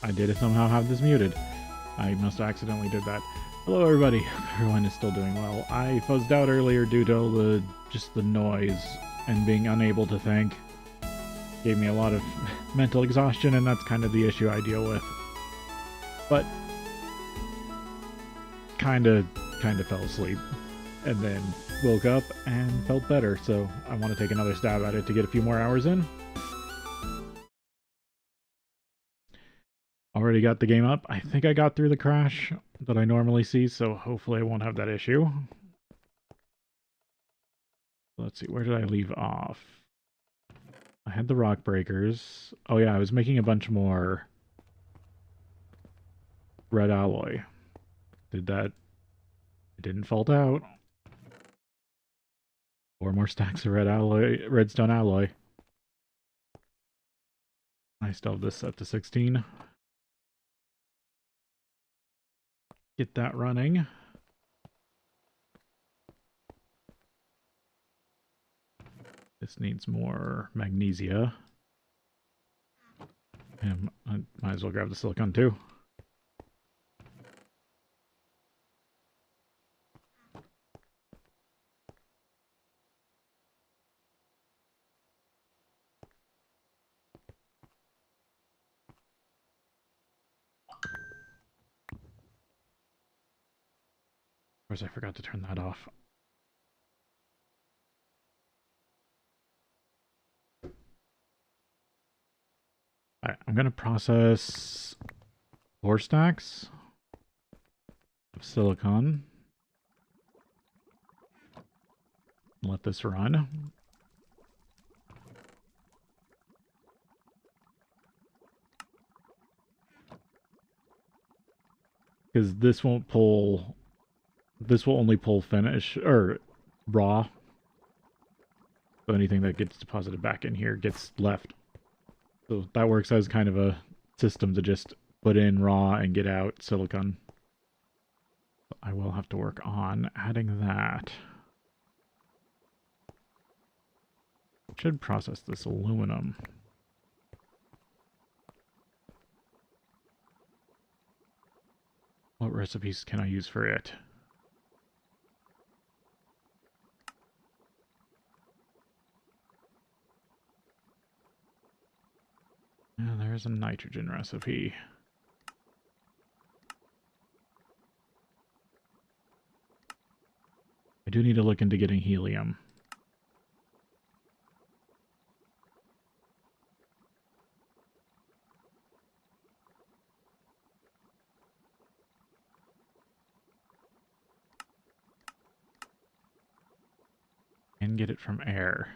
I did somehow have this muted. I must have accidentally did that. Hello everybody, everyone is still doing well. I fuzzed out earlier due to all the noise and being unable to think. Gave me a lot of mental exhaustion, and that's kind of the issue I deal with. But kinda fell asleep and then woke up and felt better, so I want to take another stab at it to get a few more hours in. Already got the game up. I think I got through the crash that I normally see, so hopefully I won't have that issue. Let's see, where did I leave off? I had the rock breakers. Oh yeah, I was making a bunch more red alloy. Did that. It didn't fault out. 4 more stacks of redstone alloy. I still have this set to 16. Get that running. This needs more magnesia. And I might as well grab the silicon too. Of course, I forgot to turn that off. Alright, I'm gonna process 4 stacks of silicon. Let this run. Because this won't pull. This will only pull finish or raw. So anything that gets deposited back in here gets left. So that works as kind of a system to just put in raw and get out silicon. I will have to work on adding that. Should process this aluminum. What recipes can I use for it? Yeah, there's a nitrogen recipe. I do need to look into getting helium. And get it from air.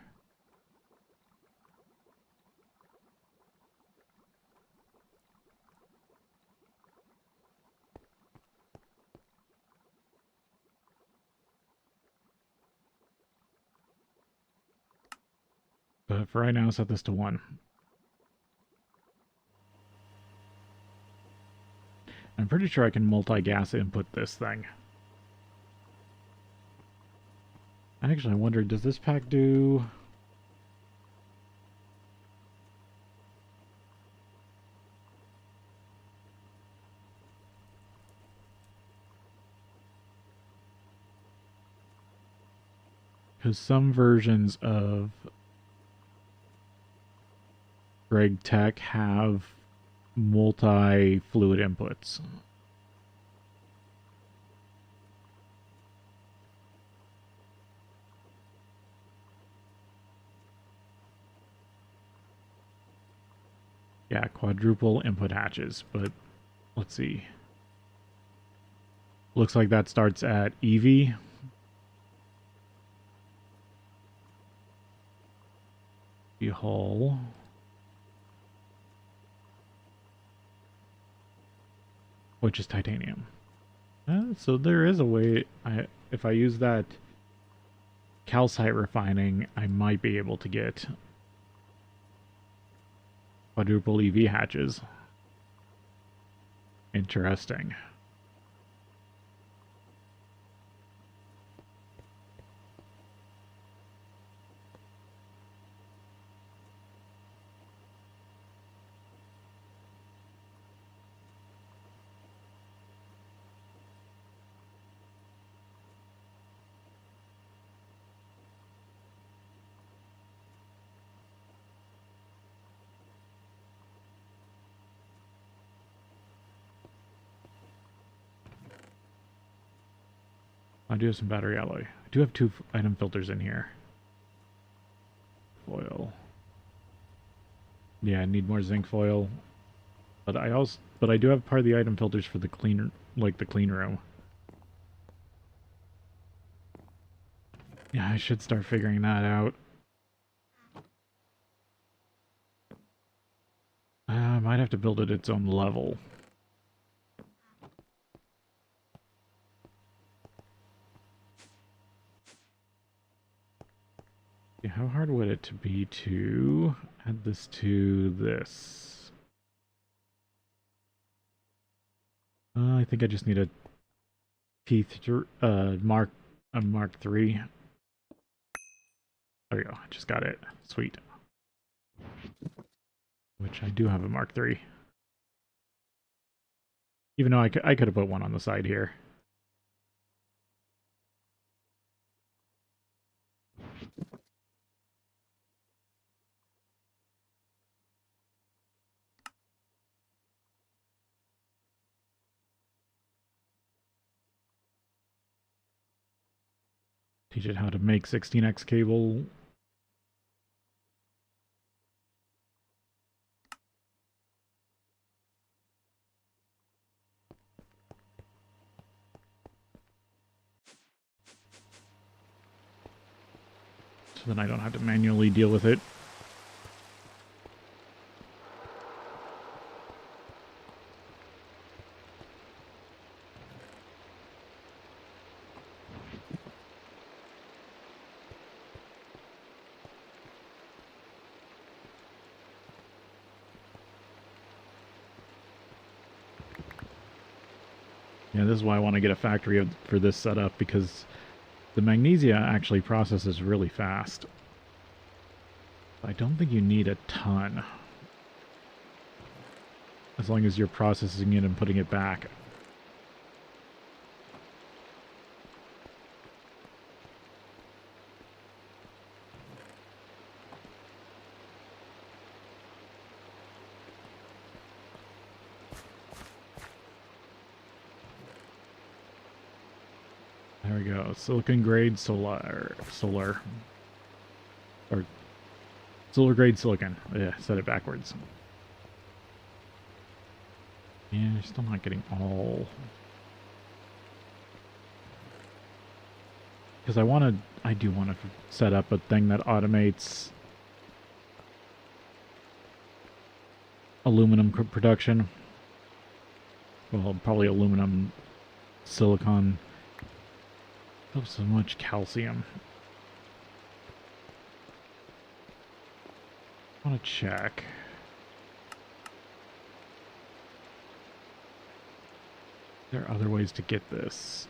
But for right now, set this to 1. I'm pretty sure I can multi-gas input this thing. Actually, I wonder, does this pack do... Because some versions of GregTech have multi-fluid inputs. Yeah, quadruple input hatches, but let's see. Looks like that starts at EV. The hull. Which is titanium. So there is a way, if I use that calcite refining, I might be able to get quadruple EV hatches. Interesting. I do have some battery alloy. I do have 2 item filters in here. Foil. Yeah, I need more zinc foil. But I do have part of the item filters for the clean, like the clean room. Yeah, I should start figuring that out. I might have to build it its own level. Yeah, how hard would it to be to add this to this? I think I just need a Mark III. There we go. I just got it. Sweet. Which I do have a Mark III. Even though I could have put one on the side here. Teach it how to make 16x cable. So then I don't have to manually deal with it. Yeah, this is why I want to get a factory for this setup, because the magnesia actually processes really fast. I don't think you need a ton. As long as you're processing it and putting it back. There we go. Silicon grade solar. Or solar grade silicon. Yeah, said it backwards. Yeah, still not getting all. Because I do want to set up a thing that automates aluminum production. Well, probably aluminum, silicon. Oh, so much calcium. I want to check. There are other ways to get this.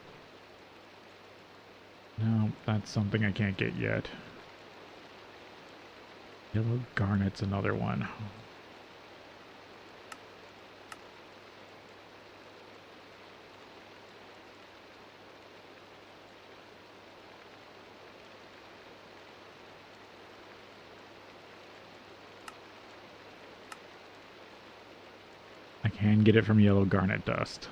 No, that's something I can't get yet. Yellow garnet's another one. I can get it from yellow garnet dust.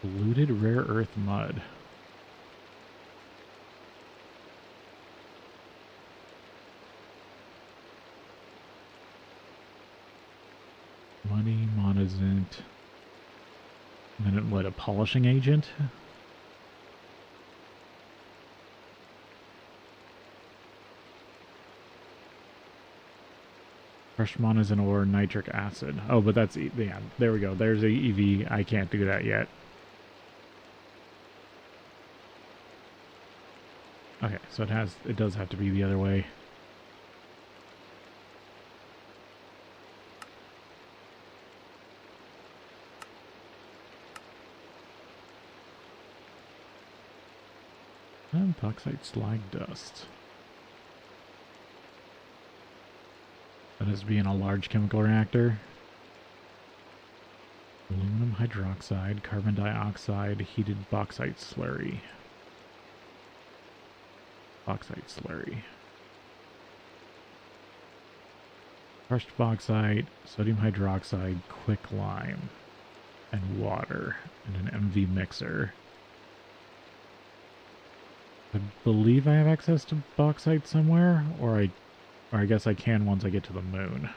Polluted rare earth mud. Muddy monazite. And then what, a polishing agent? Fresh monazite or nitric acid. Oh, but that's, yeah, there we go. There's EV. I can't do that yet. Okay, so it does have to be the other way. And bauxite slag dust. That has to be in a large chemical reactor. Aluminum hydroxide, carbon dioxide, heated bauxite slurry. Bauxite slurry. Crushed bauxite, sodium hydroxide, quicklime, and water, and an MV mixer. I believe I have access to bauxite somewhere, or I guess I can once I get to the moon.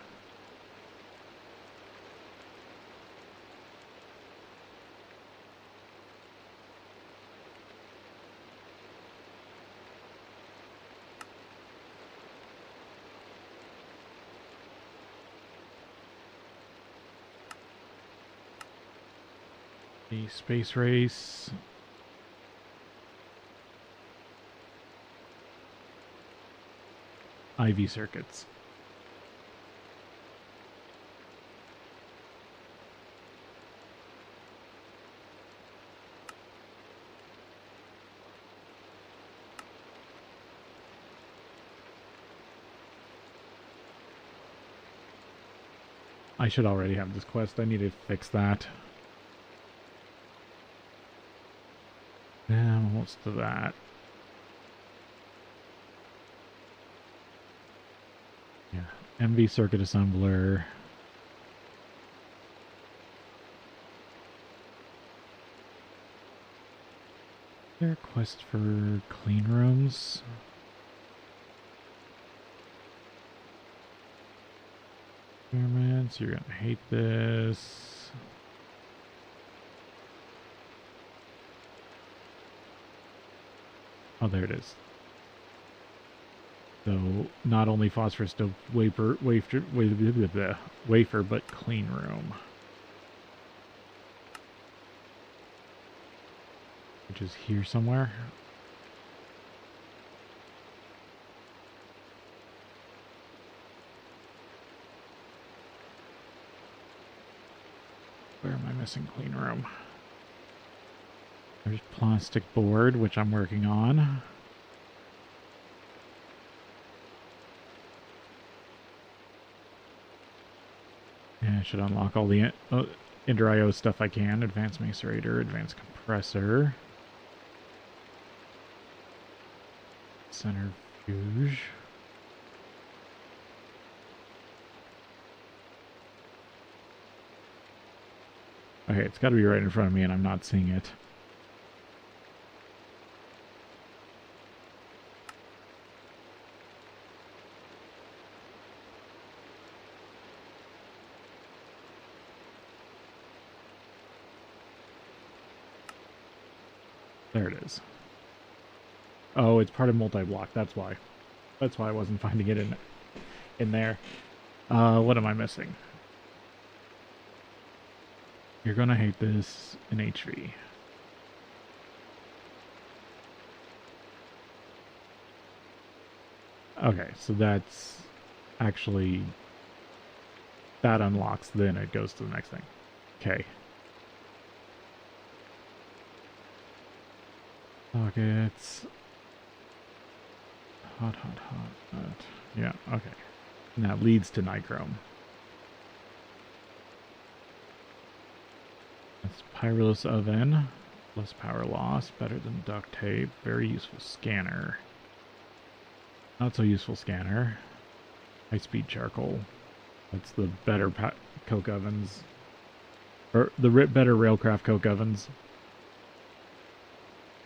The space race. IV circuits. I should already have this quest. I need to fix that. Yeah, almost to that. Yeah, MV circuit assembler. Is there a quest for clean rooms? Experiments, you're gonna hate this. Oh, there it is. So, not only phosphorus to wafer, but clean room. Which is here somewhere. Where am I missing clean room? There's plastic board, which I'm working on. Yeah, I should unlock all the inter-IO stuff I can. Advanced macerator, advanced compressor. Centrifuge. Okay, it's got to be right in front of me and I'm not seeing it. There it is. Oh, it's part of multi-block. That's why. That's why I wasn't finding it in there. What am I missing? You're gonna hate this in HV. Okay, so that's actually... That unlocks, then it goes to the next thing. Okay. Sockets. Hot. Yeah, okay. And that leads to nichrome. That's Pyrolus oven. Less power loss, better than duct tape. Very useful scanner. Not so useful scanner. High-speed charcoal. That's the better coke ovens. Or the better railcraft coke ovens.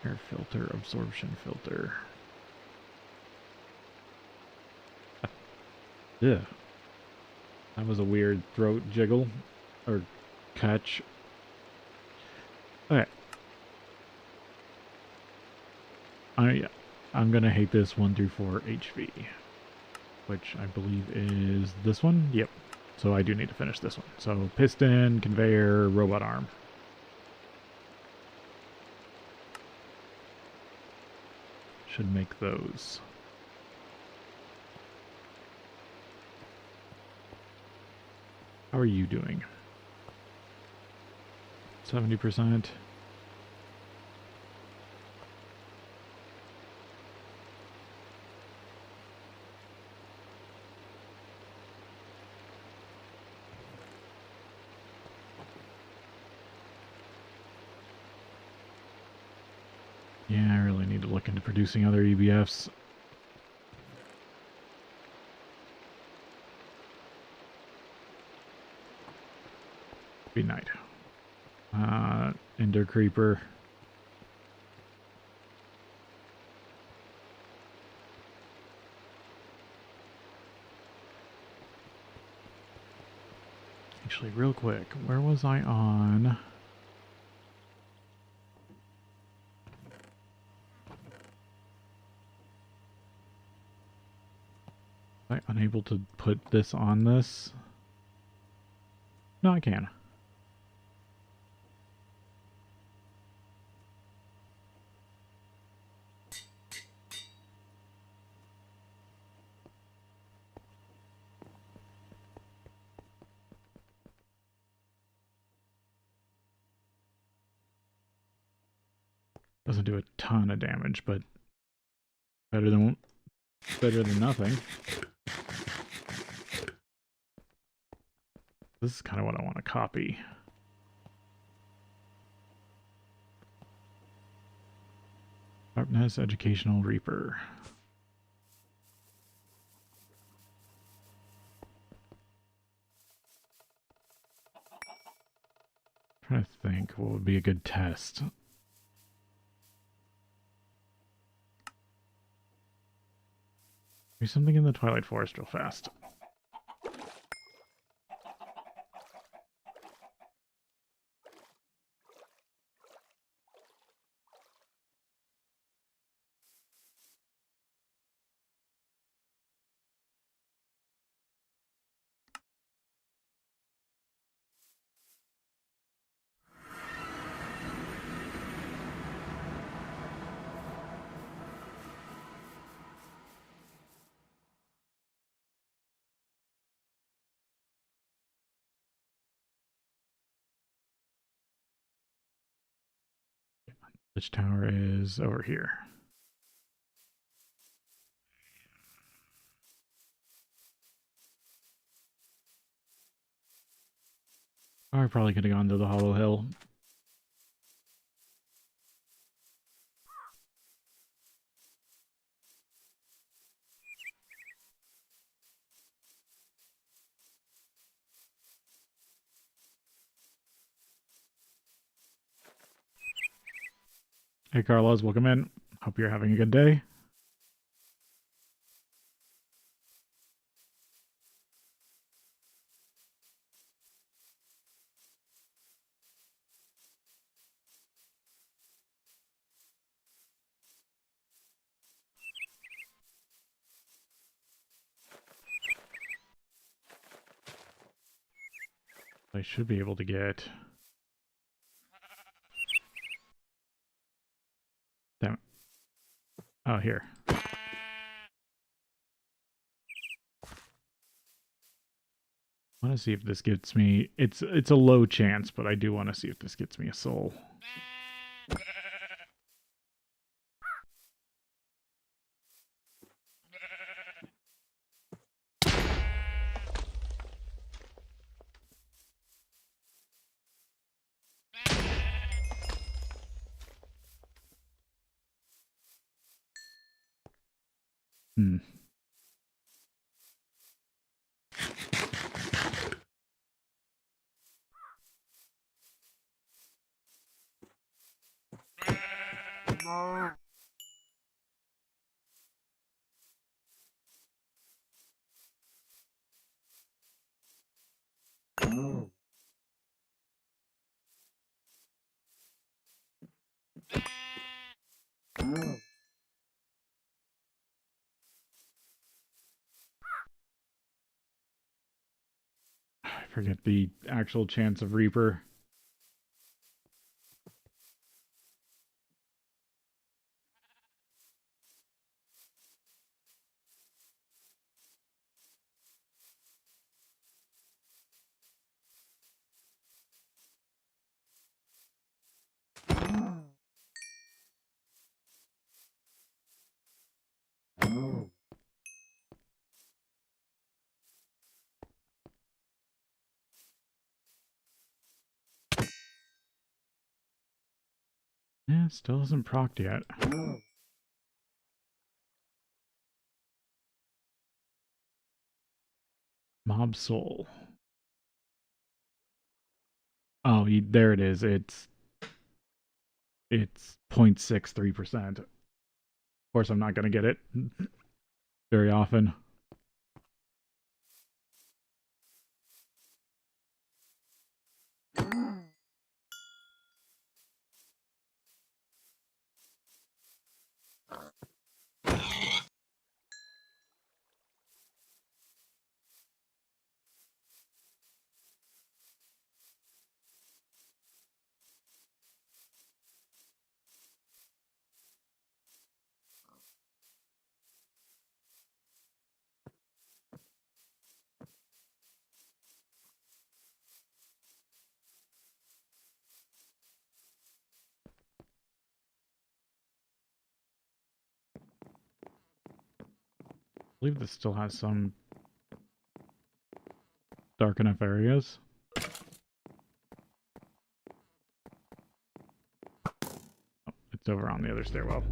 Air filter, absorption filter. Yeah. That was a weird throat jiggle. Or catch. Okay. I'm gonna hate this 1 through 4 HV. Which I believe is this one? Yep. So I do need to finish this one. So piston, conveyor, robot arm. Should make those. How are you doing? 70%. Yeah, I really need to look into producing other EBFs. Be night. Ender Creeper. Actually, real quick, where was I on? Am I unable to put this on this? No, I can. Doesn't do a ton of damage, but better than nothing. This is kind of what I want to copy. Sharpness, Educational Reaper. Trying to think what would be a good test. Do something in the Twilight Forest real fast. Which tower is over here? Oh, I probably could have gone to the Hollow Hill. Hey, Carlos, welcome in. Hope you're having a good day. I should be able to get... Damn it. Oh, here. I want to see if this gets me... It's a low chance, but I do want to see if this gets me a soul. Hmm. I forget the actual chance of Reaper. Yeah, still hasn't procced yet. Mob Soul. Oh, there it is. It's 0.63%. Of course, I'm not going to get it very often. I believe this still has some dark enough areas. Oh, it's over on the other stairwell.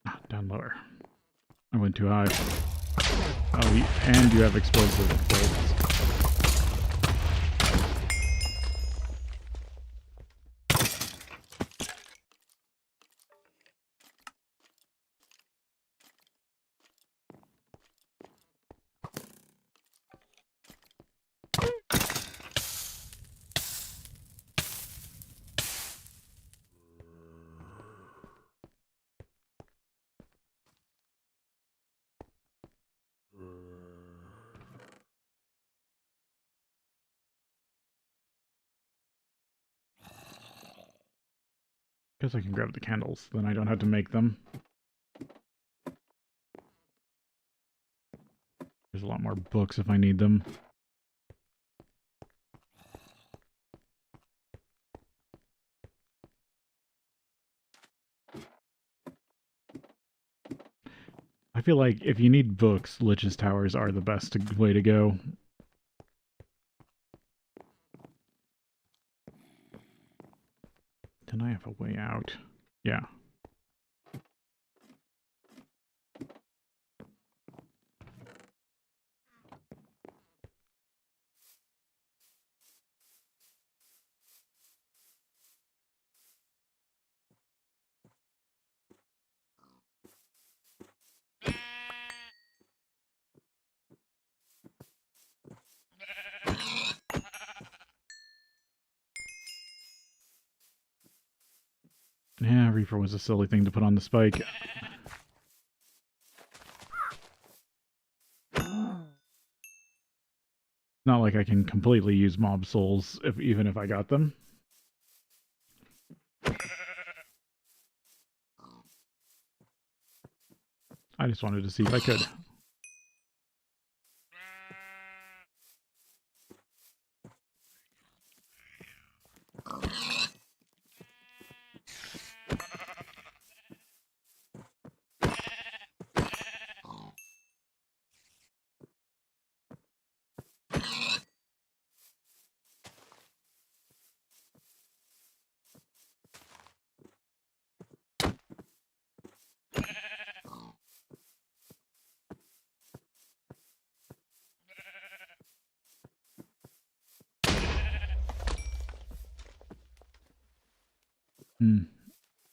Ah, down lower. I went too high. Oh, and you have explosive bolts. Guess I can grab the candles, then I don't have to make them. There's a lot more books if I need them. I feel like if you need books, Lich's Towers are the best way to go. Then I have a way out. Yeah. Yeah, Reaper was a silly thing to put on the spike. Not like I can completely use mob souls even if I got them. I just wanted to see if I could.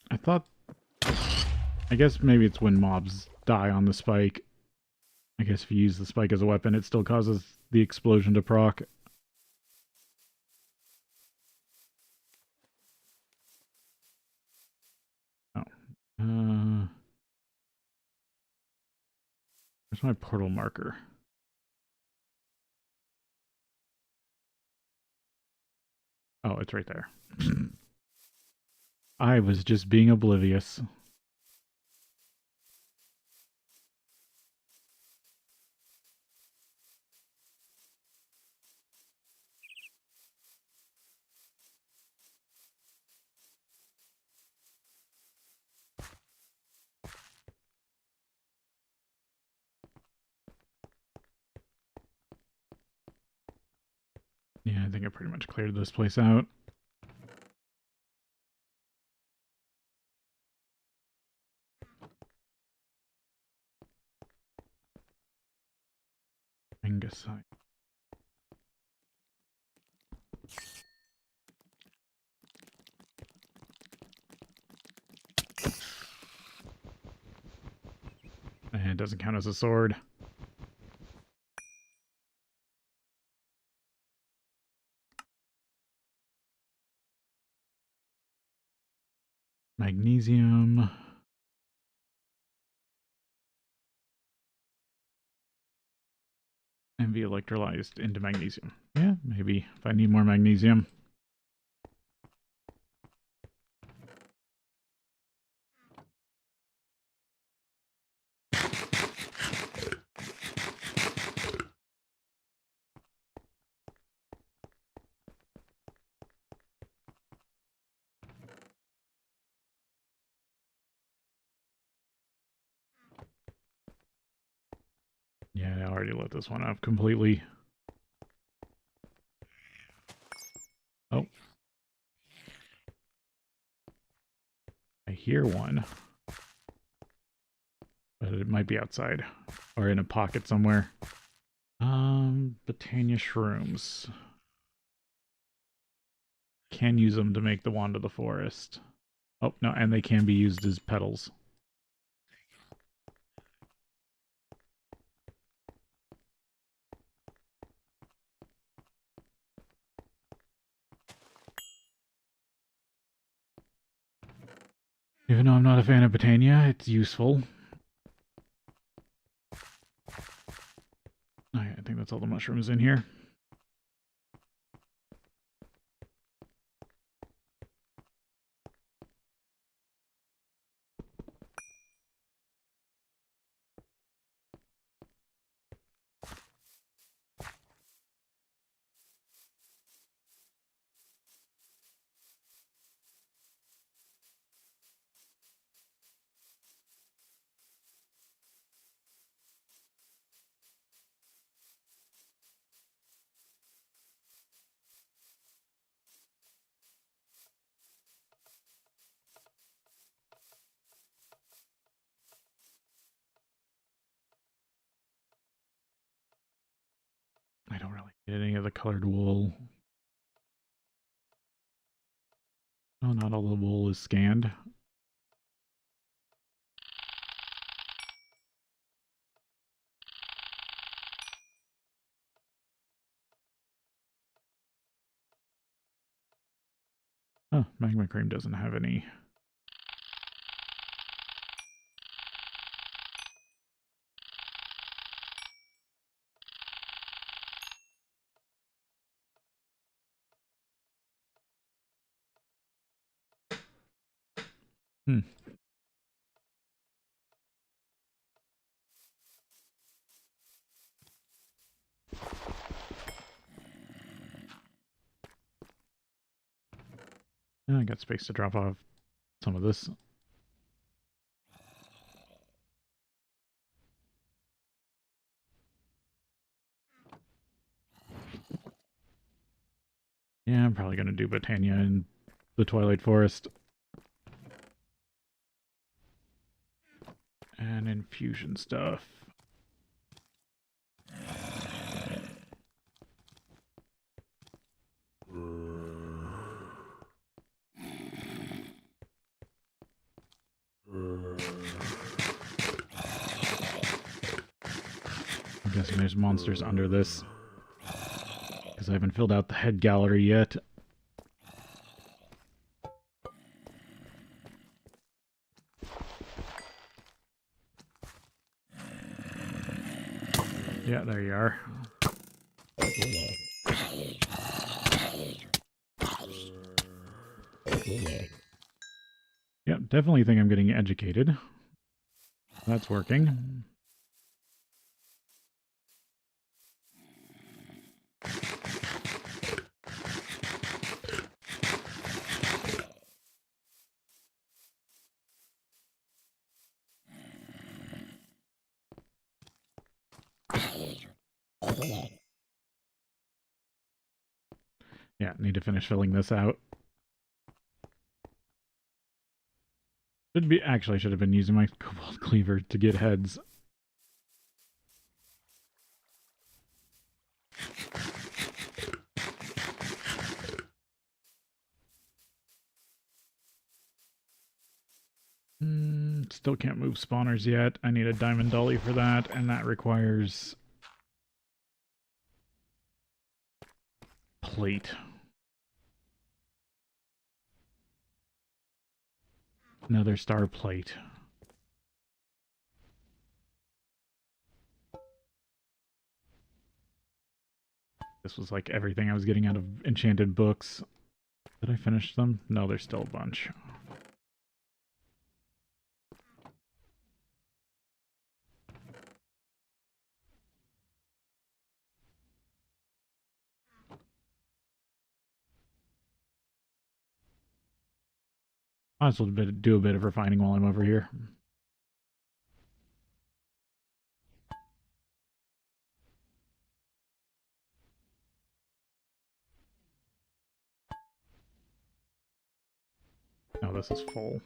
I thought... I guess maybe it's when mobs die on the spike. I guess if you use the spike as a weapon, it still causes the explosion to proc. Oh. Where's my portal marker? Oh, it's right there. I was just being oblivious. Yeah, I think I pretty much cleared this place out. Angusite. And it doesn't count as a sword. Magnesium. And be electrolyzed into magnesium. Yeah, maybe if I need more magnesium. Yeah, I already lit this one up completely. Oh. I hear one. But it might be outside. Or in a pocket somewhere. Botania shrooms. Can use them to make the wand of the forest. Oh, no, and they can be used as petals. Even though I'm not a fan of Botania, it's useful. Okay, I think that's all the mushrooms in here. I don't really get any of the colored wool. Oh, not all the wool is scanned. Oh, magma cream doesn't have any. Hmm. I got space to drop off some of this. Yeah, I'm probably going to do Botania in the Twilight Forest. And infusion stuff. I'm guessing there's monsters under this. Because I haven't filled out the head gallery yet. Yeah, there you are. Yep, definitely think I'm getting educated. That's working. Yeah, need to finish filling this out. Actually, I should have been using my cobalt cleaver to get heads. Still can't move spawners yet. I need a diamond dolly for that, and that requires plate. Another star plate. This was like everything I was getting out of enchanted books. Did I finish them? No, there's still a bunch. I'll also do a bit of refining while I'm over here. Oh, this is full.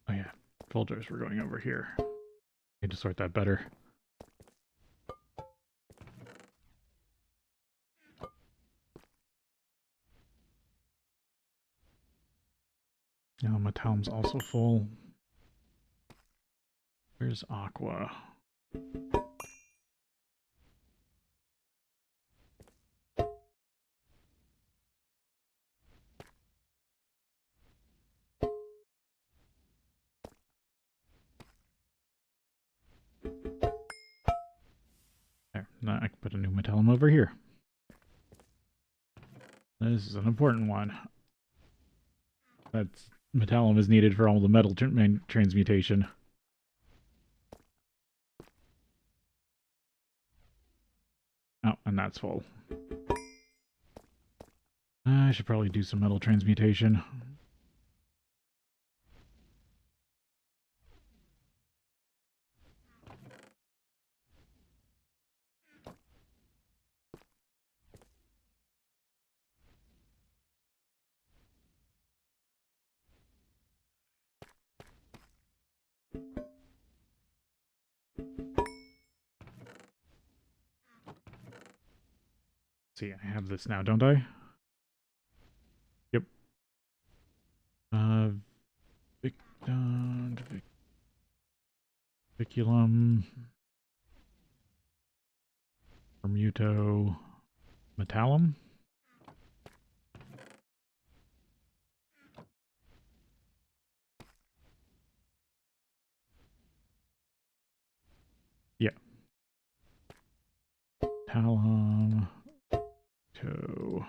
Oh yeah, folders were going over here. Need to sort that better. Now my town's also full. Where's Aqua? There, now I can put a new metallum over here. This is an important one. That's metallum is needed for all the metal transmutation. Oh, and that's full. I should probably do some metal transmutation. See, I have this now, don't I? Yep. Viculum, Bermuto, Metallum. Yeah. Metallum, to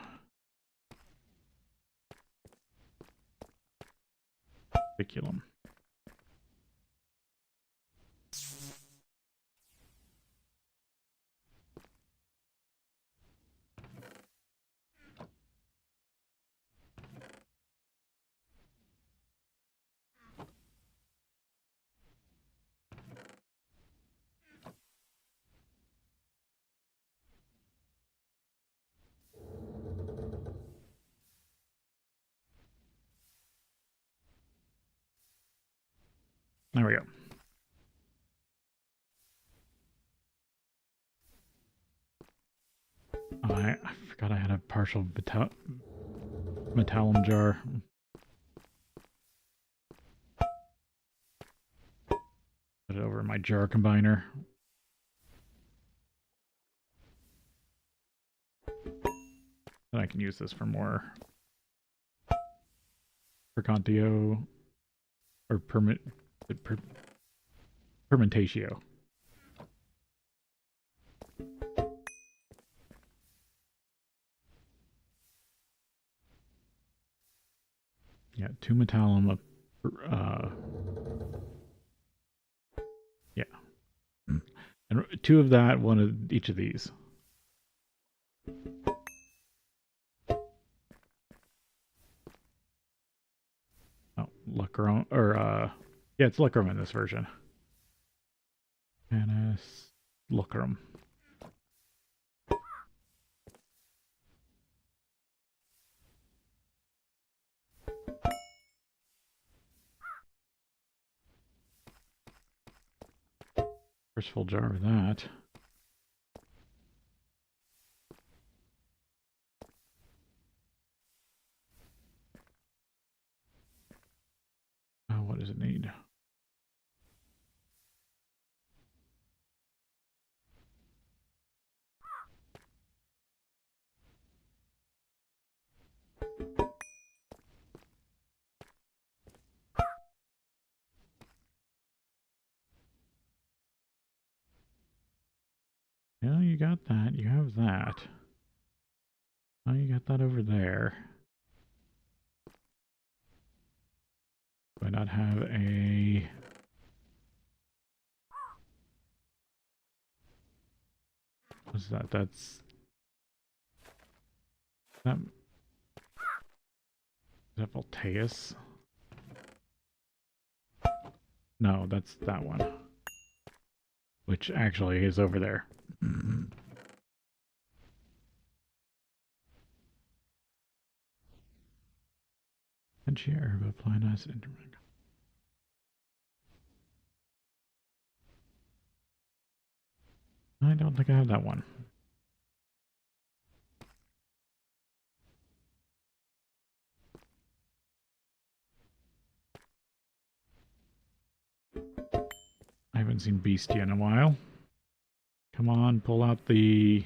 Viculum. There we go. Oh, I forgot I had a partial metallum jar. Put it over in my jar combiner. Then I can use this for more Percontio or Fermentatio. Yeah, 2 metallum. Yeah, and 2 of that, 1 of each of these. Oh, lucrum, or yeah, it's lucrum in this version. Canis lucrum. First full jar of that. What does it need? Yeah, you got that. You have that. Oh, you got that over there. Do I not have a... What's that? That's... That... Is that Voltaeus? No, that's that one. Which actually is over there. And she herba planus intermeg. I don't think I have that one. I haven't seen Beastia in a while. Come on, pull out the...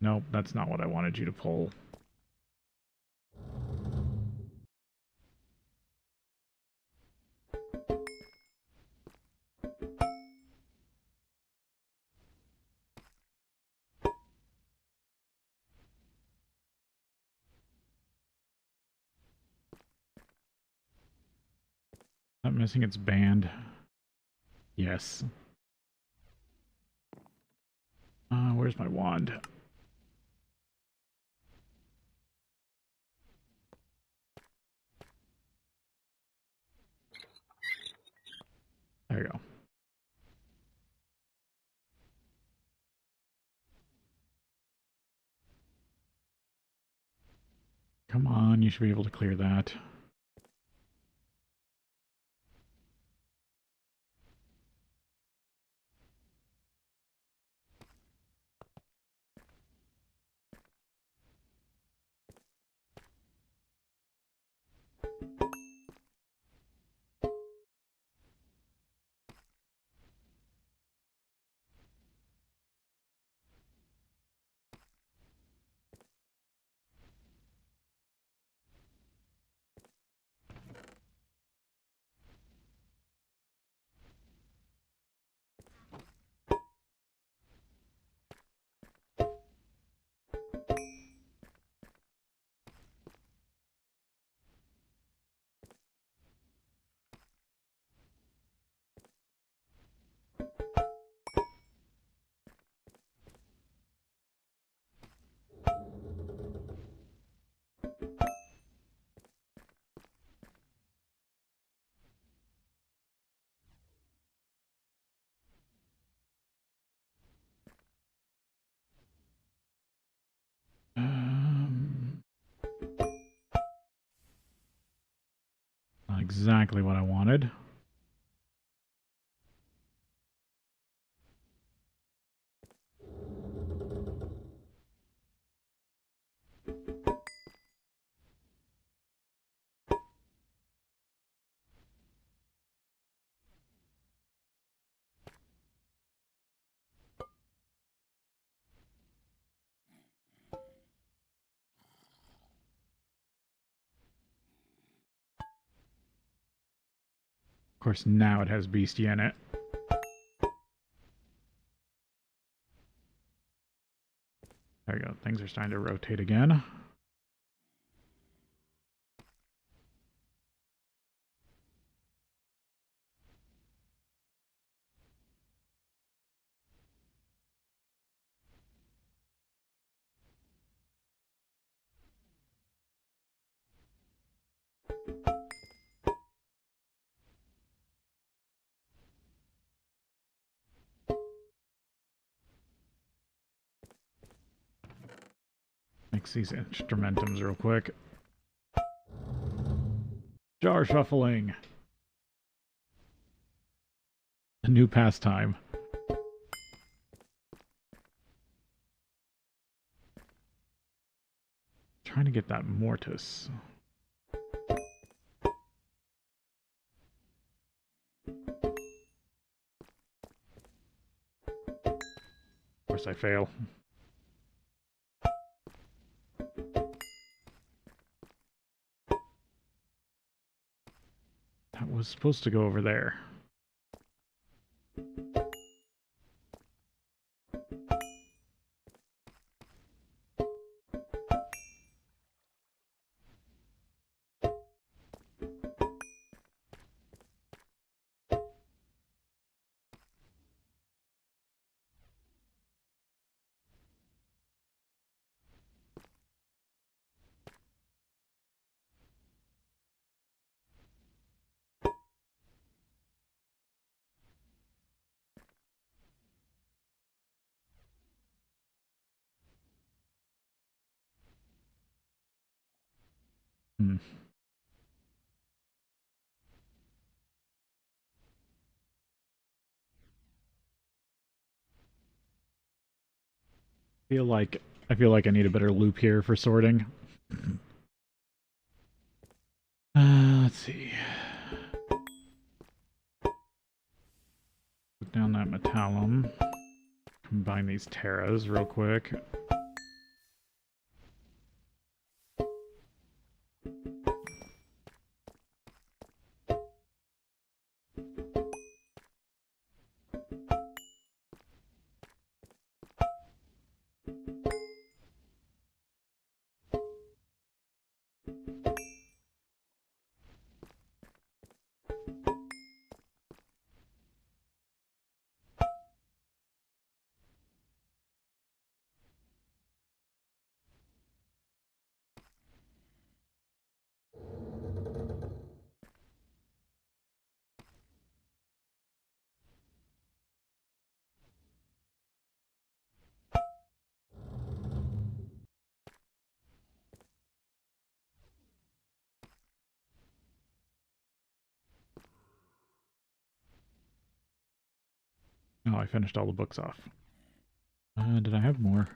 Nope, that's not what I wanted you to pull. Not missing its band. Yes. Where's my wand? There you go. Come on, you should be able to clear that. Not exactly what I wanted. course, now it has Beastie in it. There we go. Things are starting to rotate again. Mix these instrumentums real quick. Jar shuffling. A new pastime. Trying to get that mortise. Of course I fail. That was supposed to go over there. Hmm. I feel like I need a better loop here for sorting. Let's see. Put down that metallum. Combine these terras real quick. Oh, I finished all the books off. Did I have more?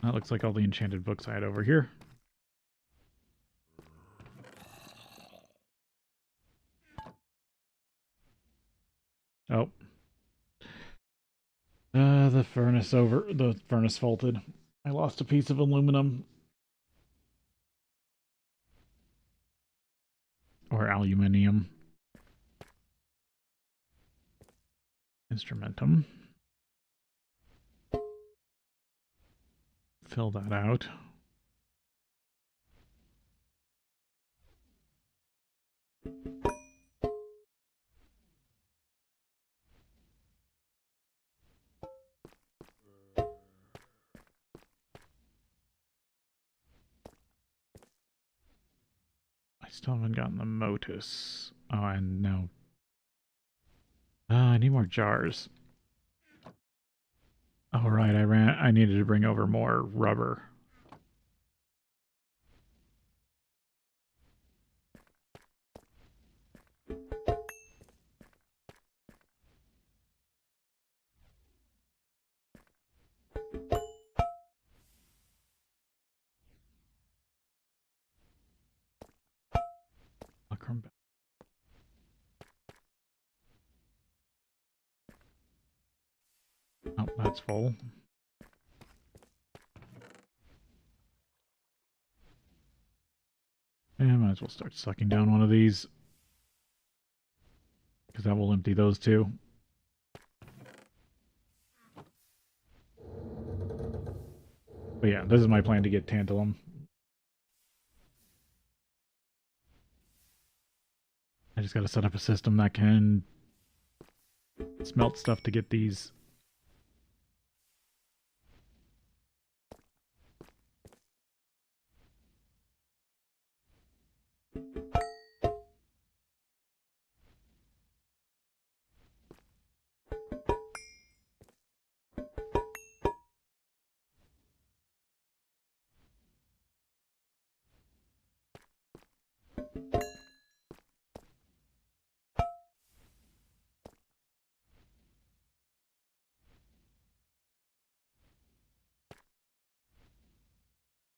That looks like all the enchanted books I had over here. Oh. The furnace faulted. I lost a piece of aluminum. Or aluminium. Instrumentum. Fill that out. I still haven't gotten the motus. Oh, and now... I need more jars. Oh, right, I needed to bring over more rubber. it's full. And might as well start sucking down one of these, because that will empty those two. But yeah, this is my plan to get tantalum. I just gotta set up a system that can smelt stuff to get these.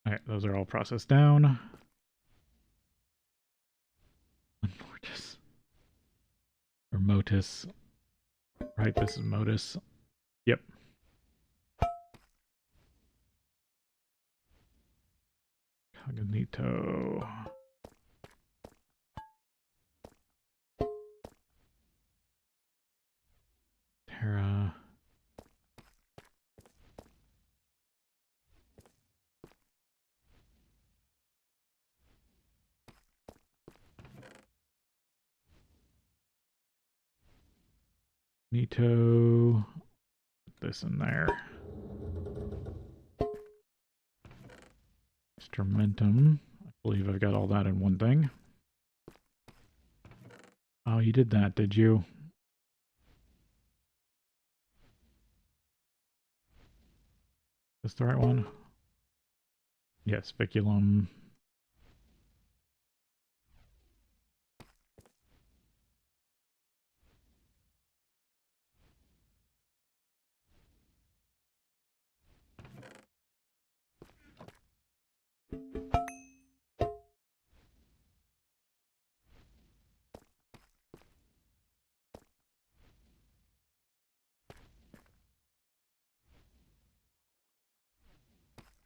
Alright, those are all processed down. Mortis. Or Motus. Right, this is Motus. Yep. Cognito. Terra. Nito. Put this in there. Instrumentum. I believe I've got all that in one thing. Oh, you did that, did you? Is this the right one? Yes, Spiculum.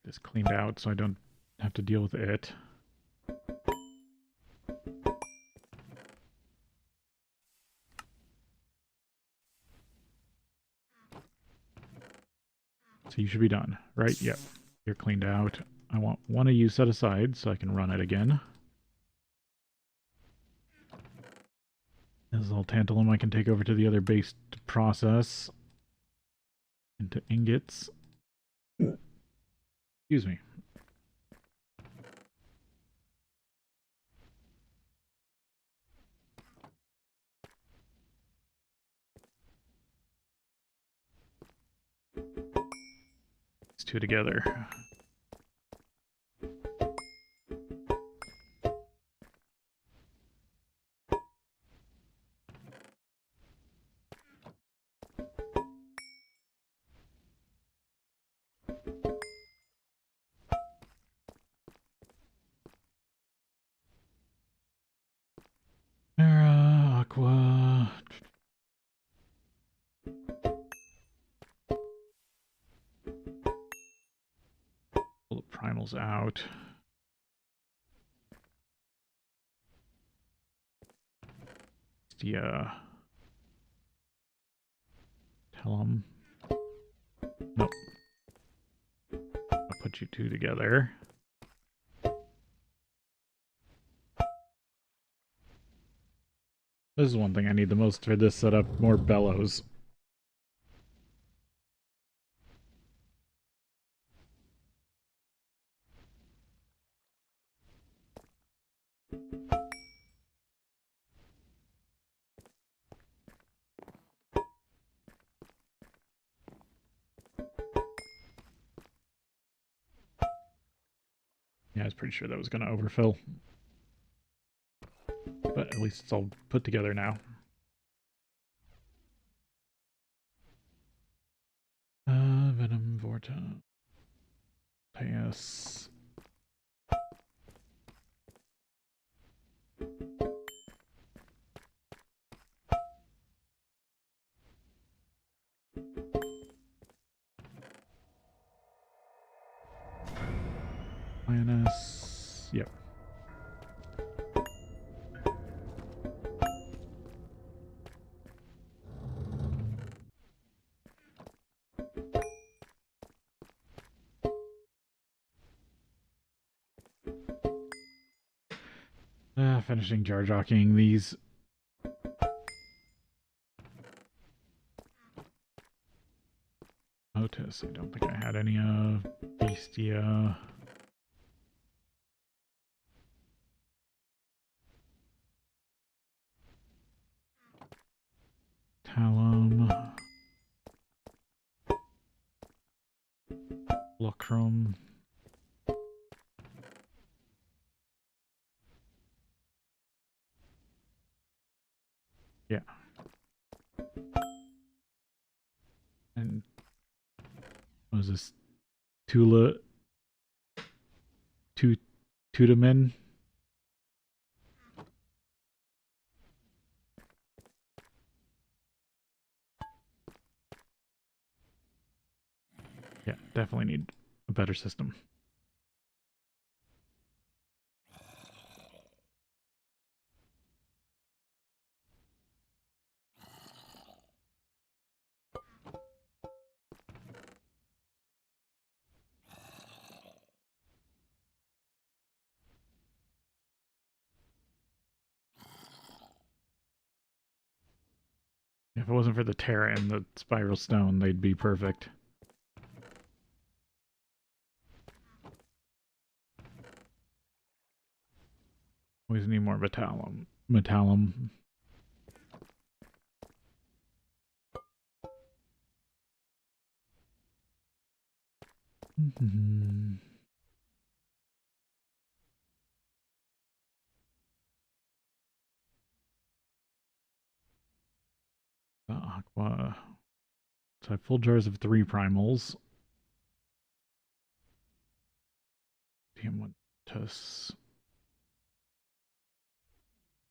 This cleaned out so I don't have to deal with it. So you should be done, right? Yep. You're cleaned out. I want one of you set aside so I can run it again. This is all tantalum I can take over to the other base to process into ingots. Excuse me. These two together. Terra, Aqua. Pull the primals out. Yeah. Tell them. Nope. I'll put you two together. This is one thing I need the most for this setup, more bellows. Yeah, I was pretty sure that was going to overfill. But at least it's all put together now. Venom Vorta. Pass. Finishing jar jockeying these. Otis, I don't think I had any Bestia. Talum. Lucrum. Yeah. And what was this? Tutamin? Yeah, definitely need a better system. If it wasn't for the Terra and the Spiral Stone, they'd be perfect. Always need more Metallum. Metallum. The Aqua. So I have full jars of 3 primals. Diamantus.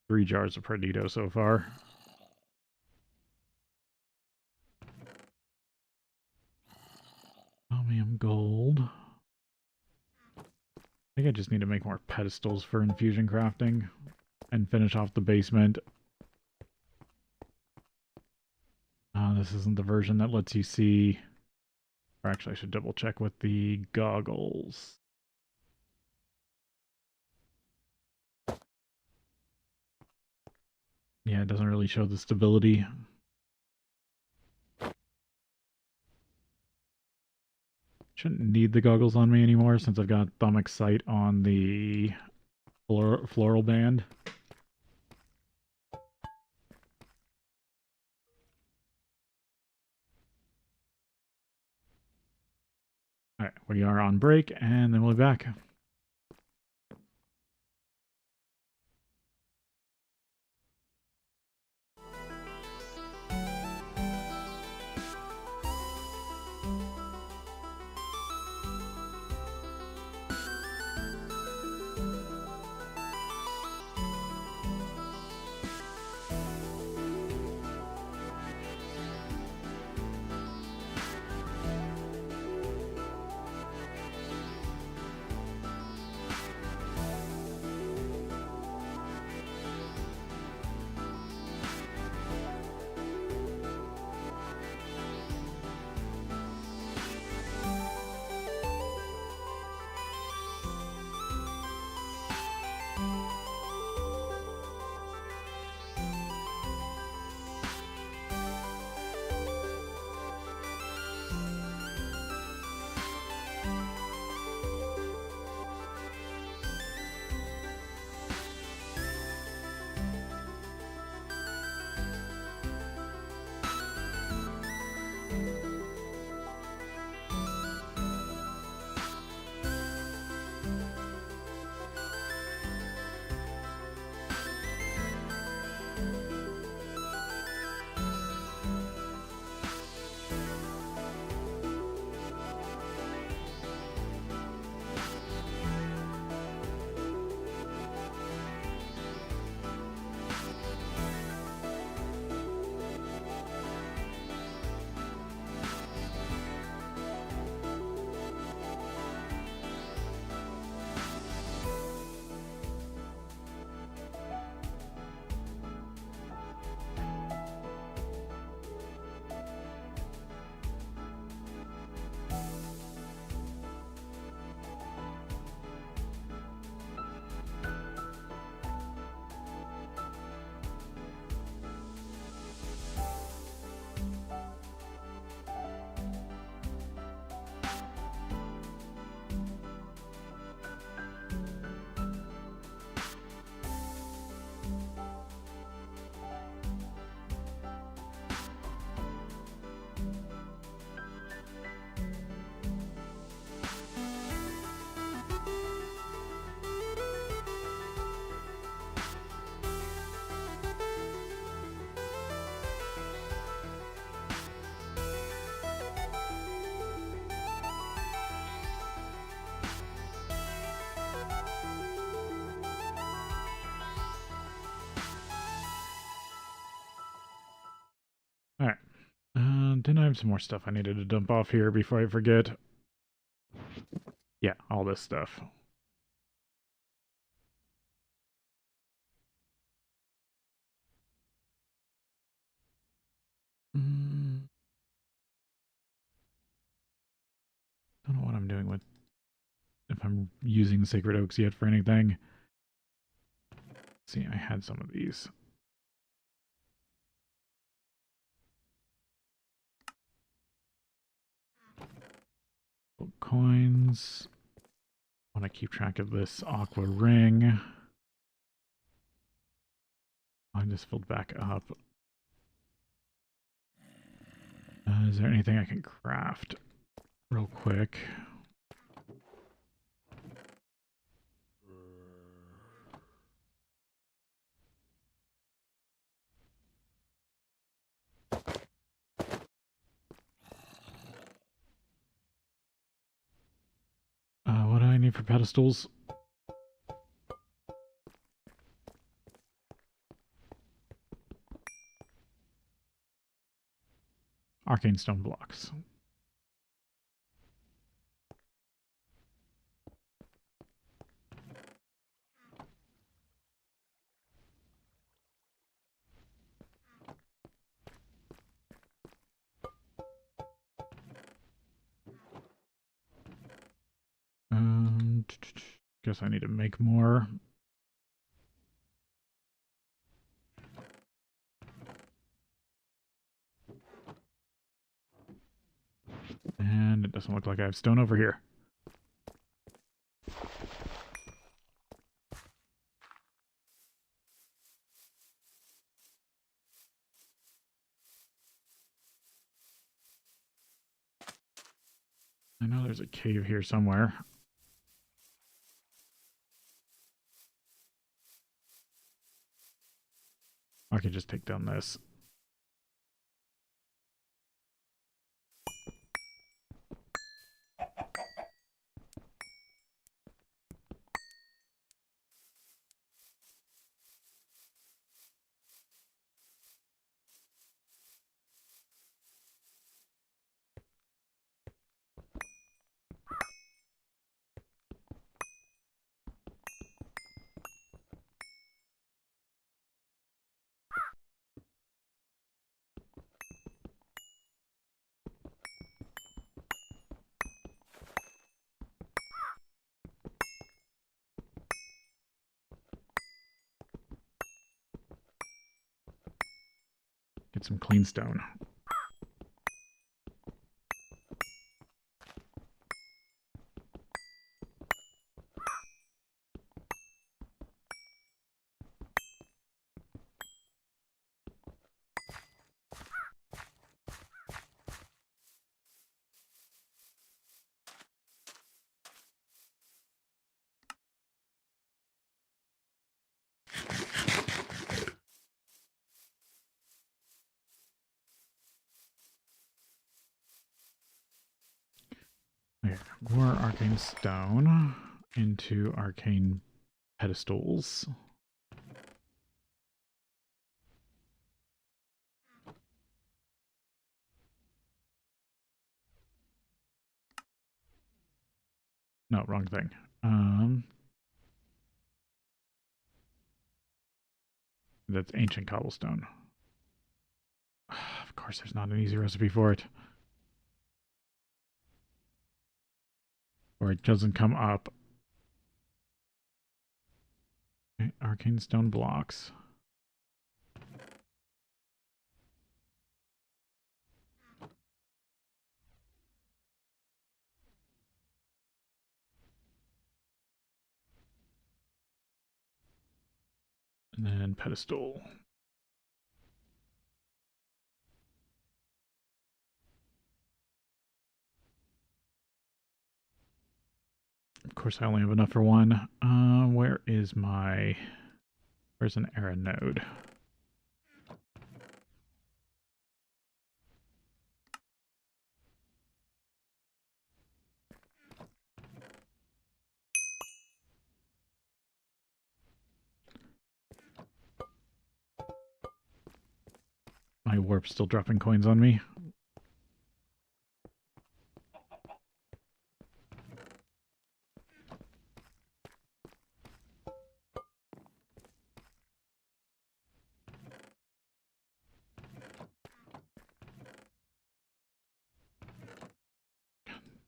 3 jars of Perdido so far. Chromium gold. I think I just need to make more pedestals for infusion crafting and finish off the basement. This isn't the version that lets you see. Or actually, I should double check with the goggles. Yeah, it doesn't really show the stability. Shouldn't need the goggles on me anymore since I've got Thumbic Sight on the floral band. Alright, we are on break, and then we'll be back. Didn't I have some more stuff I needed to dump off here before I forget? Yeah, all this stuff. Don't know what I'm doing with... if I'm using Sacred Oaks yet for anything. See, I had some of these. Coins. I want to keep track of this aqua ring. I just filled back up. Is there anything I can craft real quick? What do I need for pedestals? Arcane stone blocks. Guess I need to make more. And it doesn't look like I have stone over here. I know there's a cave here somewhere. I could just take down this. Get some clean stone. Okay, more arcane stone into arcane pedestals. No, wrong thing. That's ancient cobblestone. Of course, there's not an easy recipe for it. Or it doesn't come up. Okay, arcane stone blocks. And then pedestal. Of course, I only have enough for one. Where is my... Where's an era node? My warp's still dropping coins on me.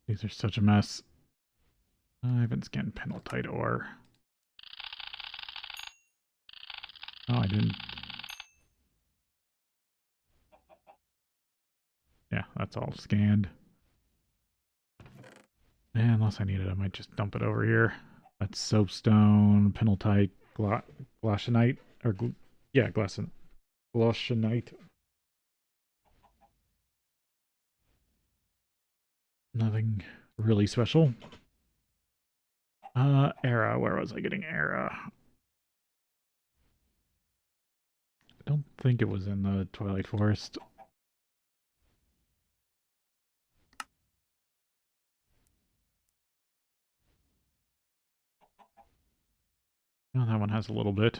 These are such a mess. I haven't scanned penaltite ore. Oh, I didn't. Yeah, that's all scanned. Yeah, unless I need it, I might just dump it over here. That's soapstone, penaltite, glacianite, or yeah, glaucianite. Nothing really special. Era. Where was I getting Era? I don't think it was in the Twilight Forest. Oh, that one has a little bit.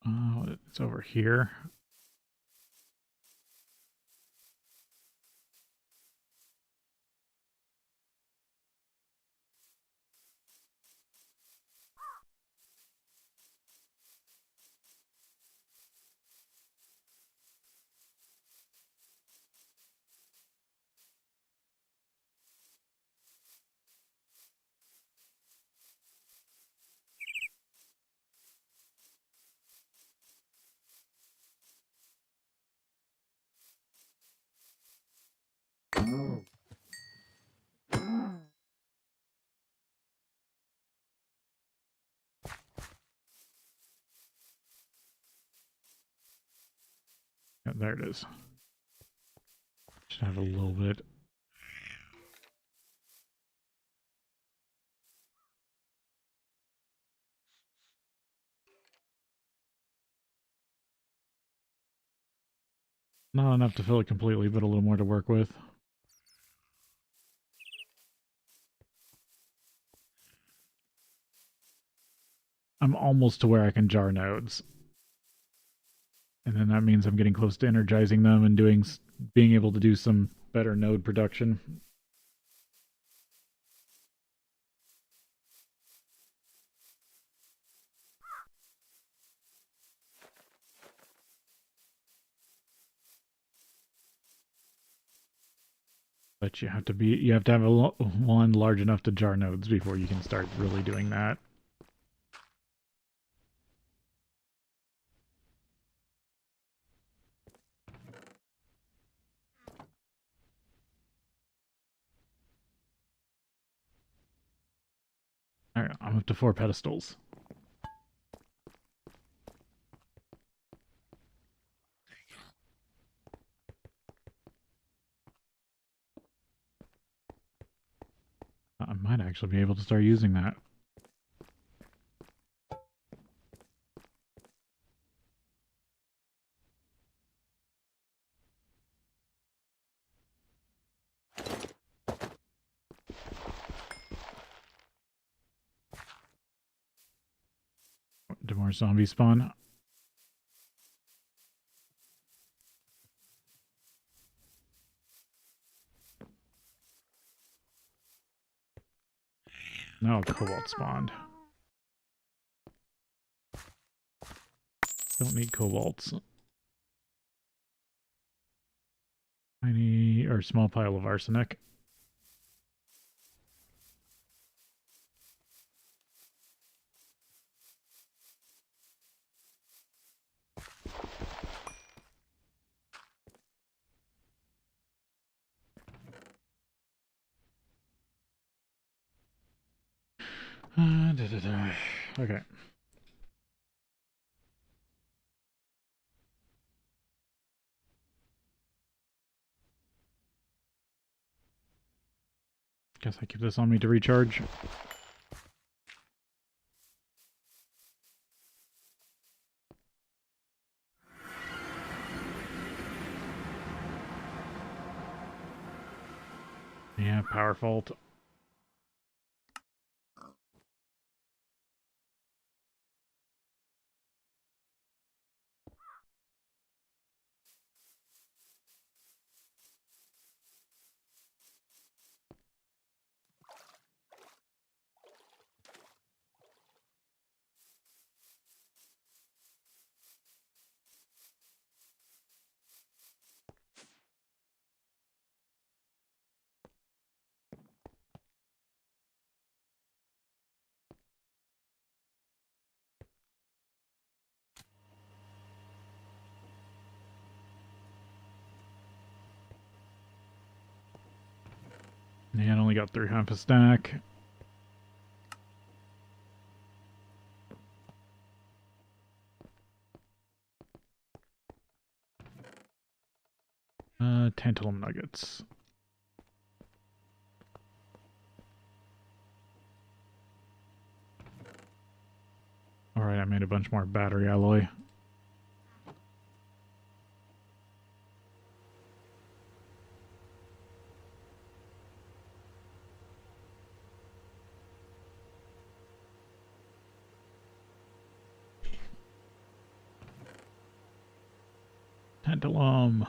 Oh, it's over here. Yeah, there it is. Should have a little bit. Not enough to fill it completely, but a little more to work with. I'm almost to where I can jar nodes. And then that means I'm getting close to energizing them and being able to do some better node production. But you have to have one large enough to jar nodes before you can start really doing that. All right, I'm up to 4 pedestals. I might actually be able to start using that. Do more zombies spawn? No, cobalt spawned. Don't need cobalts. Tiny or small pile of arsenic. Okay. Guess I keep this on me to recharge. Yeah, power fault. Yeah, I only got through half a stack. Tantalum nuggets. Alright, I made a bunch more battery alloy. Tantalum.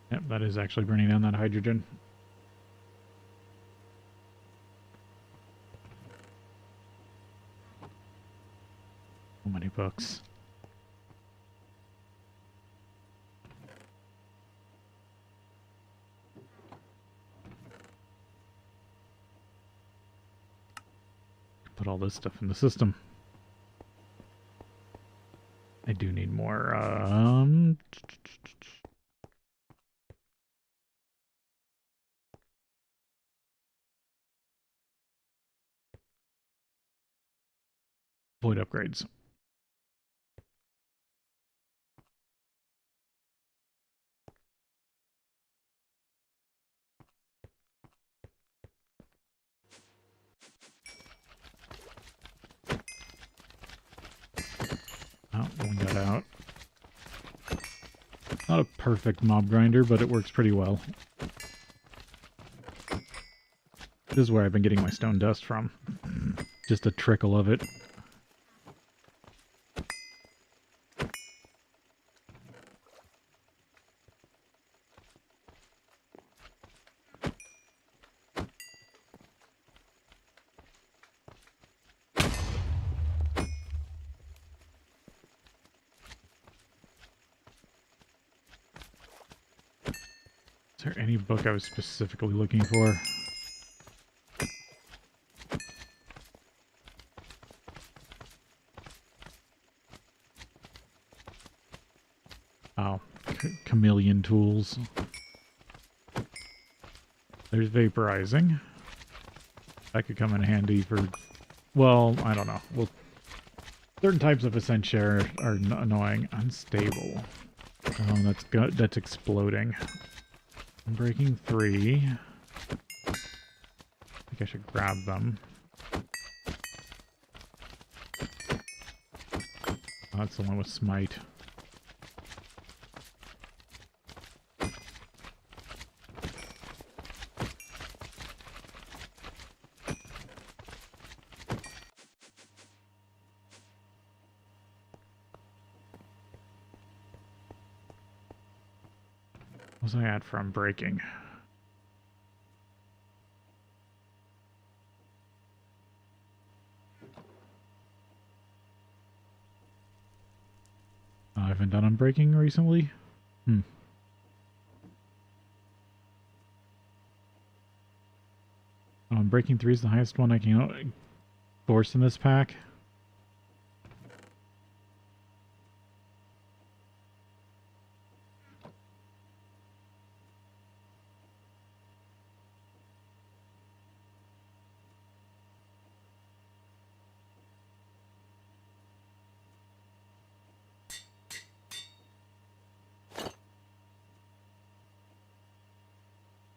Yep, that is actually burning down that hydrogen. So many books. Put all this stuff in the system. I do need more, void upgrades. Oh, one got out. Not a perfect mob grinder, but it works pretty well. This is where I've been getting my stone dust from. Just a trickle of it. Is there any book I was specifically looking for? Oh, chameleon tools. There's vaporizing. That could come in handy for, well, I don't know. Well, certain types of ascent share are annoying. Unstable. Oh, that's exploding. I'm breaking 3. I think I should grab them. Oh, that's the one with smite. What was I at from breaking? I haven't done unbreaking recently. Oh, unbreaking 3 is the highest one I can force in this pack.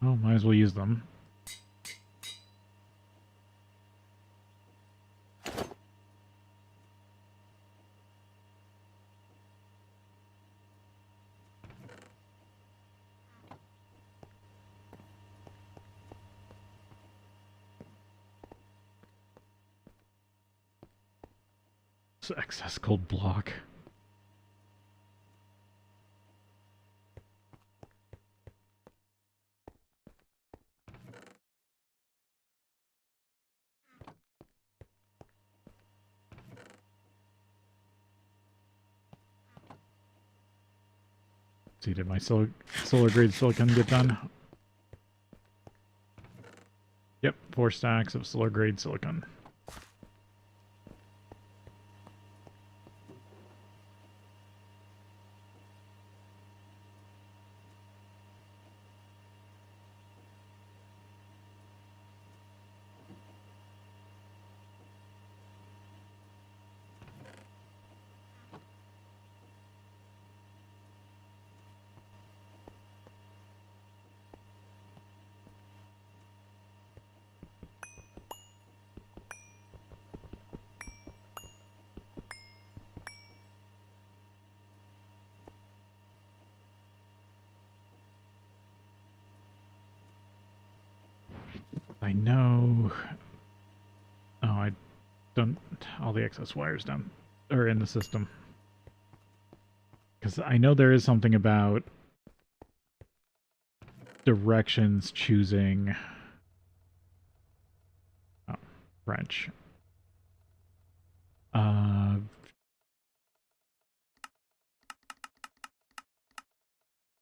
Oh, might as well use them. It's excess cold block. See, did my solar grade silicon get done? Yep, 4 stacks of solar grade silicon. I know. Oh, I don't. All the excess wires down or in the system. Because I know there is something about directions choosing. Oh, French.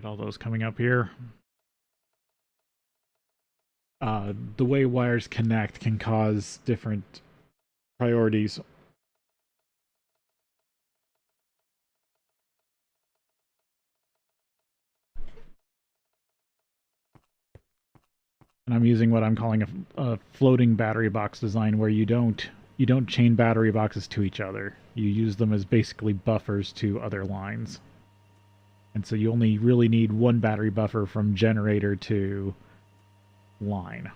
Get all those coming up here. The way wires connect can cause different priorities. And I'm using what I'm calling a floating battery box design, where you don't chain battery boxes to each other. You use them as basically buffers to other lines. And so you only really need one battery buffer from generator to line.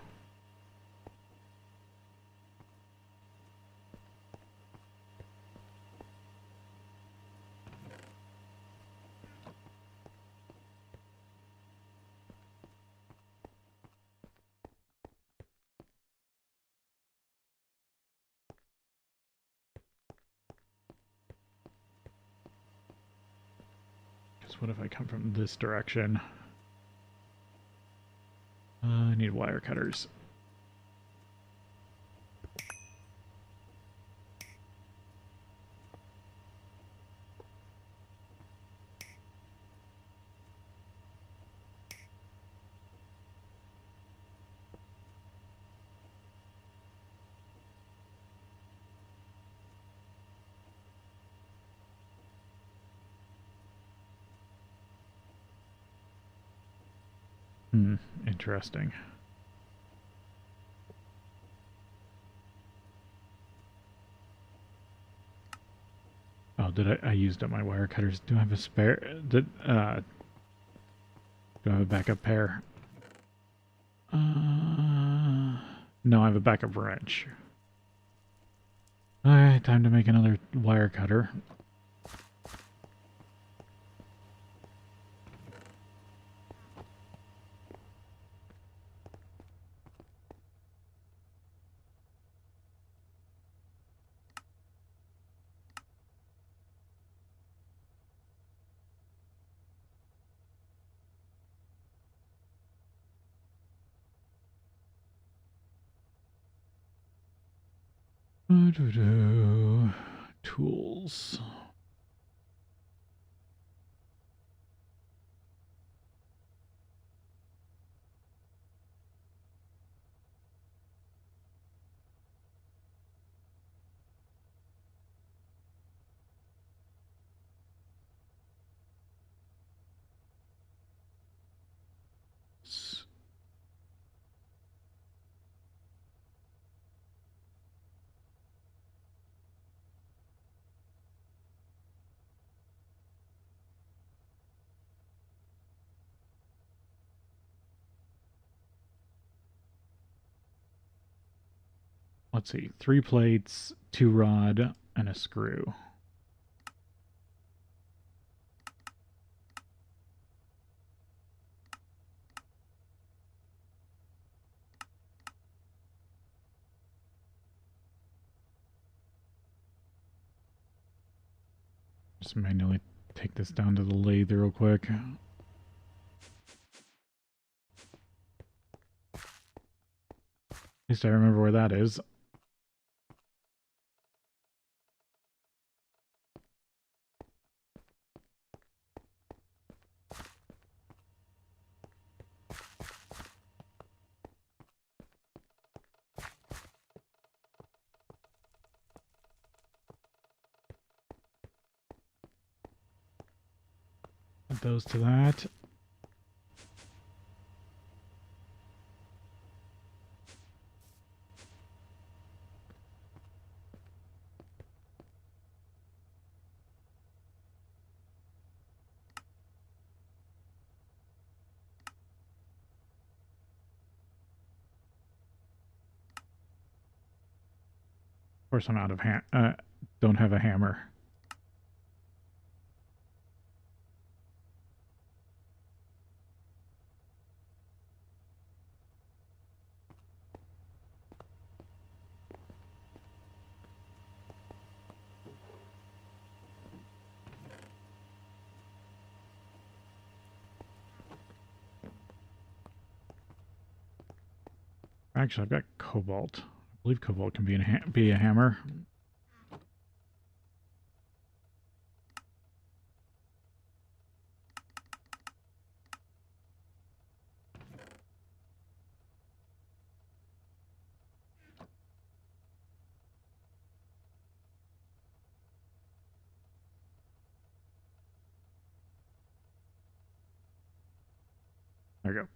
Because what if I come from this direction? I need wire cutters. Interesting. Oh, I used up my wire cutters. Do I have a spare? Do I have a backup pair? No, I have a backup wrench. Alright, time to make another wire cutter. Tools. Let's see, 3 plates, 2 rod, and a screw. Just manually take this down to the lathe real quick. At least I remember where that is. those to that. Of course, I'm out of don't have a hammer. Actually, I've got cobalt. I believe cobalt can be a hammer. There we go.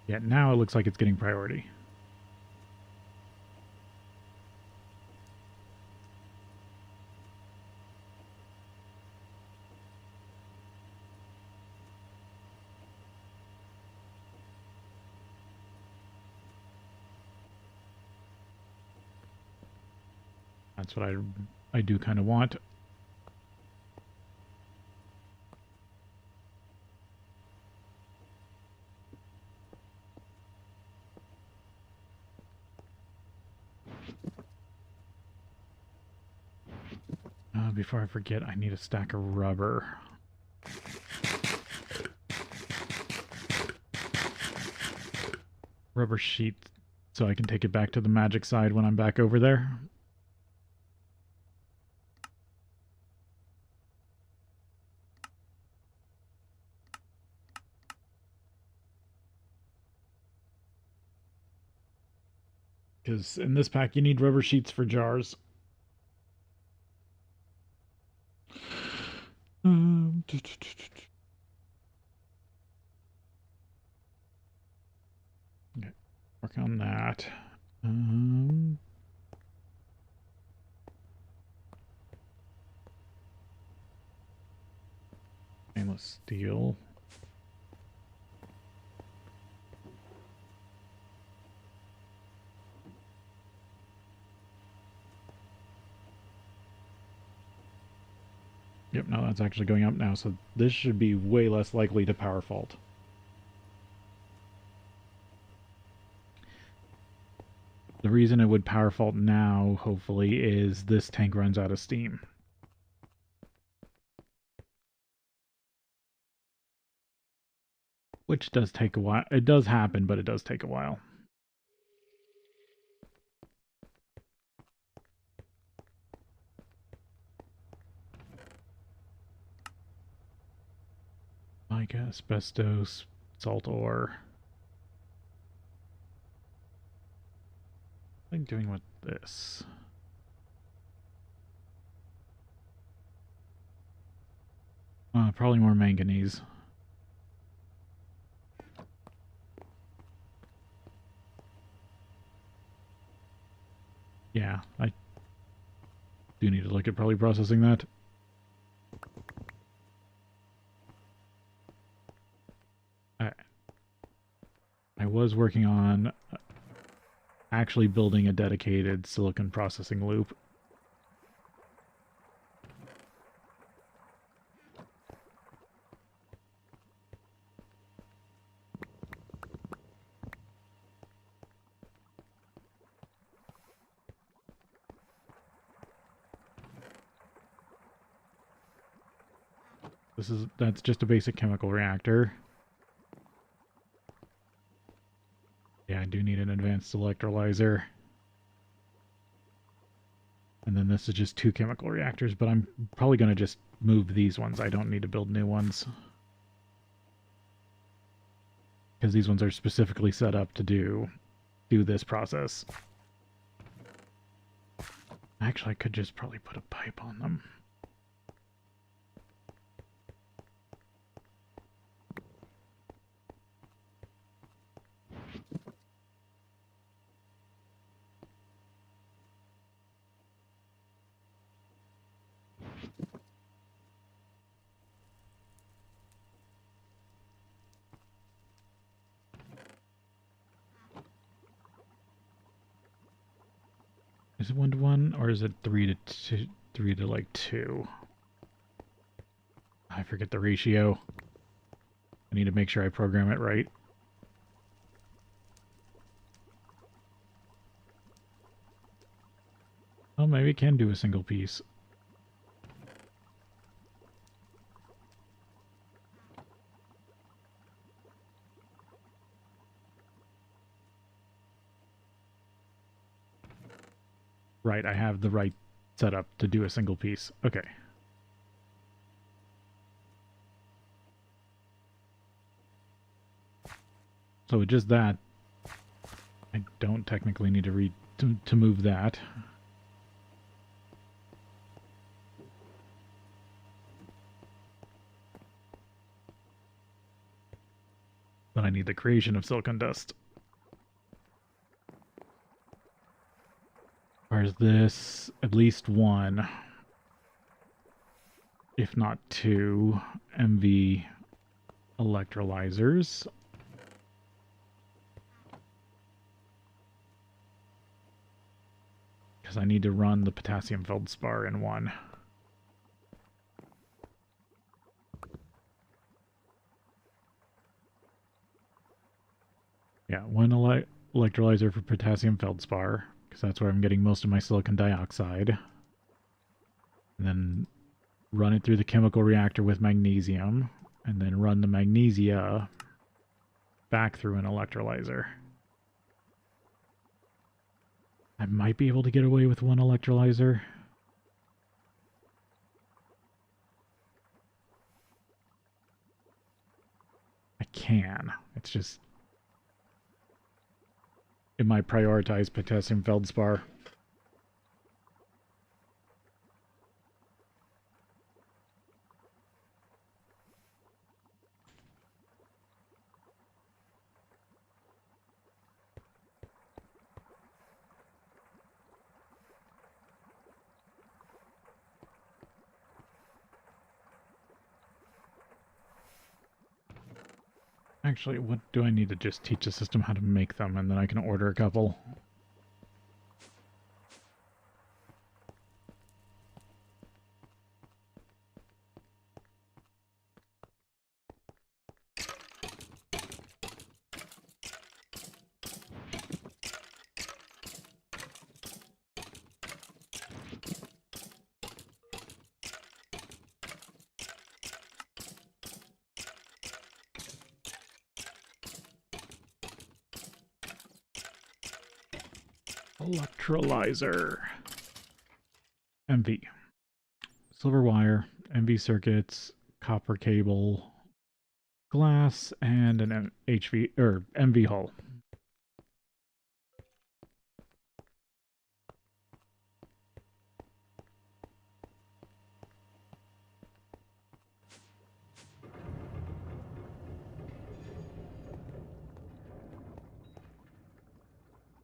Yeah, now it looks like it's getting priority. That's what I do kind of want. Before I forget, I need a stack of rubber. Rubber sheet so I can take it back to the magic side when I'm back over there. Because in this pack, you need rubber sheets for jars. Okay, work on that. Stainless steel. Yep, no, that's actually going up now, so this should be way less likely to power fault. The reason it would power fault now, hopefully, is this tank runs out of steam. Which does take a while. It does happen, but it does take a while. Like asbestos, salt ore. What am I doing with this? Probably more manganese. Yeah, I do need to look at probably processing that. I was working on actually building a dedicated silicon processing loop. That's just a basic chemical reactor. Yeah, I do need an advanced electrolyzer. And then this is just 2 chemical reactors, but I'm probably going to just move these ones. I don't need to build new ones. Because these ones are specifically set up to do this process. Actually, I could just probably put a pipe on them. Is it 1 to 1 or is it 3 to 2? 3 to like 2. I forget the ratio. I need to make sure I program it right. Oh, maybe it can do a single piece. Right, I have the right setup to do a single piece. Okay. So with just that, I don't technically need to move that. But I need the creation of silicon dust. Where's this? At least 1, if not 2, MV electrolyzers. Because I need to run the potassium feldspar in 1. Yeah, 1 electrolyzer for potassium feldspar, because that's where I'm getting most of my silicon dioxide. And then run it through the chemical reactor with magnesium, and then run the magnesia back through an electrolyzer. I might be able to get away with 1 electrolyzer. I can. It's just... it might prioritize potassium feldspar. Actually, what do I need to just teach the system how to make them, and then I can order a couple? Electrolyzer. MV. Silver wire, MV circuits, copper cable, glass, and an HV or MV hull.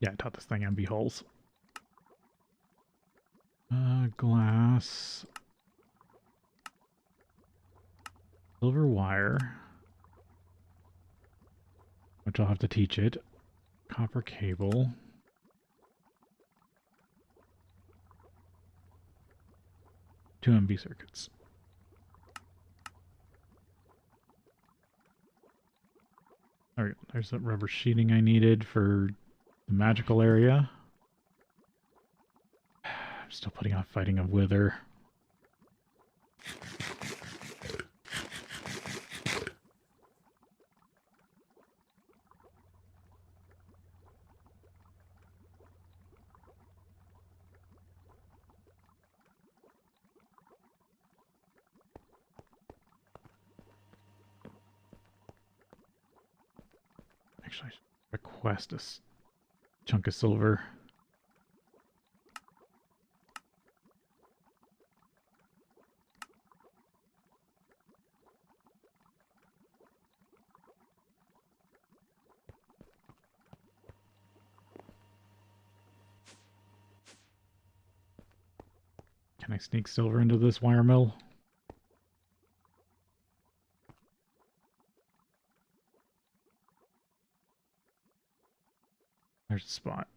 Yeah, I taught this thing MV hulls. Glass. Silver wire. Which I'll have to teach it. Copper cable. Two MV circuits. Alright, there's that rubber sheeting I needed for the magical area. I'm still putting off fighting a wither. Actually, I should request a chunk of silver. Can I sneak silver into this wire mill? There's a spot.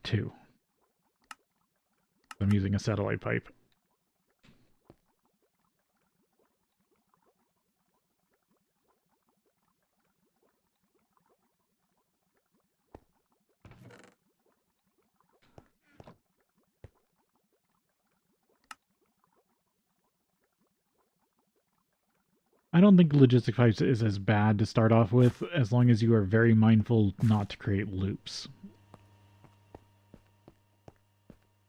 Two. I'm using a satellite pipe. I don't think logistic pipes is as bad to start off with, as long as you are very mindful not to create loops.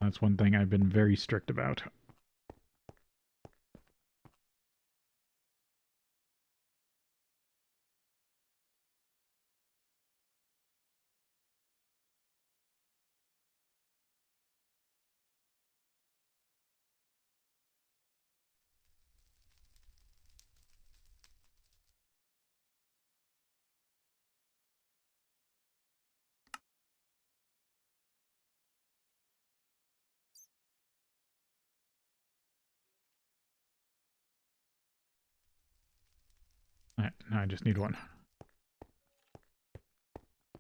That's one thing I've been very strict about. Alright, now I just need one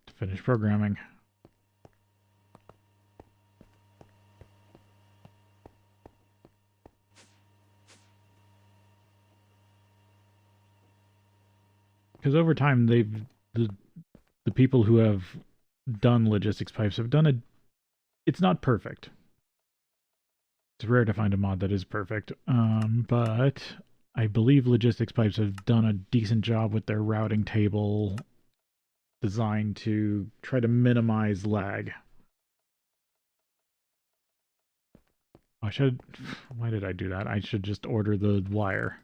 to finish programming. Because over time, the people who have done logistics pipes have done a. It's not perfect. It's rare to find a mod that is perfect, but I believe logistics pipes have done a decent job with their routing table designed to try to minimize lag. I should. Why did I do that? I should just order the wire.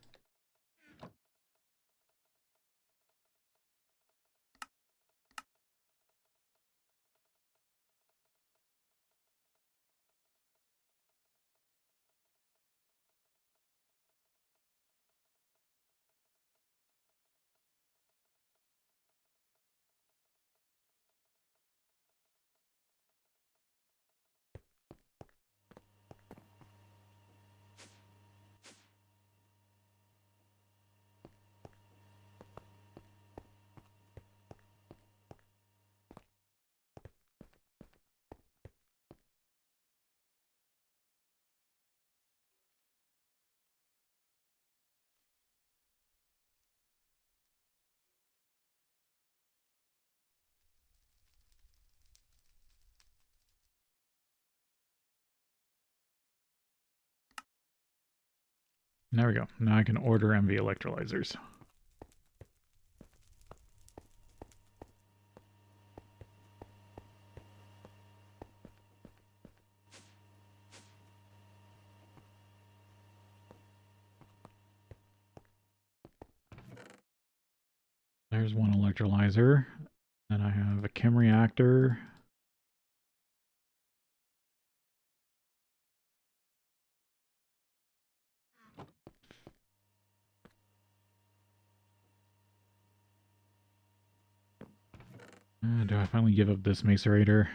There we go. Now I can order MV electrolyzers. There's one electrolyzer. Then I have a chem reactor. Do I finally give up this macerator?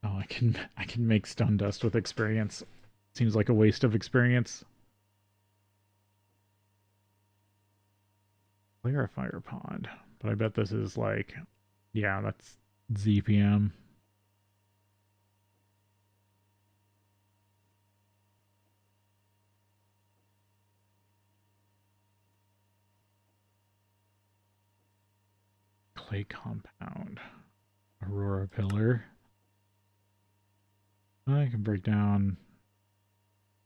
Oh, I can make stone dust with experience. Seems like a waste of experience. Clarifier pod. But I bet this is like, yeah, that's ZPM. clay compound. Aurora pillar. I can break down...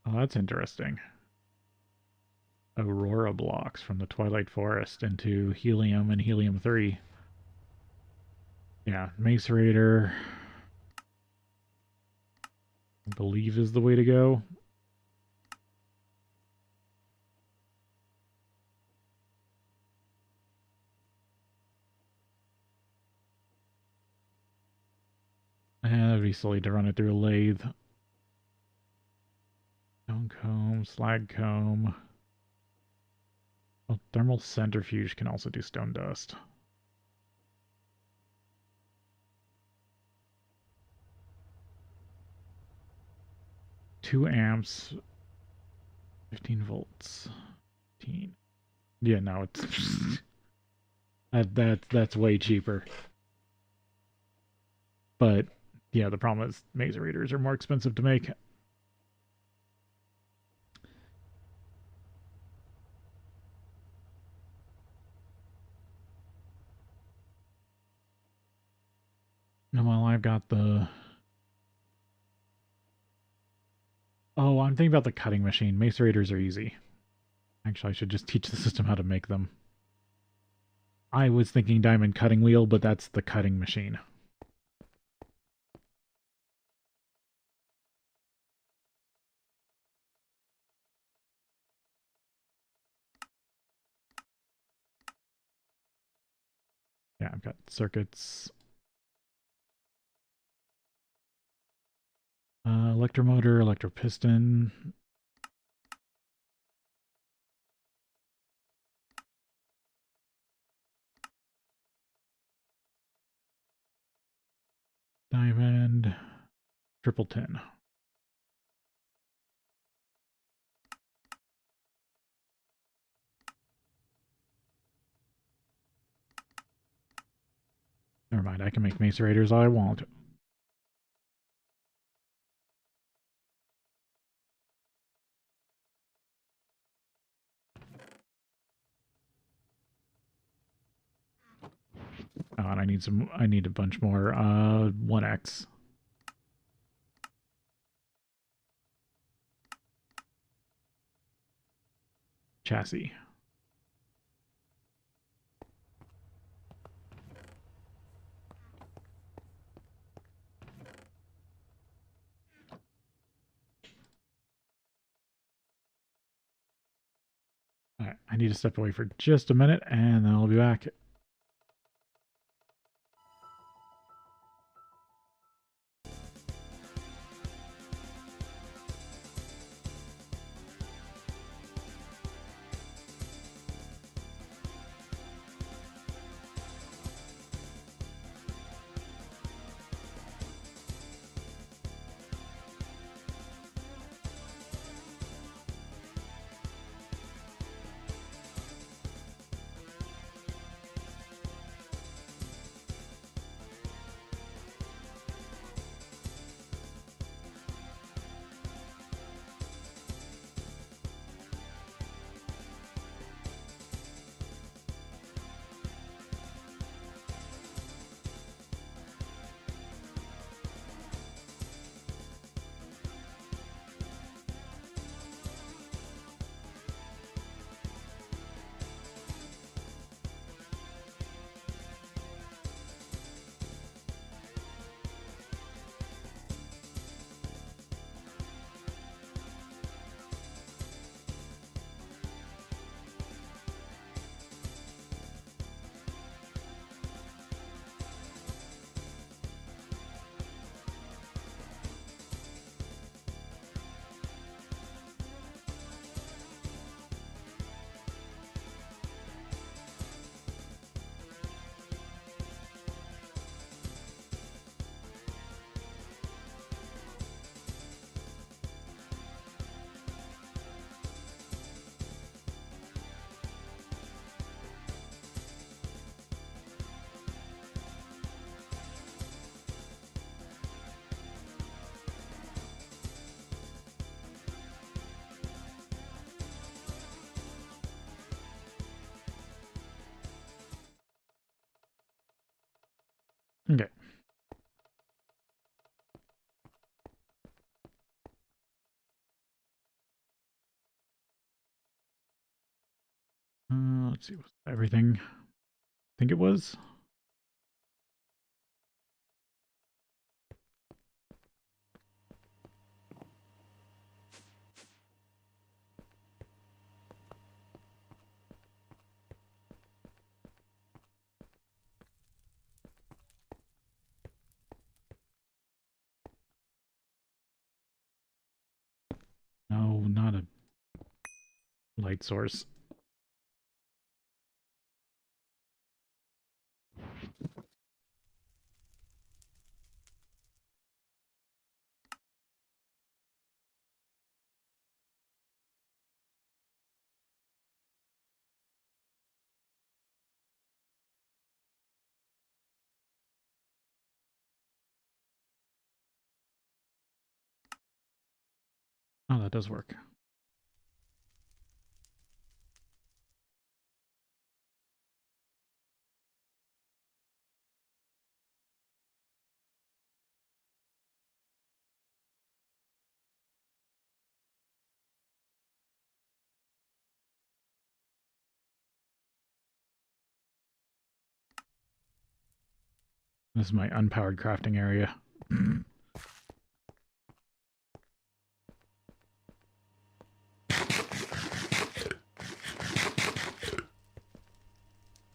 Oh, that's interesting. Aurora blocks from the Twilight Forest into helium and helium-3. Yeah, macerator, I believe, is the way to go. And it'd be silly to run it through a lathe. Stone comb, slag comb. Oh, thermal centrifuge can also do stone dust. Two amps, 15 volts. 15. Yeah, no, it's that's way cheaper. But yeah, the problem is macerators are more expensive to make. And while I've got the... Oh, I'm thinking about the cutting machine. Macerators are easy. Actually, I should just teach the system how to make them. I was thinking diamond cutting wheel, but that's the cutting machine. Yeah, I've got circuits. Electromotor, electropiston. Diamond. Triple tin. Never mind, I can make macerators all I want. Oh, and I need a bunch more. 1x. Chassis. Alright, I need to step away for just a minute, and then I'll be back. Let's see, was everything I think it was? No, not a light source. Oh, that does work. This is my unpowered crafting area.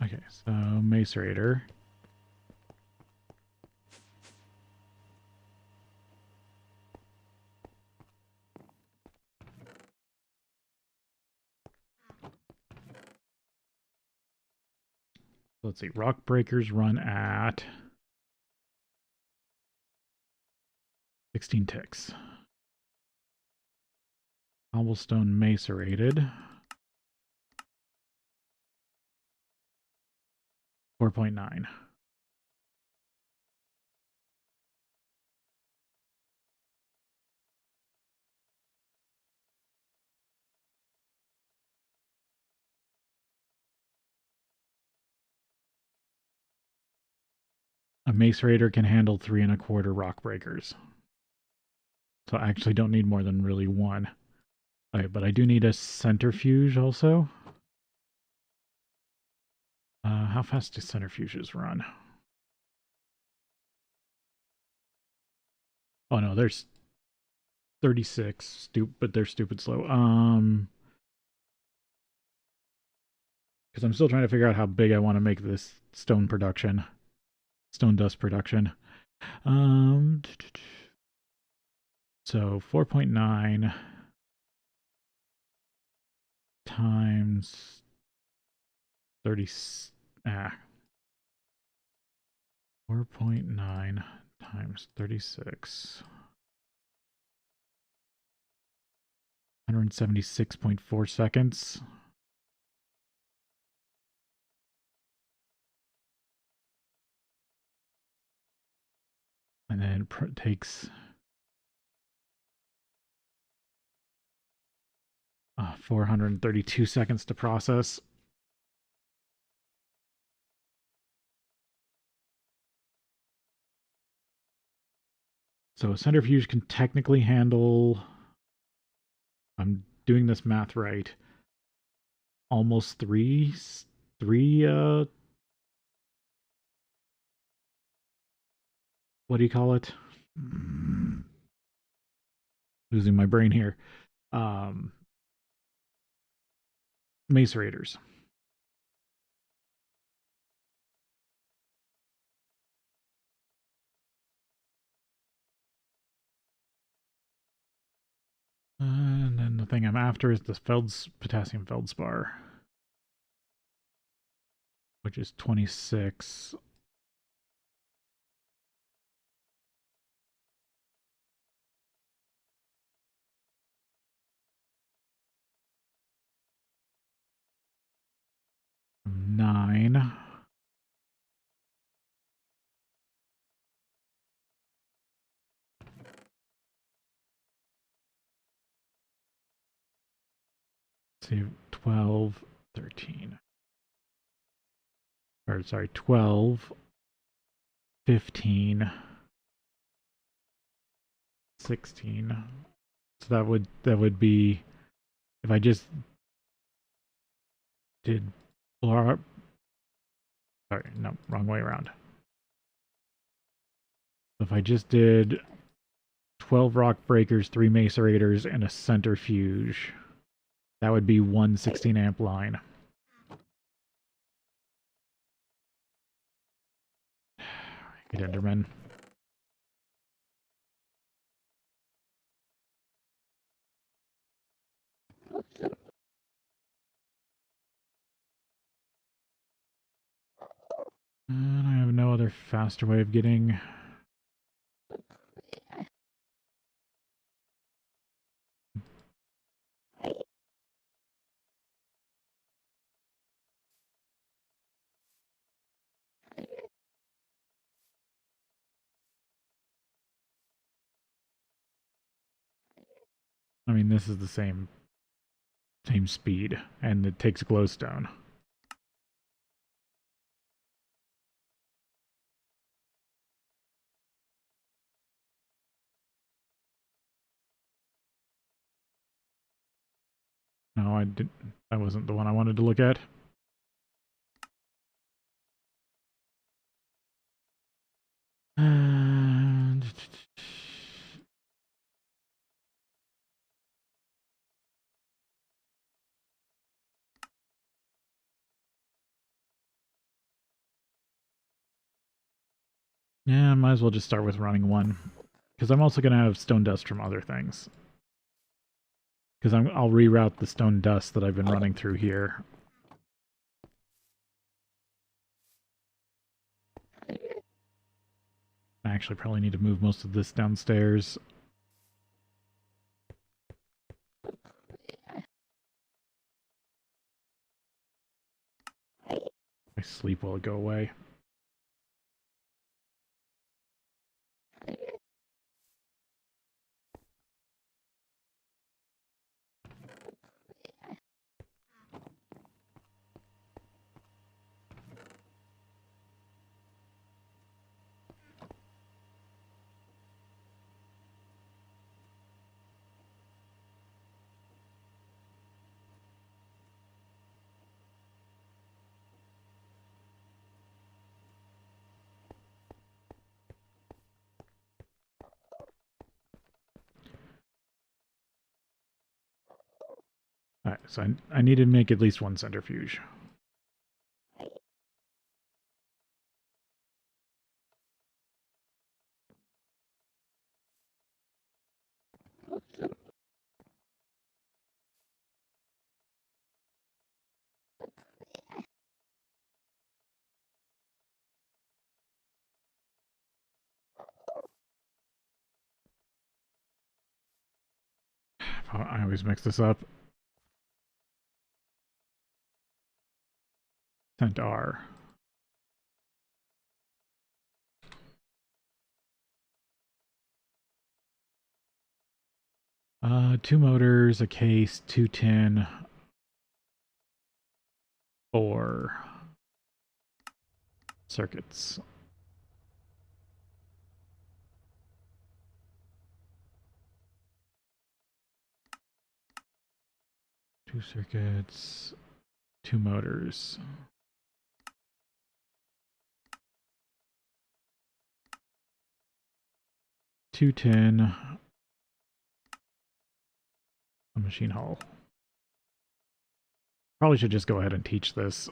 Okay, so macerator. Let's see, rock breakers run at 16 ticks. Cobblestone macerated. 4.9. A macerator can handle 3¼ rock breakers. So I actually don't need more than really one. Okay, but I do need a centrifuge also. How fast do centrifuges run? Oh no, there's 36, but they're stupid slow. Because I'm still trying to figure out how big I want to make this stone dust production. So 4.9 times 30. 4.9 times 36. 176.4 seconds. And then it takes 432 seconds to process. So a centrifuge can technically handle, I'm doing this math right, almost three what do you call it? Losing my brain here. Macerators. And then the thing I'm after is the potassium feldspar, which is 26. Nine. Let's see, 12, 13. Or sorry, 12, 15, 16. So that would be if I just did Or, sorry, no, wrong way around. If I just did 12 rock breakers, 3 macerators, and a centrifuge, that would be one 16 amp line. Hate Enderman. And I have no other faster way of getting... I mean, this is the same speed, and it takes glowstone. No, I didn't. That wasn't the one I wanted to look at. And... yeah, might as well just start with running one. Because I'm also going to have stone dust from other things. Because I'll reroute the stone dust that I've been running through here. I actually probably need to move most of this downstairs. I sleep while it go away. Alright, so I need to make at least one centrifuge. I always mix this up. Cent R. Two motors, a case, 2 tin, 4 circuits. Two circuits, 2 motors. Two tin, a machine hull. Probably should just go ahead and teach this.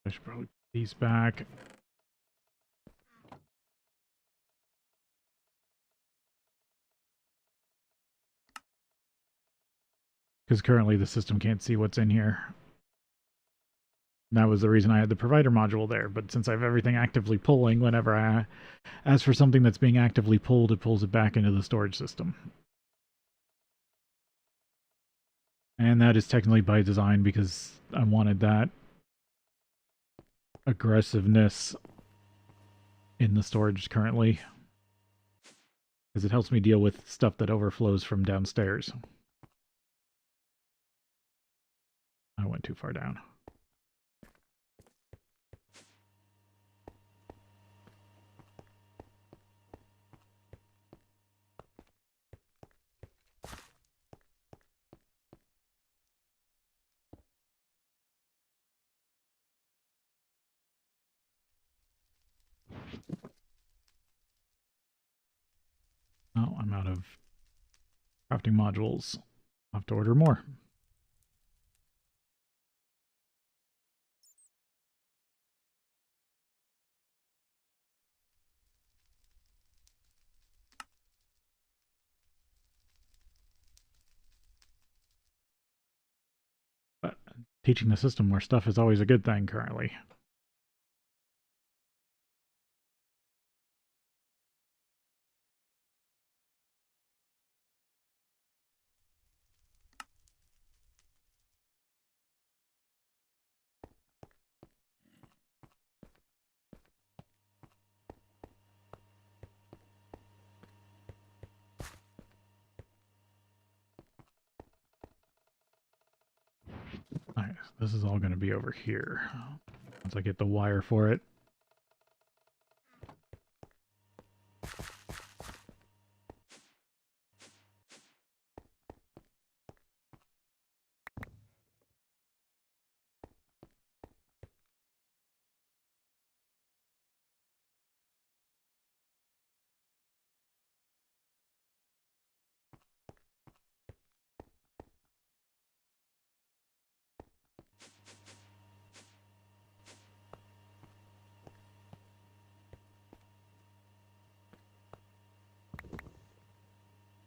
I should probably put these back. because currently the system can't see what's in here. And that was the reason I had the provider module there, but since I have everything actively pulling, whenever I ask for something that's being actively pulled, it pulls it back into the storage system. And that is technically by design because I wanted that aggressiveness in the storage currently, because it helps me deal with stuff that overflows from downstairs. I went too far down. Oh, I'm out of crafting modules. I'll have to order more. But teaching the system more stuff is always a good thing currently. Nice. This is all going to be over here once I get the wire for it.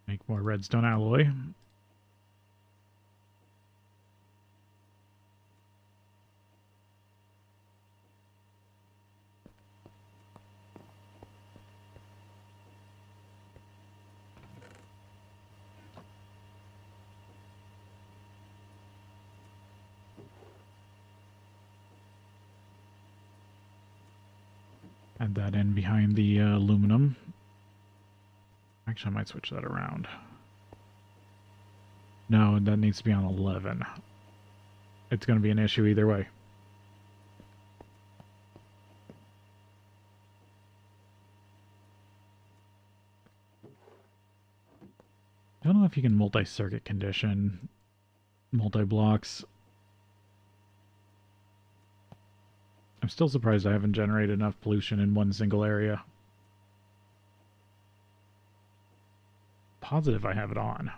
Make more redstone alloy. Add that in behind the aluminum. Actually, I might switch that around. No, that needs to be on 11. It's going to be an issue either way. I don't know if you can multi-circuit condition multi-blocks. I'm still surprised I haven't generated enough pollution in one single area. Positive I have it on.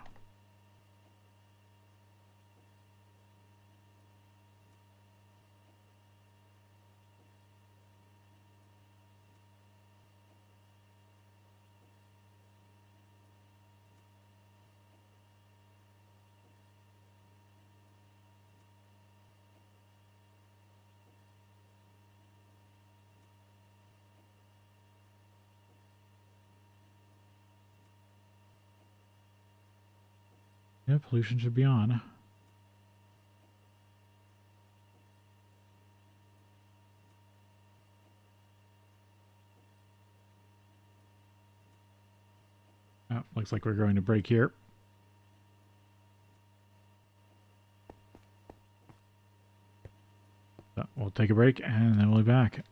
Yeah, pollution should be on. Oh, looks like we're going to break here. So we'll take a break and then we'll be back.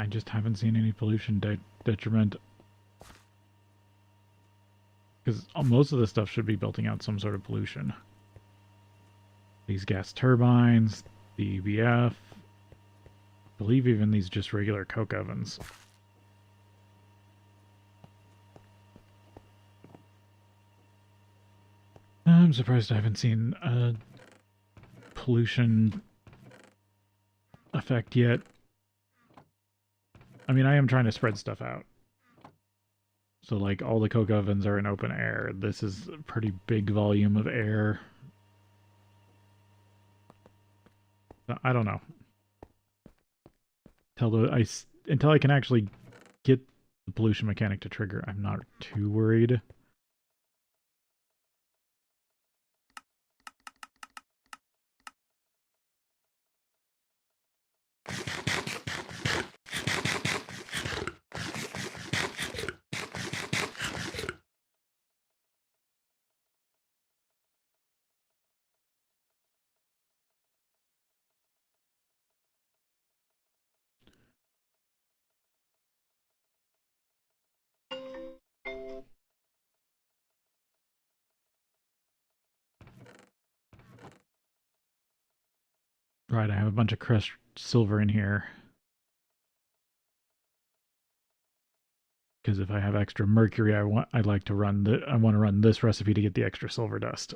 I just haven't seen any pollution detriment. Because most of the stuff should be building out some sort of pollution. These gas turbines, the EBF, I believe even these just regular coke ovens. I'm surprised I haven't seen a pollution effect yet. I mean, I am trying to spread stuff out. So, like, all the coke ovens are in open air. This is a pretty big volume of air. I don't know. Until I can actually get the pollution mechanic to trigger, I'm not too worried. Right, I have a bunch of crushed silver in here. Because if I have extra mercury, I want to run this recipe to get the extra silver dust.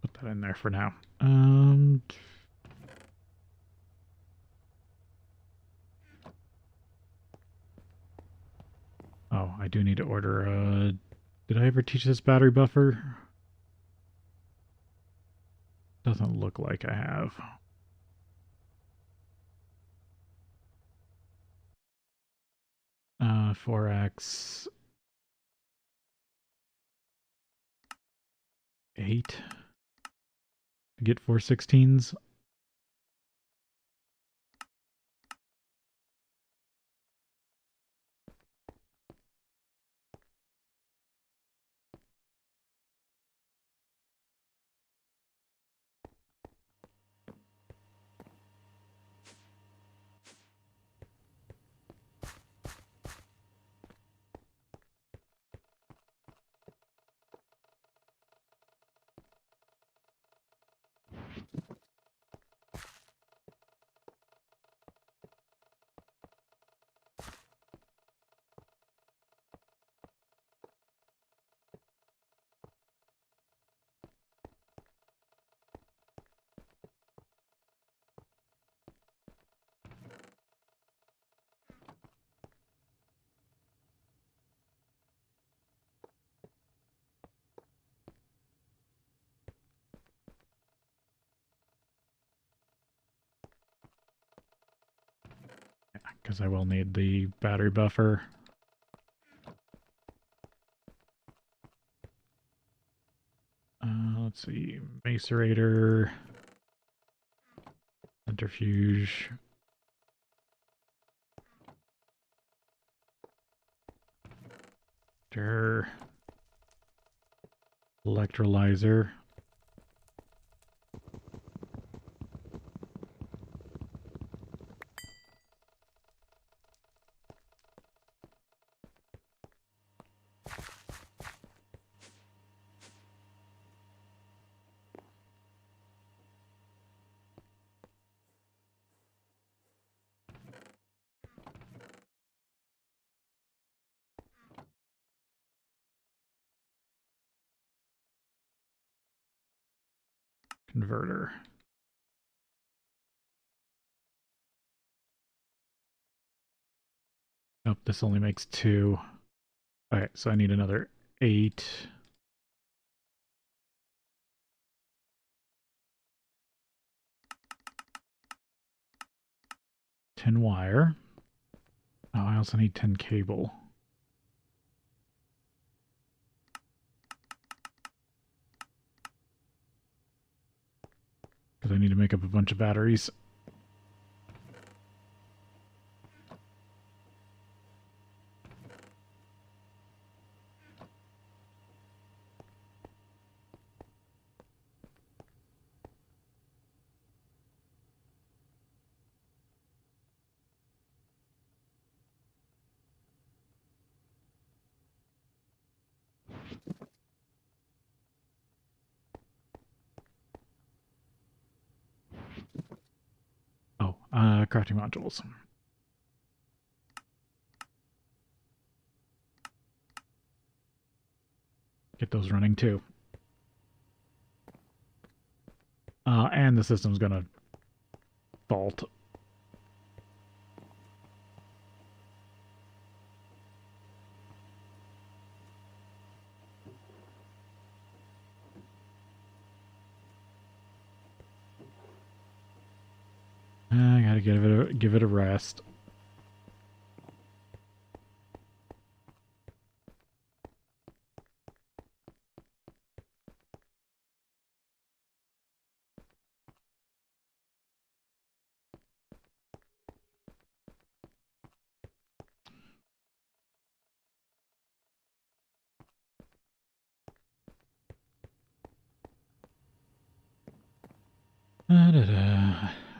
Put that in there for now. Oh, I do need to order did I ever teach this battery buffer? Doesn't look like I have. 4x 8 to get 416s. Because I will need the battery buffer. Let's see, macerator, centrifuge, stir, electrolyzer. Converter. Nope, this only makes 2. Alright, so I need another 8. Ten wire. Oh, I also need 10 cable. Because I need to make up a bunch of batteries. Oh, crafting modules. Get those running too. And the system's gonna fault. I gotta give it a rest.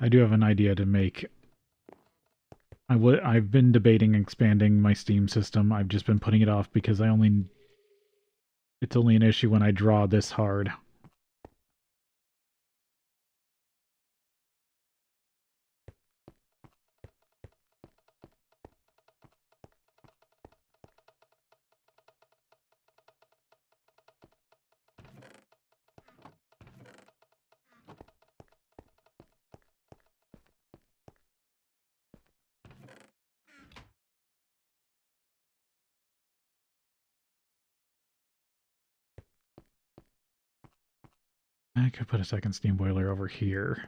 I do have an idea to make. I've been debating expanding my Steam system. I've just been putting it off because it's only an issue when I draw this hard. I could put a second steam boiler over here.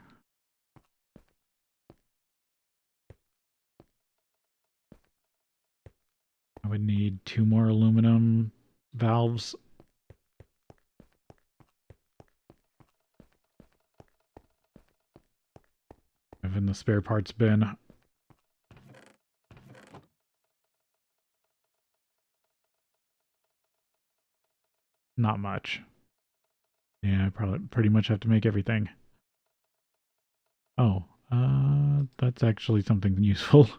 I would need 2 more aluminum valves. In the spare parts bin. Not much. Yeah, I probably pretty much have to make everything. Oh, that's actually something useful.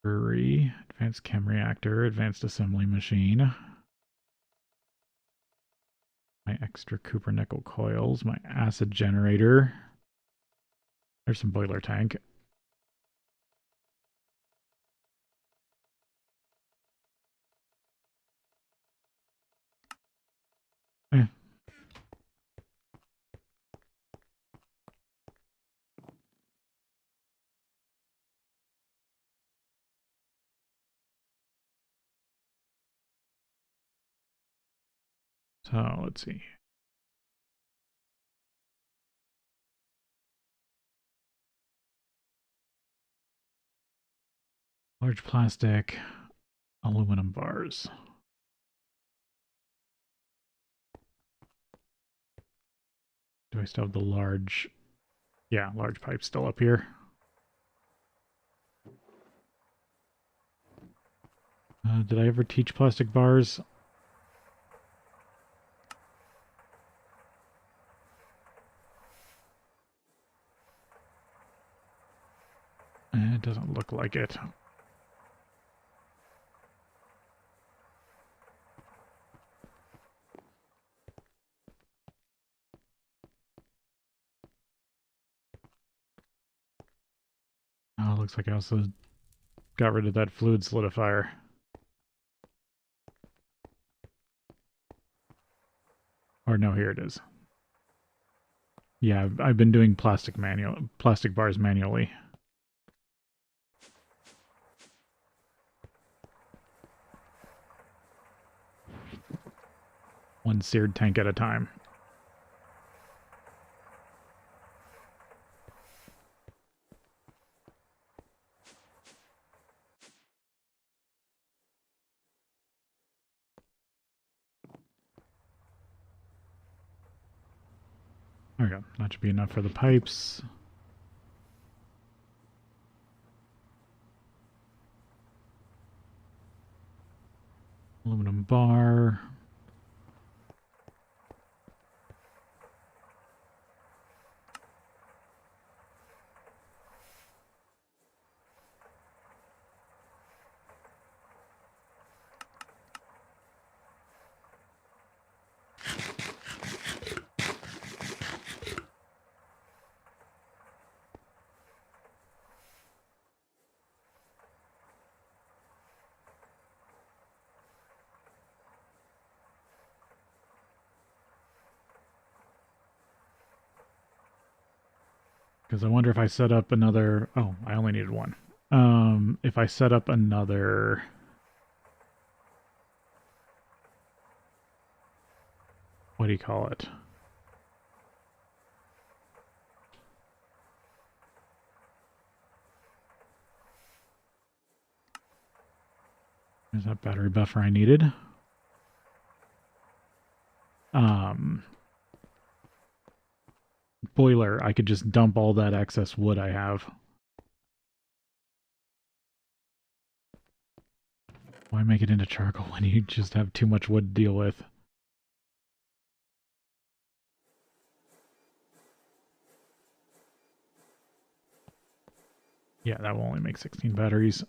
Brewery, advanced chem reactor, advanced assembly machine. My extra copper nickel coils, my acid generator. There's some boiler tank. Eh. So, let's see. Large plastic, aluminum bars. Do I still have the large... Yeah, large pipe still up here. Did I ever teach plastic bars? It doesn't look like it. Oh, it looks like I also got rid of that fluid solidifier. Or no, here it is. Yeah, I've been doing plastic bars manually. one seared tank at a time. There we go. That should be enough for the pipes. Aluminum bar. Because I wonder if I set up another... Oh, I only needed one. If I set up another... What do you call it? Is that battery buffer I needed? Boiler, I could just dump all that excess wood I have. Why make it into charcoal when you just have too much wood to deal with? Yeah, that will only make 16 batteries.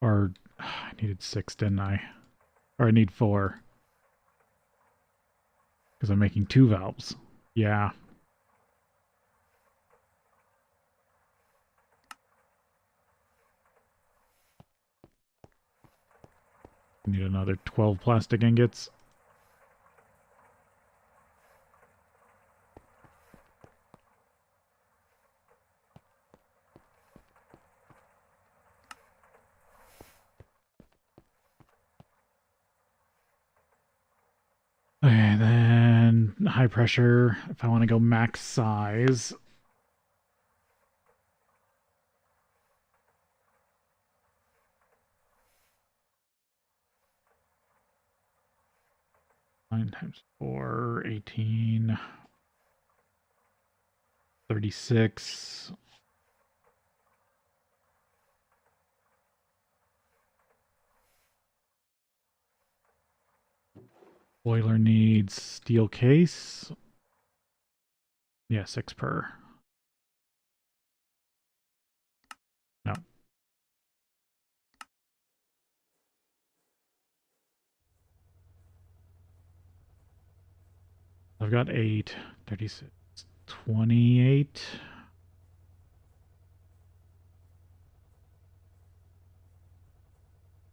Or, I needed 6, didn't I? Or I need 4. Because I'm making 2 valves. Yeah. I need another 12 plastic ingots. Okay, then high pressure, if I want to go max size. Nine times 4, 18, 36. Boiler needs steel case. Yeah, 6 per. No. I've got 8, 36, 28.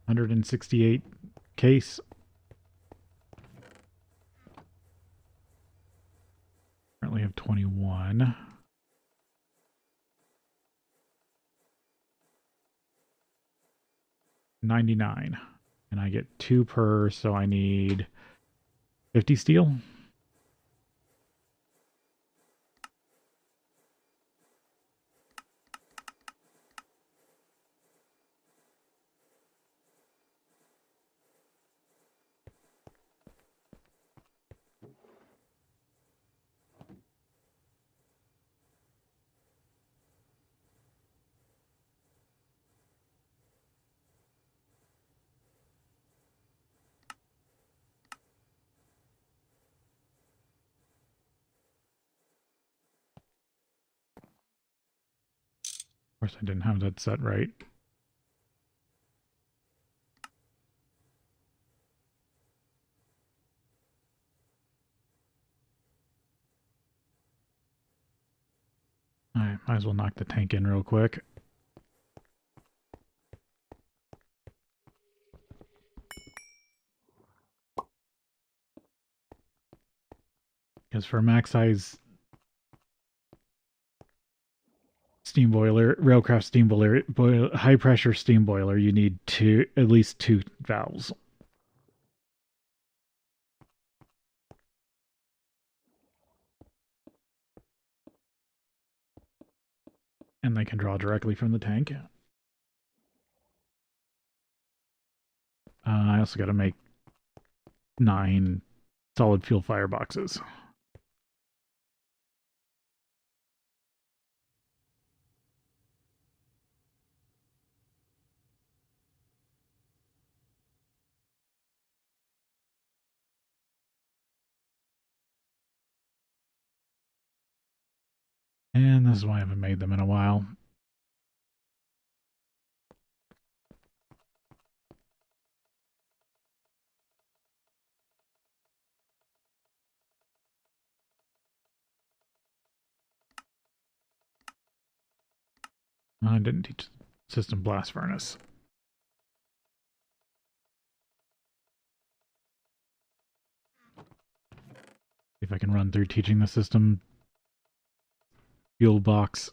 $168 case. Currently have 21. $99. And I get 2 per, so I need 50 steel. Of course, I didn't have that set right. Alright, might as well knock the tank in real quick. Because for a max size steam boiler, railcraft steam boiler, high pressure steam boiler, you need at least two valves. And they can draw directly from the tank. I also got to make 9 solid fuel fireboxes. And this is why I haven't made them in a while. I didn't teach system blast furnace. See if I can run through teaching the system fuel box.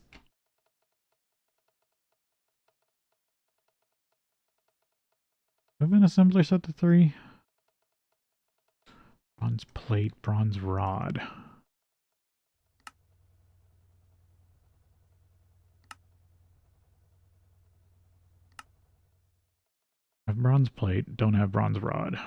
Have an assembler set to 3? Bronze plate, bronze rod. Have bronze plate, don't have bronze rod.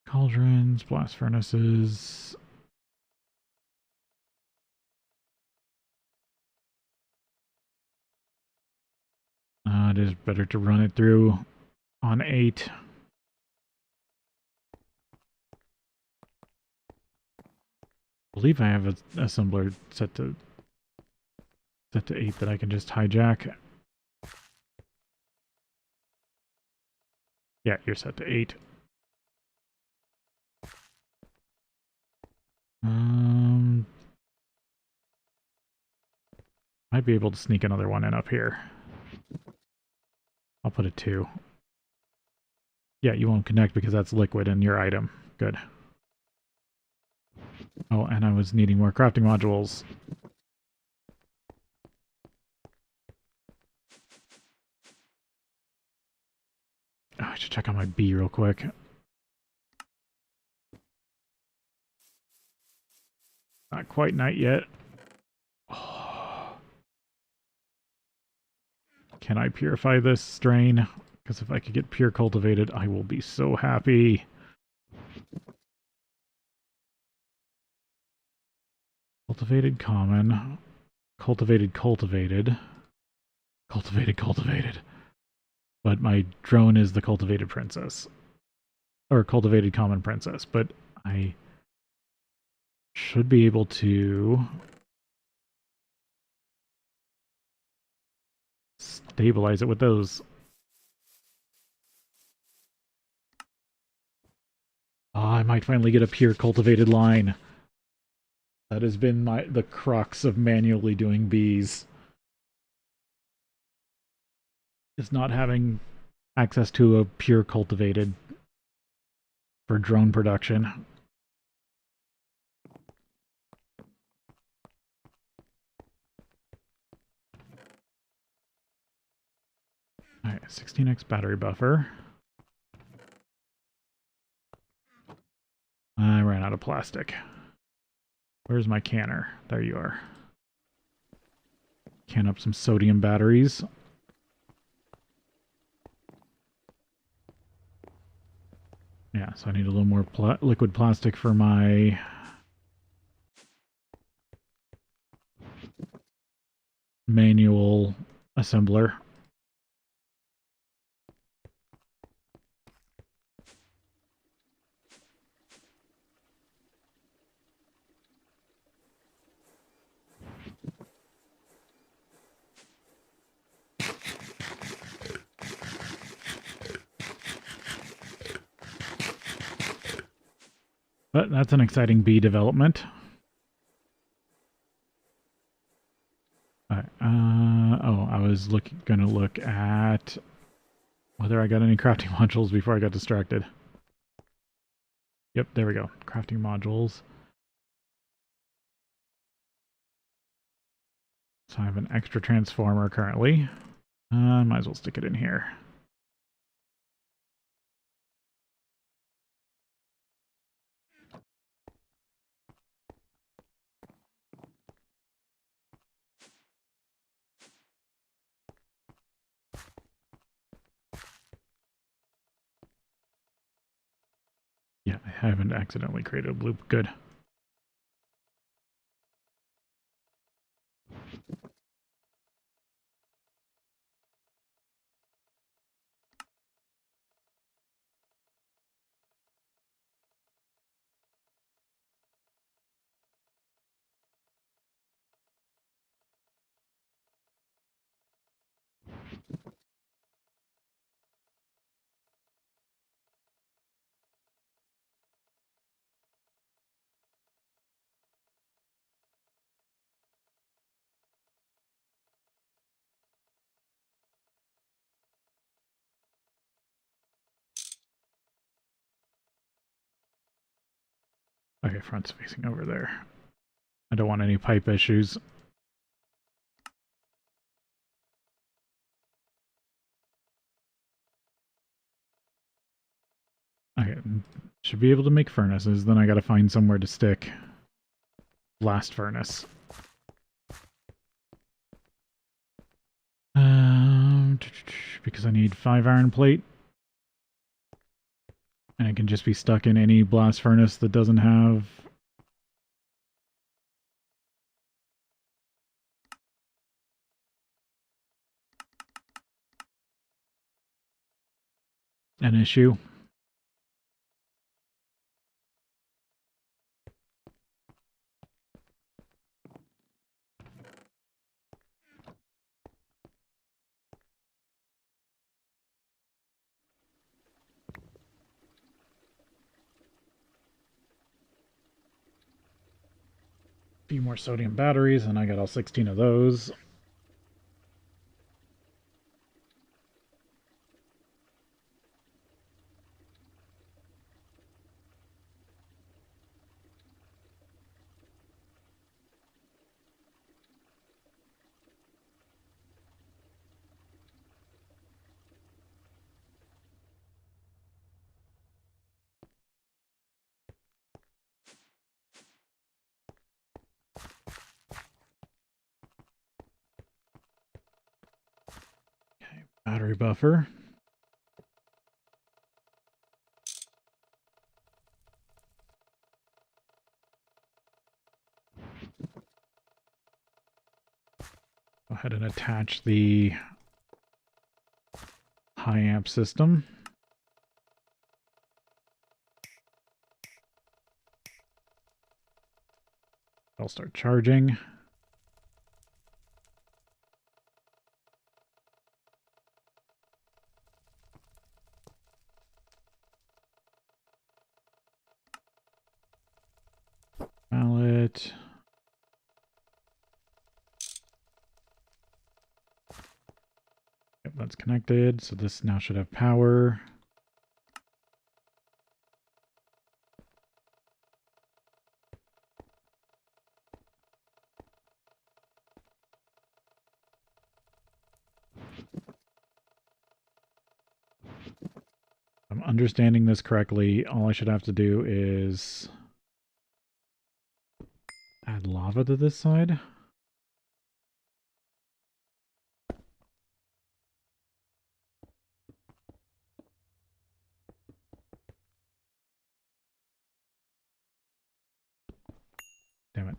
Cauldrons, blast furnaces. It is better to run it through on 8. I believe I have an assembler set to 8 that I can just hijack. Yeah, you're set to 8. Might be able to sneak another one in up here. I'll put a 2. Yeah, you won't connect because that's liquid in your item. Good. Oh, and I was needing more crafting modules. Oh, I should check on my B real quick. Not quite night yet. Oh. Can I purify this strain? Because if I could get pure cultivated, I will be so happy. Cultivated common. Cultivated cultivated. Cultivated cultivated. But my drone is the cultivated princess. Or cultivated common princess. But I should be able to stabilize it with those. Oh, I might finally get a pure cultivated line. That has been the crux of manually doing bees. Is not having access to a pure cultivated for drone production. Alright, 16x battery buffer. I ran out of plastic. Where's my canner? There you are. Can up some sodium batteries. Yeah, so I need a little more liquid plastic for my manual assembler. But that's an exciting bee development. Oh, I was gonna look at whether I got any crafting modules before I got distracted. Yep, there we go. Crafting modules. So I have an extra transformer currently. Might as well stick it in here. Yeah, I haven't accidentally created a loop. Good. Okay, front's facing over there. I don't want any pipe issues. Okay, should be able to make furnaces, then I gotta find somewhere to stick blast furnace. Because I need 5 iron plate. And it can just be stuck in any blast furnace that doesn't have an issue. A few more sodium batteries, and I got all 16 of those. Okay, battery buffer. Go ahead and attach the high amp system. I'll start charging. Mallet. Yep, that's connected. So this now should have power. If I'm understanding this correctly, all I should have to do is add lava to this side. Damn it.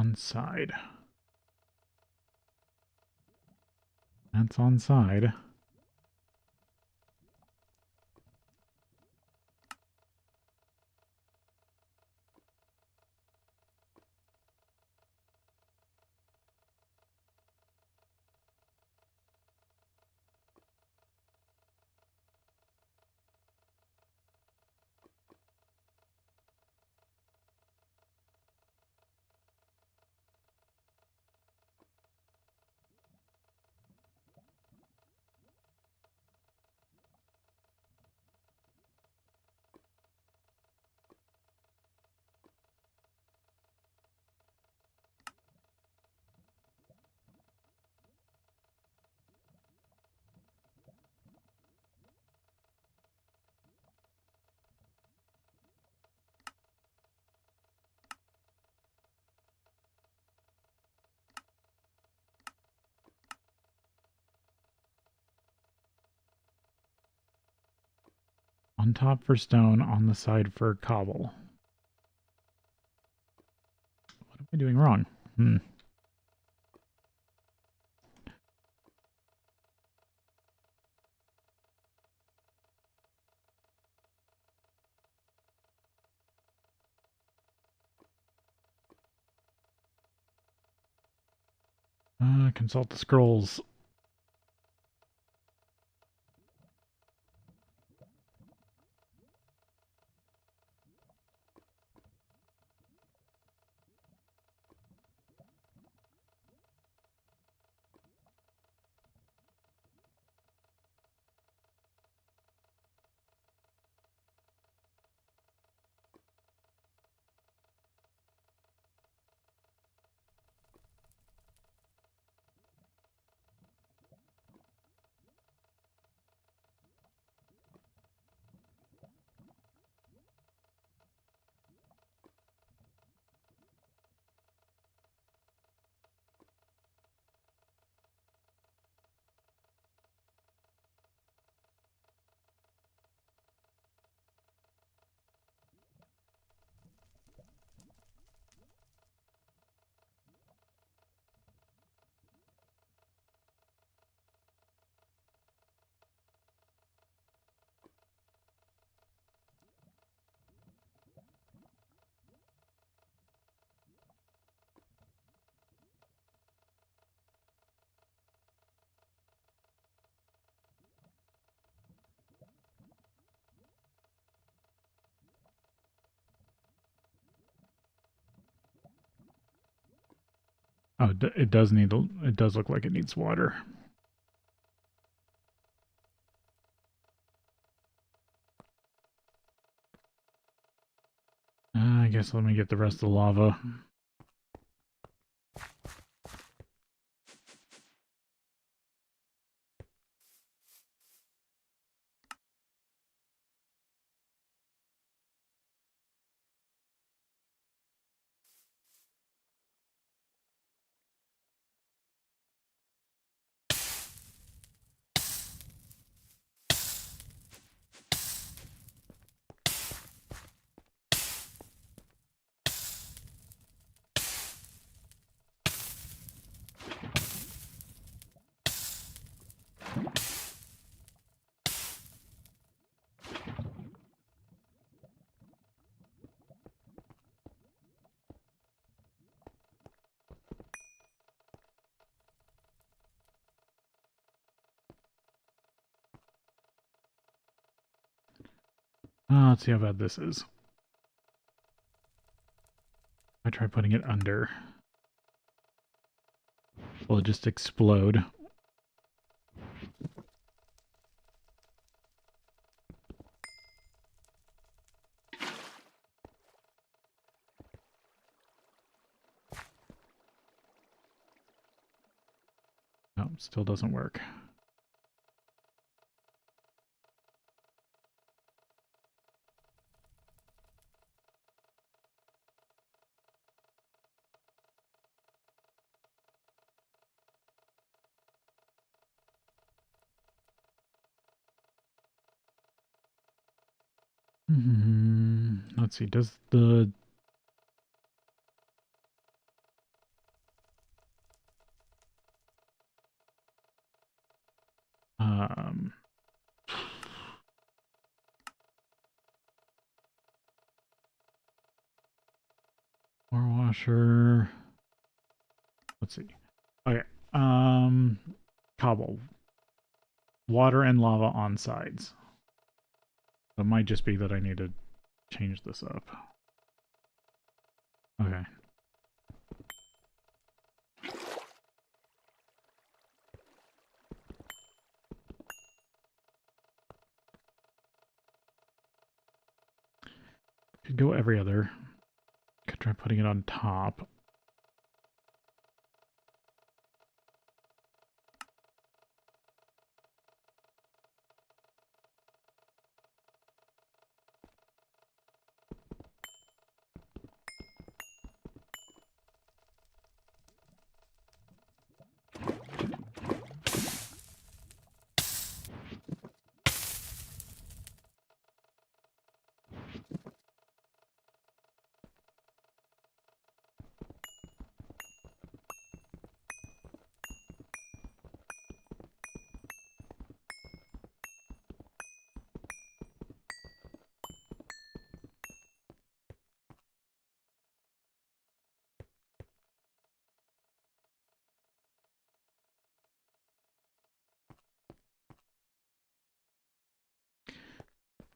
on side. That's on side. On top for stone, on the side for cobble. What am I doing wrong? Consult the scrolls. Oh, it does need. It does look like it needs water. I guess let me get the rest of the lava. Let's see how bad this is. I try putting it under. Will it just explode? No, still doesn't work. Let's see, does the washer. Let's see. Okay. Cobble. Water and lava on sides. It might just be that I need to change this up. Okay. Could go every other. Could try putting it on top.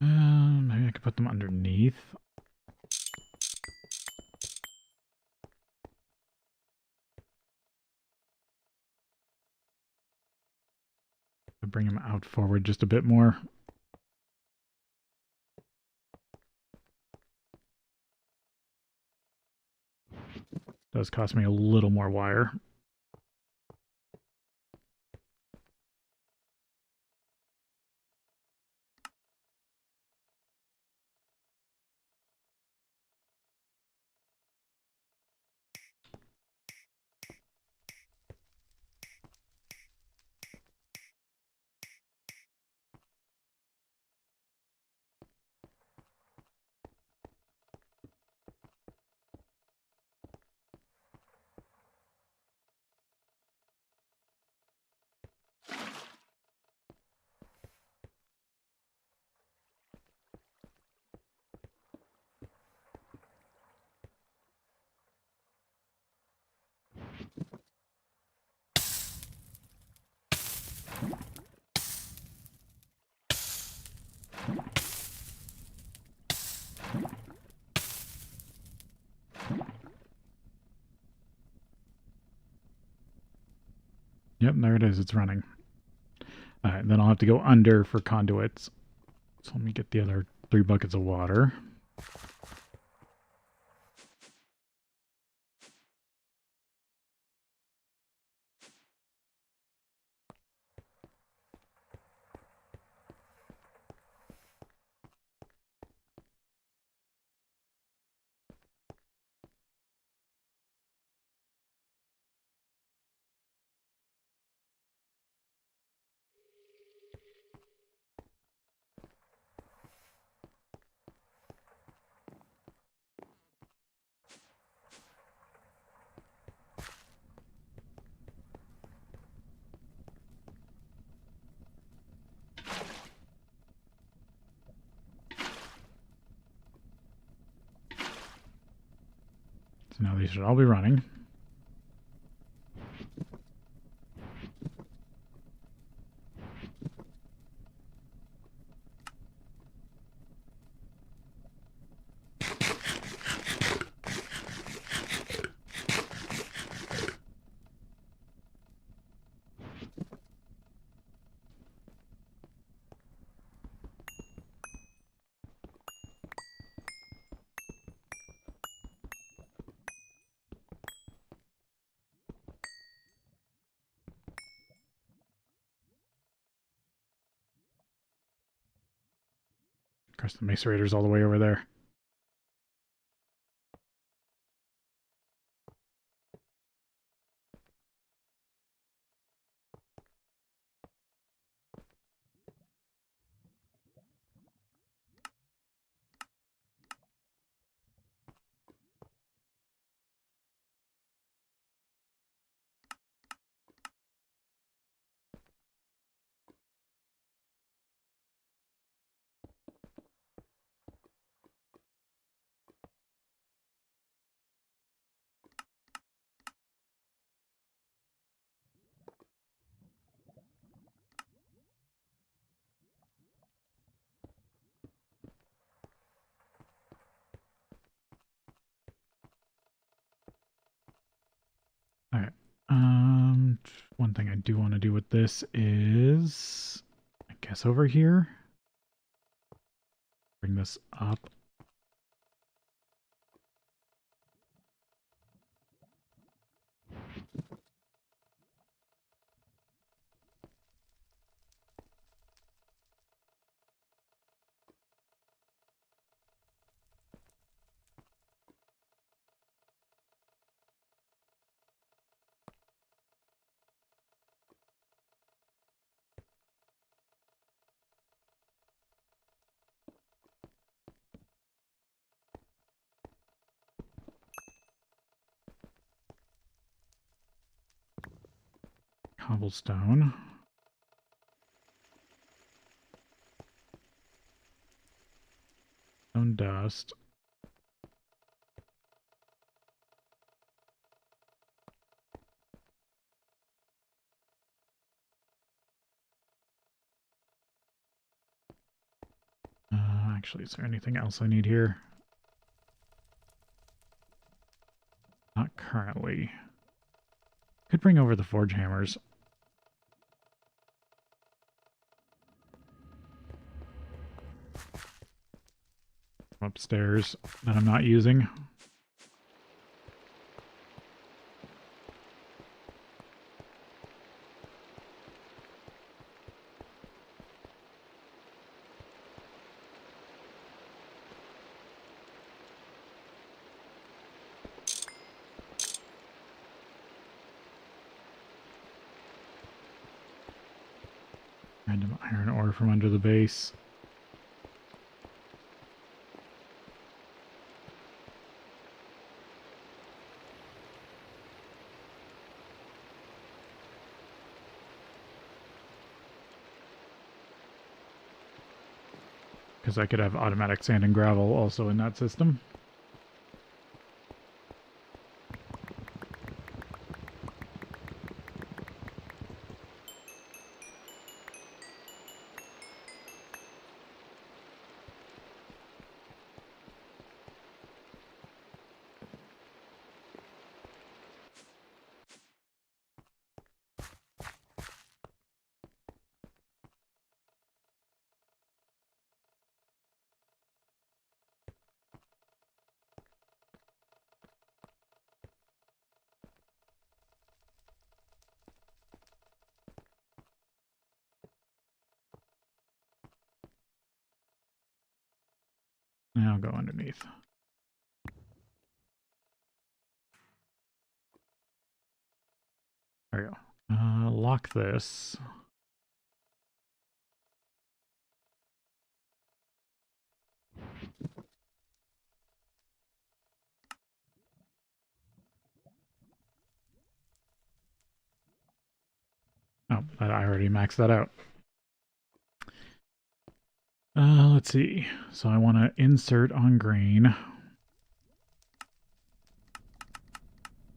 Maybe I could put them underneath. Bring them out forward just a bit more. Does cost me a little more wire. Yep, there it is. It's running. All right, then I'll have to go under for conduits. So let me get the other 3 buckets of water. So now these should all be running. Of course, the macerator's all the way over there. One thing I do want to do with this is, I guess over here, bring this up. Cobblestone. Stone dust. Actually, is there anything else I need here? Not currently. Could bring over the forge hammers. Upstairs that I'm not using. Random iron ore from under the base. Because I could have automatic sand and gravel also in that system. Now I'll go underneath. There we go. Lock this. Oh, I already maxed that out. Let's see. So I want to insert on grain.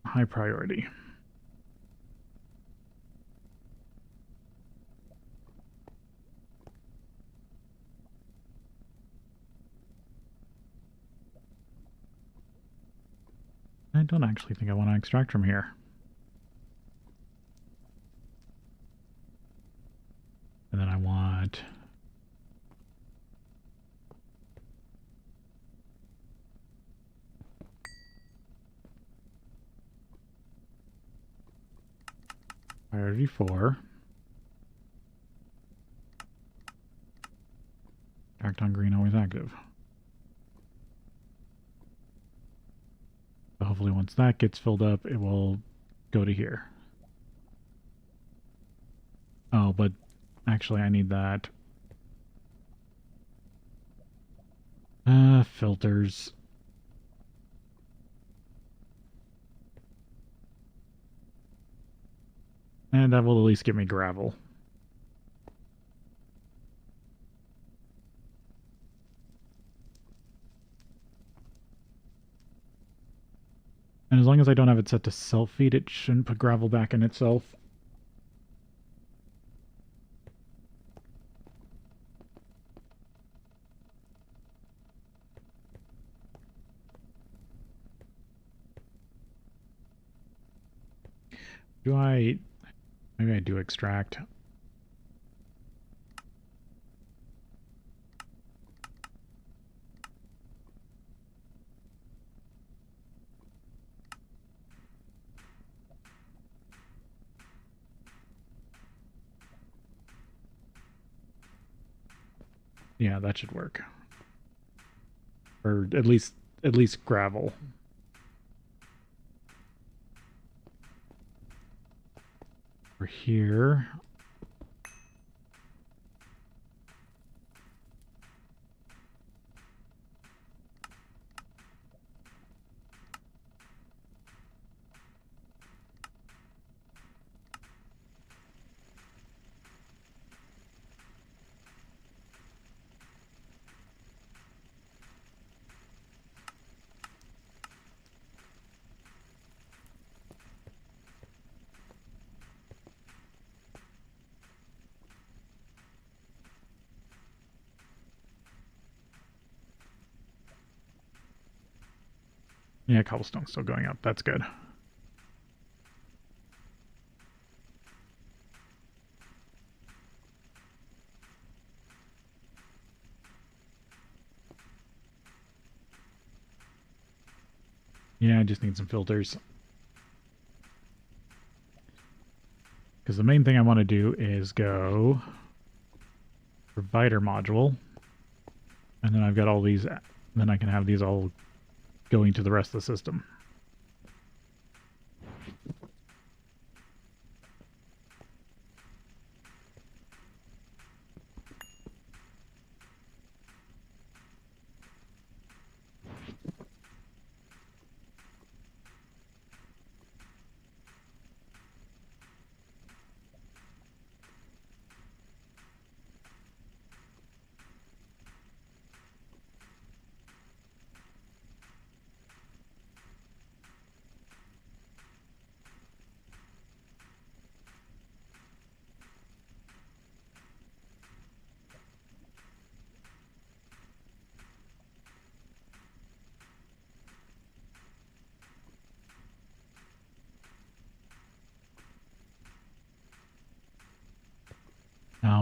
High priority. I don't actually think I want to extract from here. And then I want... priority 4. Act on green always active. So hopefully once that gets filled up, it will go to here. Oh, but actually I need that. Filters. And that will at least get me gravel. And as long as I don't have it set to self-feed, it shouldn't put gravel back in itself. Do I... Maybe I do extract. Yeah, that should work. Or at least gravel. Over here. Yeah, cobblestone's still going up. That's good. Yeah, I just need some filters. Because the main thing I want to do is go provider module. And then I've got all these, then I can have these all going to the rest of the system.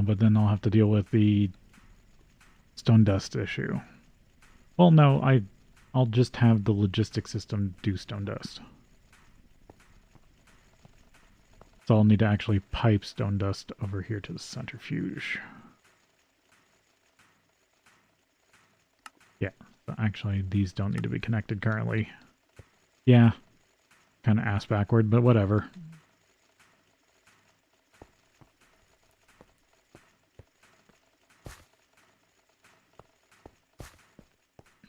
But then I'll have to deal with the stone dust issue. Well, no, I'll just have the logistics system do stone dust. So I'll need to actually pipe stone dust over here to the centrifuge. Yeah, so actually these don't need to be connected currently. Yeah, kind of ass backward, but whatever.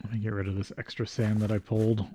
Let me get rid of this extra sand that I pulled.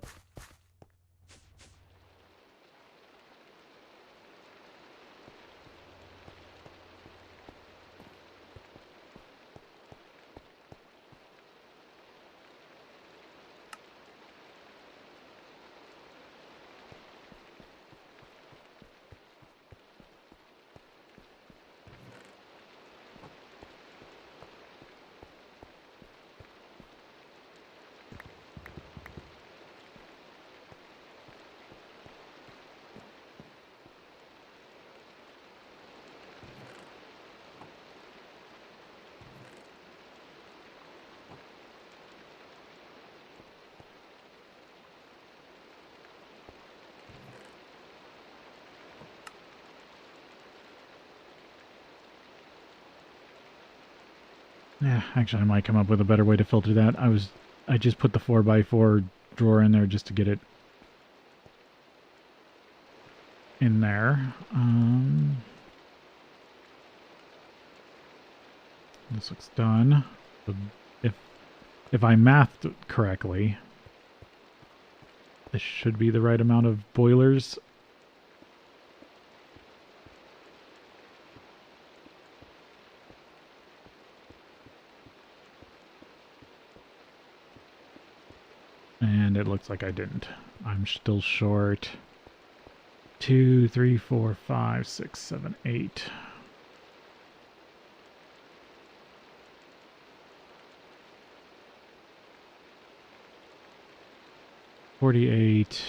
Yeah, actually I might come up with a better way to filter that. I just put the 4x4 drawer in there just to get it in there. This looks done. So if I mathed correctly, this should be the right amount of boilers. And it looks like I didn't. I'm still short 2, 3, 4, 5, 6, 7, 8. $48,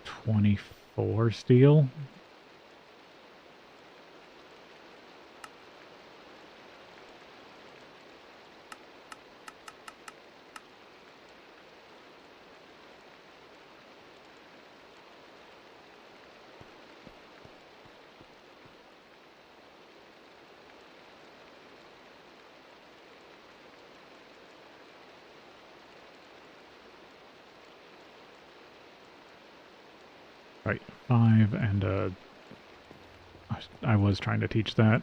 24 steel. Right, 5 and I was trying to teach that.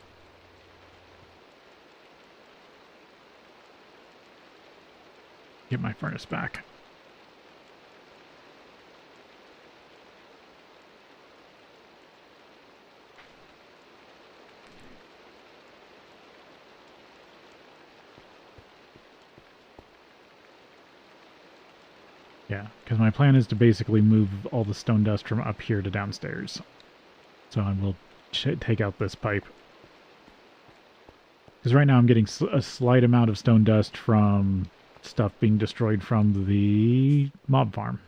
Get my furnace back. Yeah, because my plan is to basically move all the stone dust from up here to downstairs. So I will take out this pipe. Because right now I'm getting a slight amount of stone dust from stuff being destroyed from the mob farm.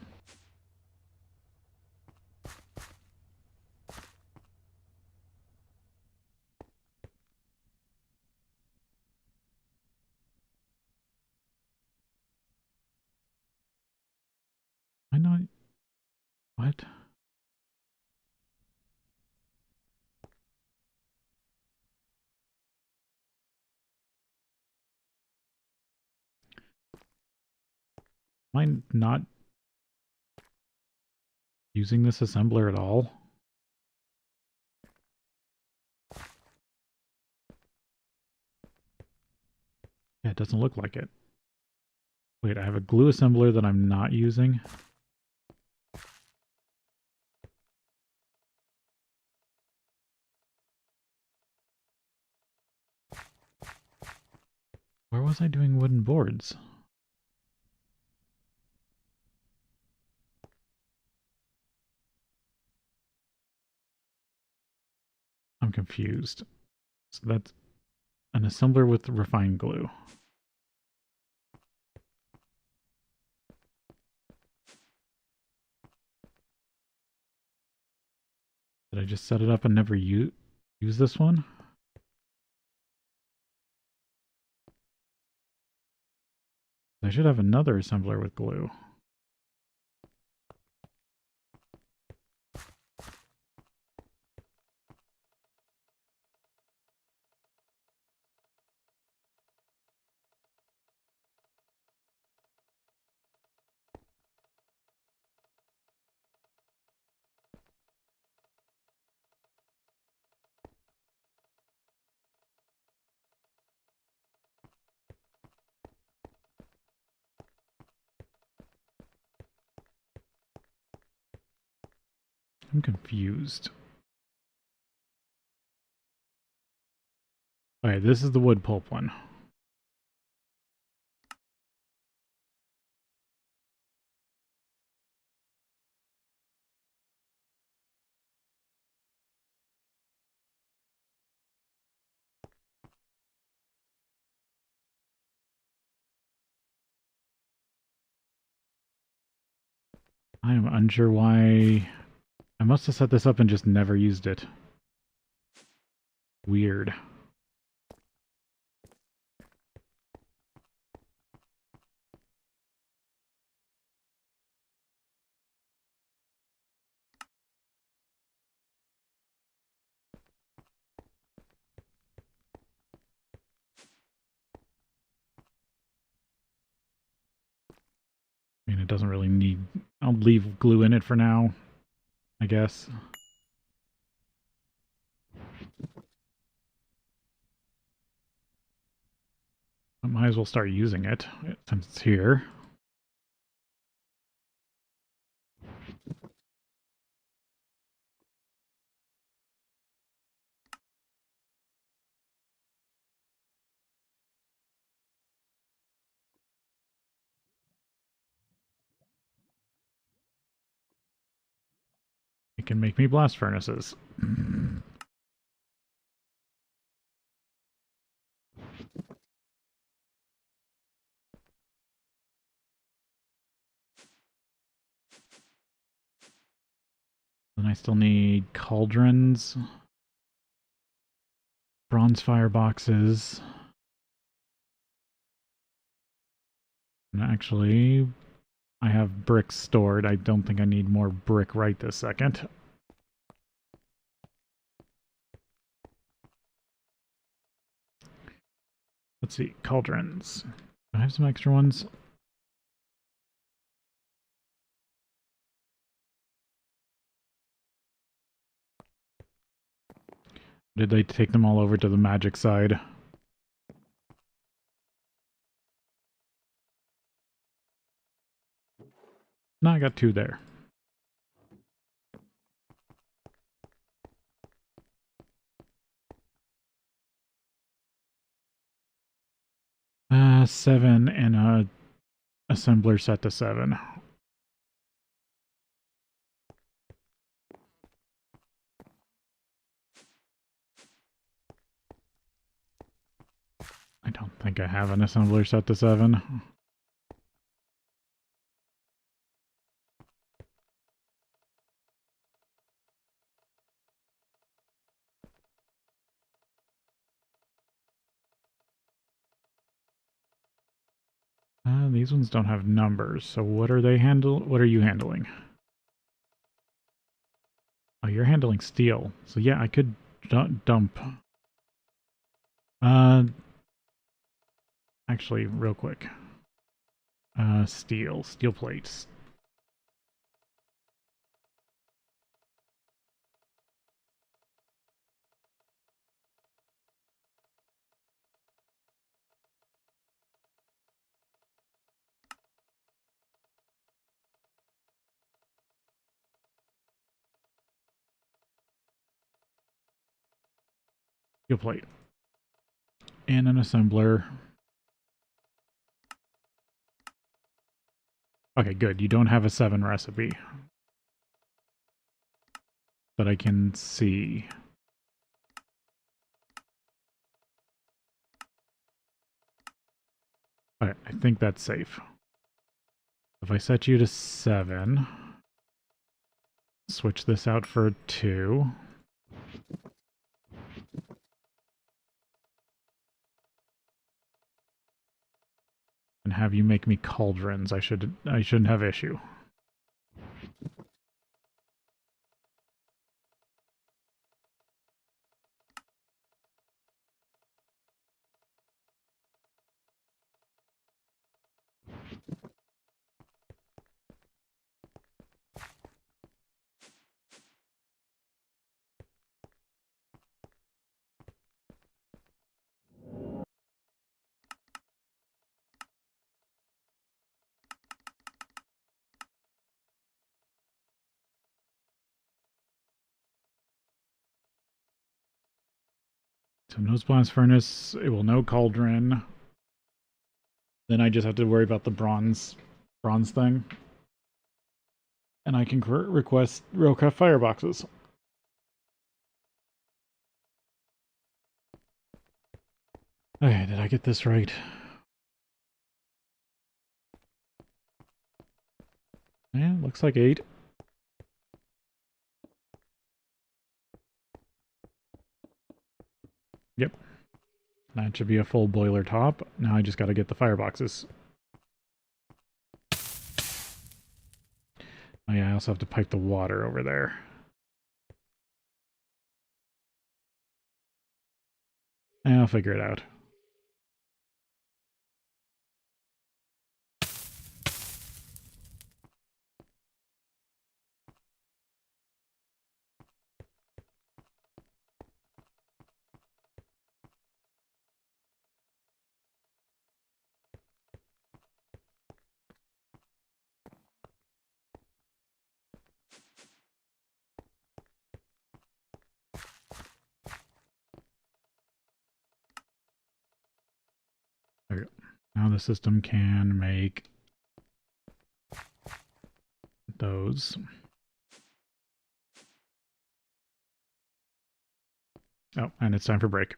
Why not? What? Am I not using this assembler at all? Yeah, it doesn't look like it. Wait, I have a glue assembler that I'm not using. Where was I doing wooden boards? I'm confused. So that's an assembler with refined glue. Did I just set it up and never use this one? I should have another assembler with glue. I'm confused. Okay, this is the wood pulp one. I am unsure why... I must have set this up and just never used it. Weird. I mean, it doesn't really need... I'll leave glue in it for now, I guess. I might as well start using it since it's here. It can make me blast furnaces. And I still need cauldrons, bronze fireboxes. And actually, I have bricks stored. I don't think I need more brick right this second. Let's see, cauldrons. Do I have some extra ones? Did they take them all over to the magic side? No, I got 2 there. Seven and a assembler set to 7. I don't think I have an assembler set to 7. These ones don't have numbers, so what are they what are you handling? Oh, you're handling steel. So yeah, I could dump. Actually, real quick. Steel plates. Steel plate. And an assembler. Okay, good. You don't have a 7 recipe. But I can see. Okay, I think that's safe. If I set you to 7, switch this out for 2. And have you make me cauldrons. I shouldn't have issue. So nose blast furnace, it will no cauldron. Then I just have to worry about the bronze thing. And I can request railcraft fireboxes. Okay, did I get this right? Yeah, looks like 8. Yep. That should be a full boiler top. Now I just gotta get the fireboxes. Oh yeah, I also have to pipe the water over there. I'll figure it out. There we go. Now the system can make those. Oh, and it's time for break.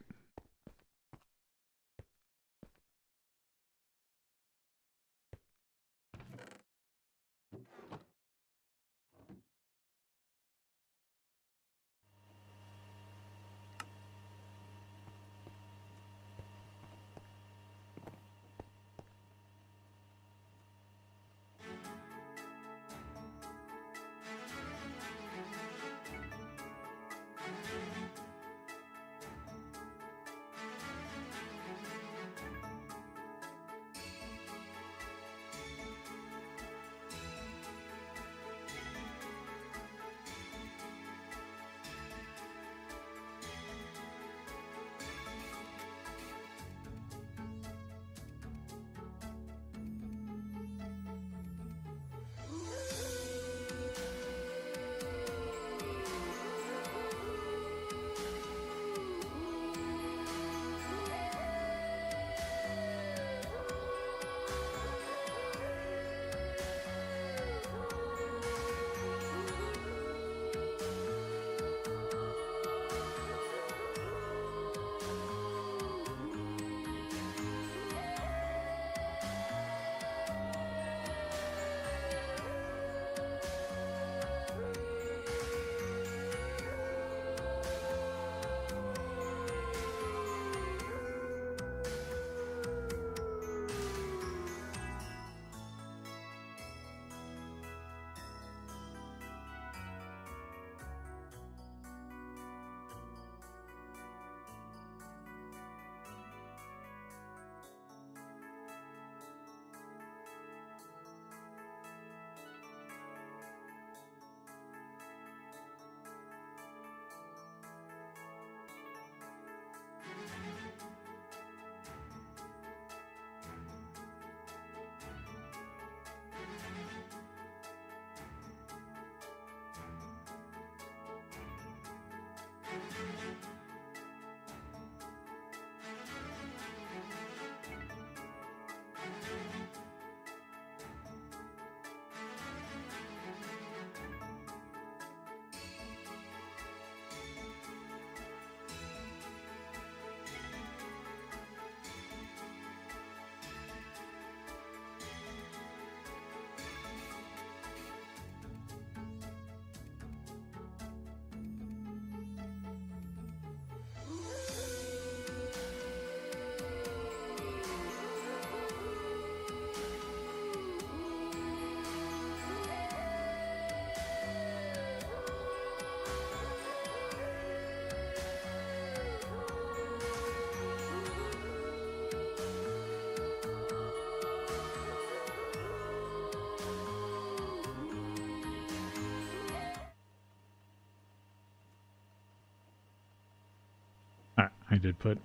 I did put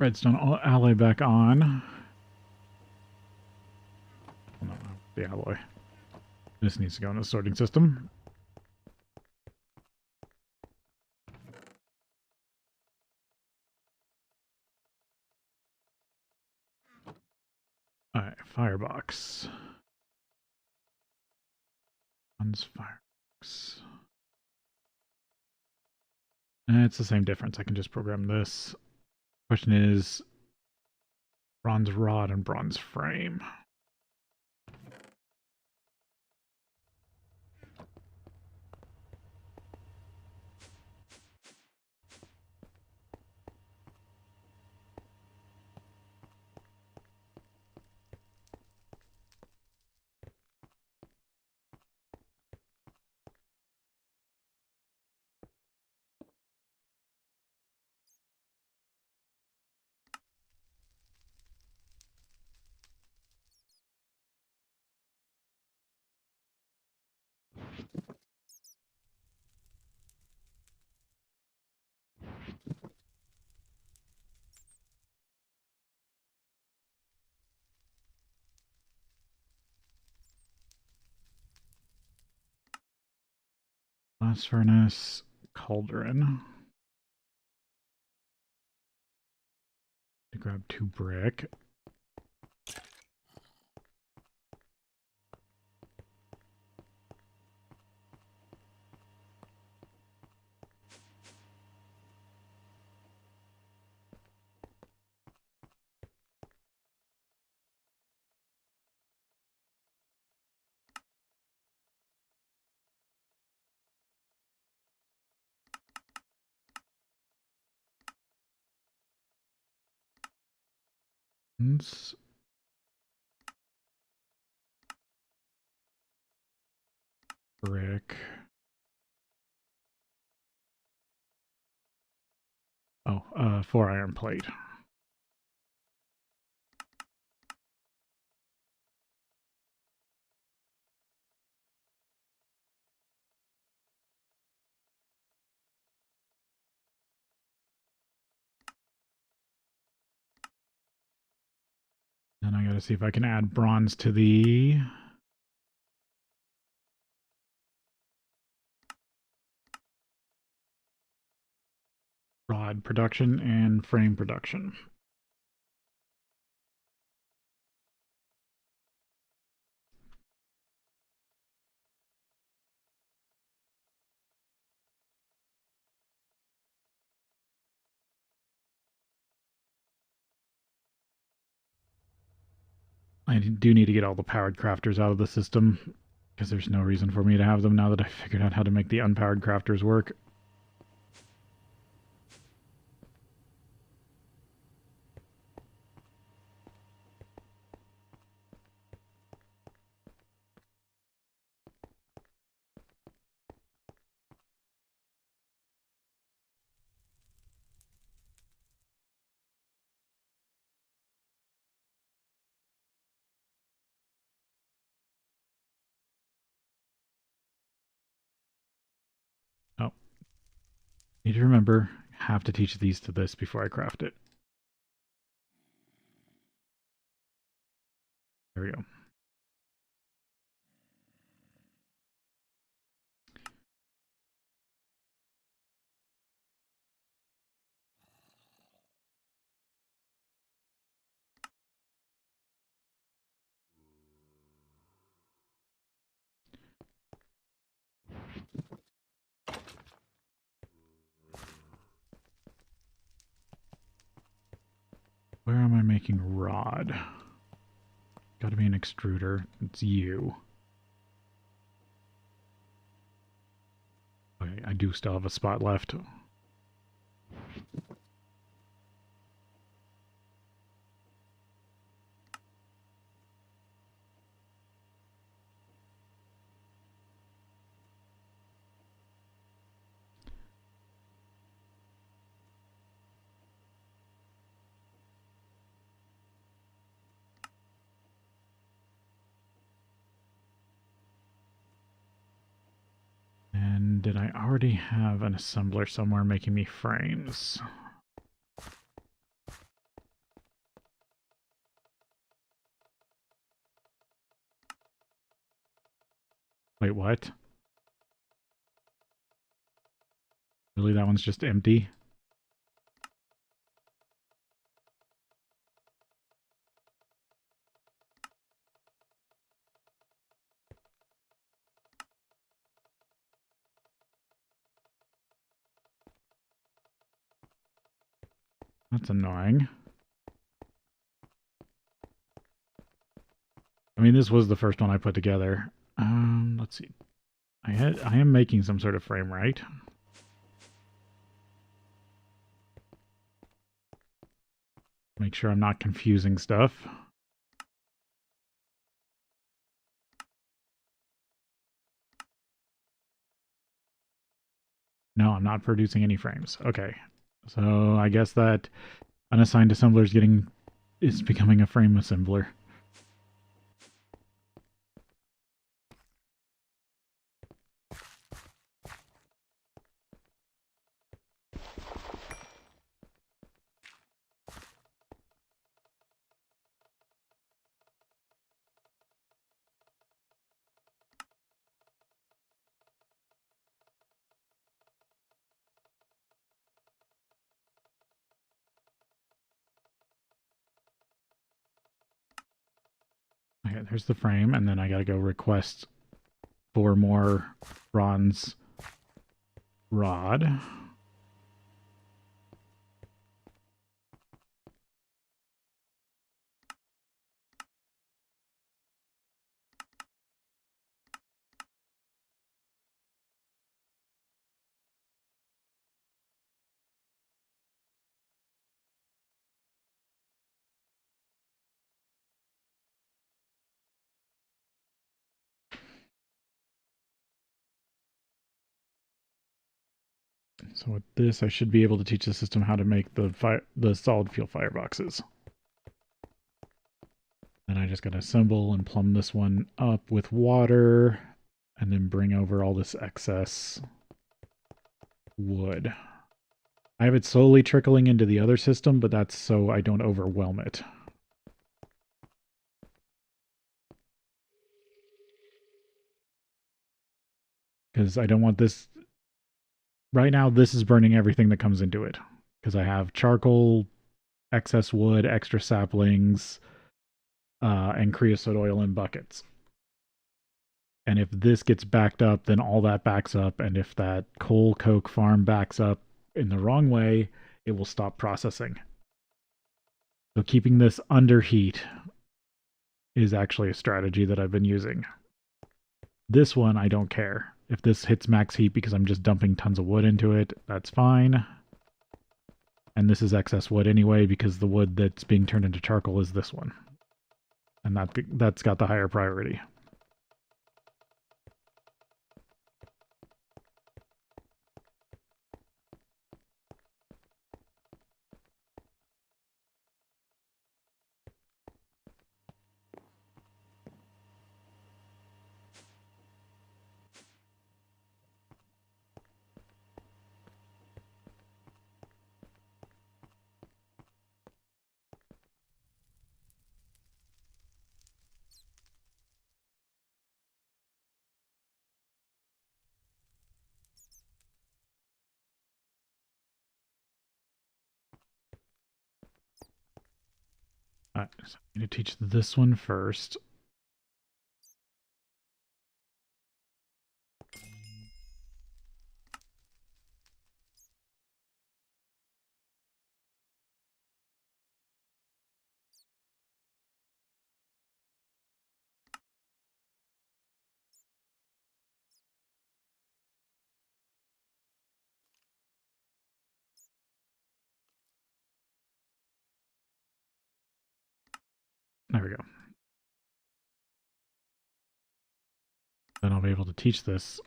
redstone alloy back on. Oh, no, the alloy. This needs to go in the sorting system. Alright, firebox. Bronze firebox. It's the same difference. I can just program this. Question is bronze rod and bronze frame. Blast furnace, cauldron. To grab 2 brick. Brick. Oh, 4 iron plate. Then I gotta see if I can add bronze to the rod production and frame production. I do need to get all the powered crafters out of the system, because there's no reason for me to have them now that I figured out how to make the unpowered crafters work. Oh. Need to remember, have to teach these to this before I craft it. There we go. Where am I making rod? Gotta be an extruder. It's you. Okay, I do still have a spot left. And did I already have an assembler somewhere making me frames? Wait, what? Really, that one's just empty? That's annoying. I mean, this was the first one I put together. Let's see. I am making some sort of frame, right? Make sure I'm not confusing stuff. No, I'm not producing any frames. Okay. So I guess that unassigned assembler is becoming a frame assembler. Okay, there's the frame, and then I gotta go request 4 more bronze rod. So with this, I should be able to teach the system how to make the solid fuel fireboxes. Then I just gotta assemble and plumb this one up with water, and then bring over all this excess wood. I have it slowly trickling into the other system, but that's so I don't overwhelm it. Because I don't want this... Right now, this is burning everything that comes into it. Because I have charcoal, excess wood, extra saplings, and creosote oil in buckets. And if this gets backed up, then all that backs up. And if that coal coke farm backs up in the wrong way, it will stop processing. So keeping this under heat is actually a strategy that I've been using. This one, I don't care. If this hits max heat because I'm just dumping tons of wood into it, that's fine. And this is excess wood anyway because the wood that's being turned into charcoal is this one. And that's got the higher priority. Alright, so I'm going to teach this one first. There we go. Then I'll be able to teach this.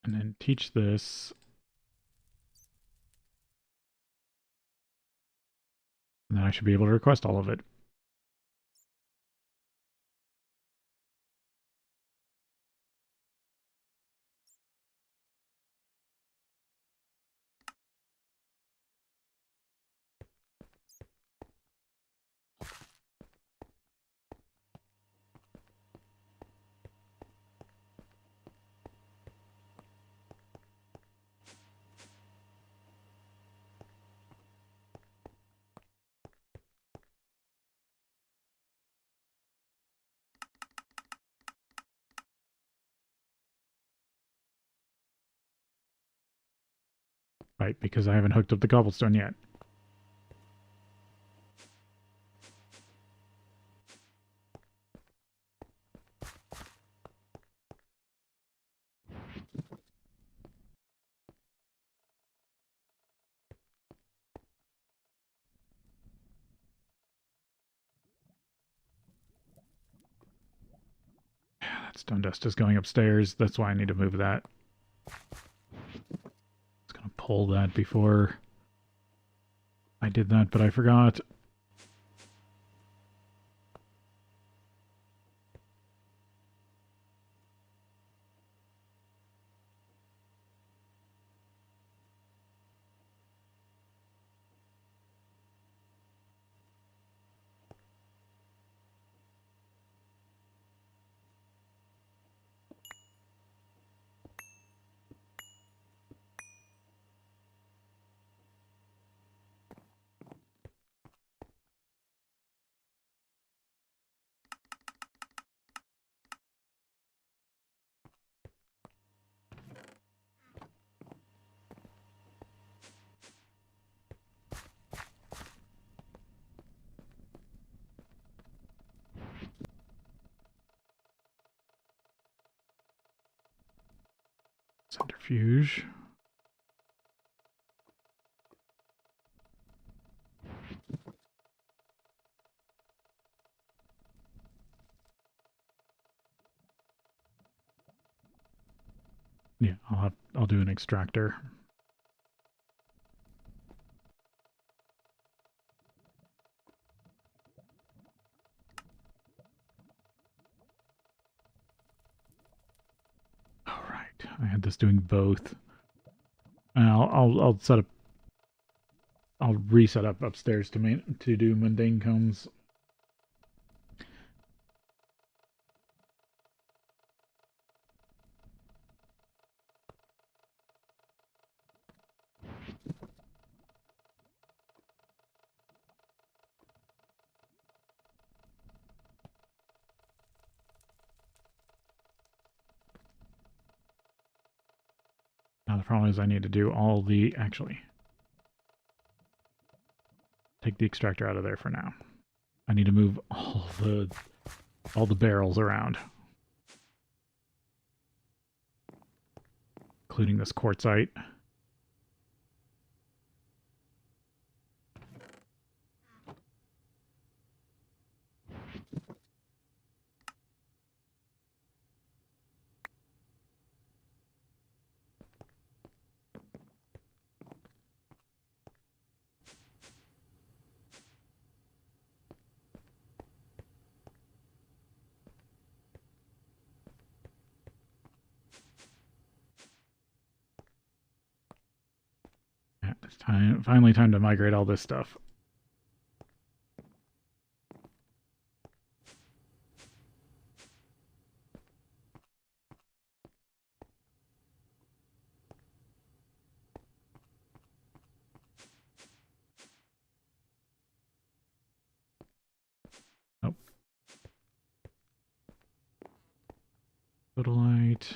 And then teach this. And then I should be able to request all of it. Right, because I haven't hooked up the cobblestone yet. That stone dust is going upstairs. That's why I need to move that. I was going to pull that before I did that, but I forgot. Centrifuge. Yeah, I'll do an extractor. All right, I had this doing both. I'll set up. I'll reset up upstairs to do mundane combs. Now the problem is I need to do all the actually take the extractor out of there for now. I need to move all the barrels around, including this quartzite. Yeah, it's finally time to migrate all this stuff. Oh, Photolite.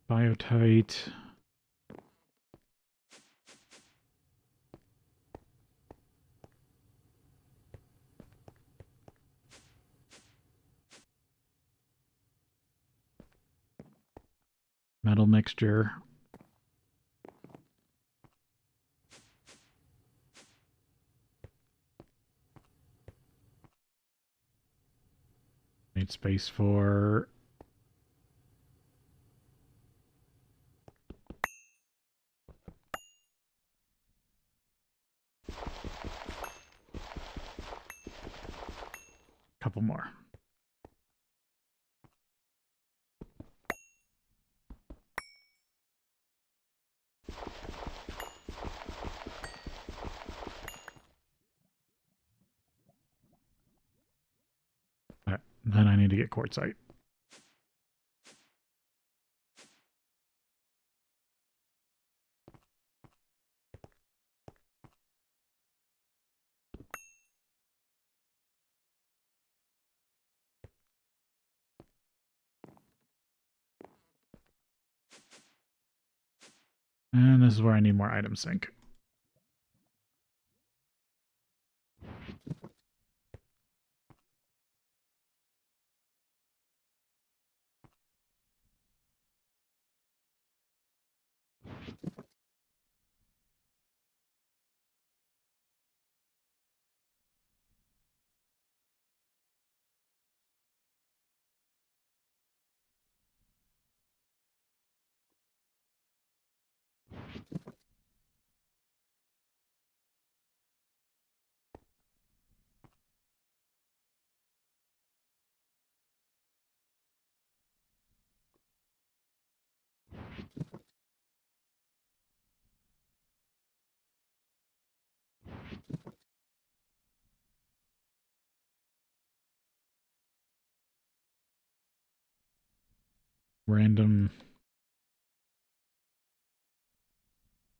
Biotite. Metal mixture. Need space for a couple more. All right, then I need to get quartzite. And this is where I need more item sync. Random,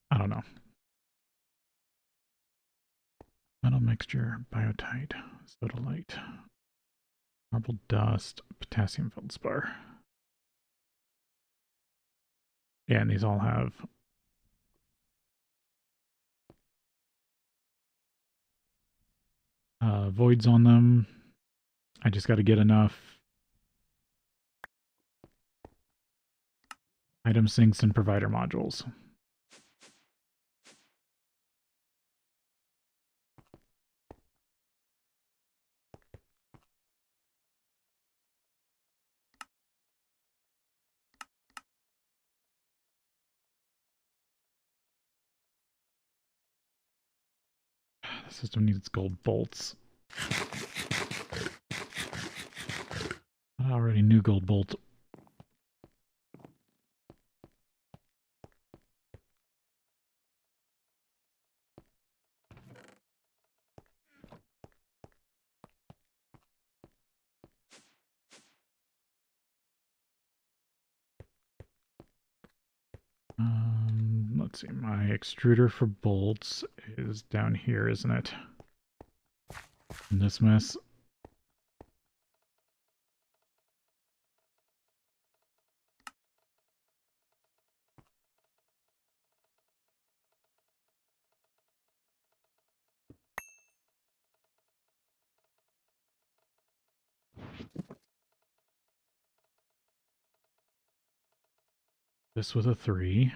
I don't know. Metal mixture, biotite, sodalite, marble dust, potassium feldspar. Yeah, and these all have voids on them. I just got to get enough item syncs and provider modules. The system needs gold bolts. I already knew gold bolt. Let's see, my extruder for bolts is down here, isn't it? In this mess. This was a 3.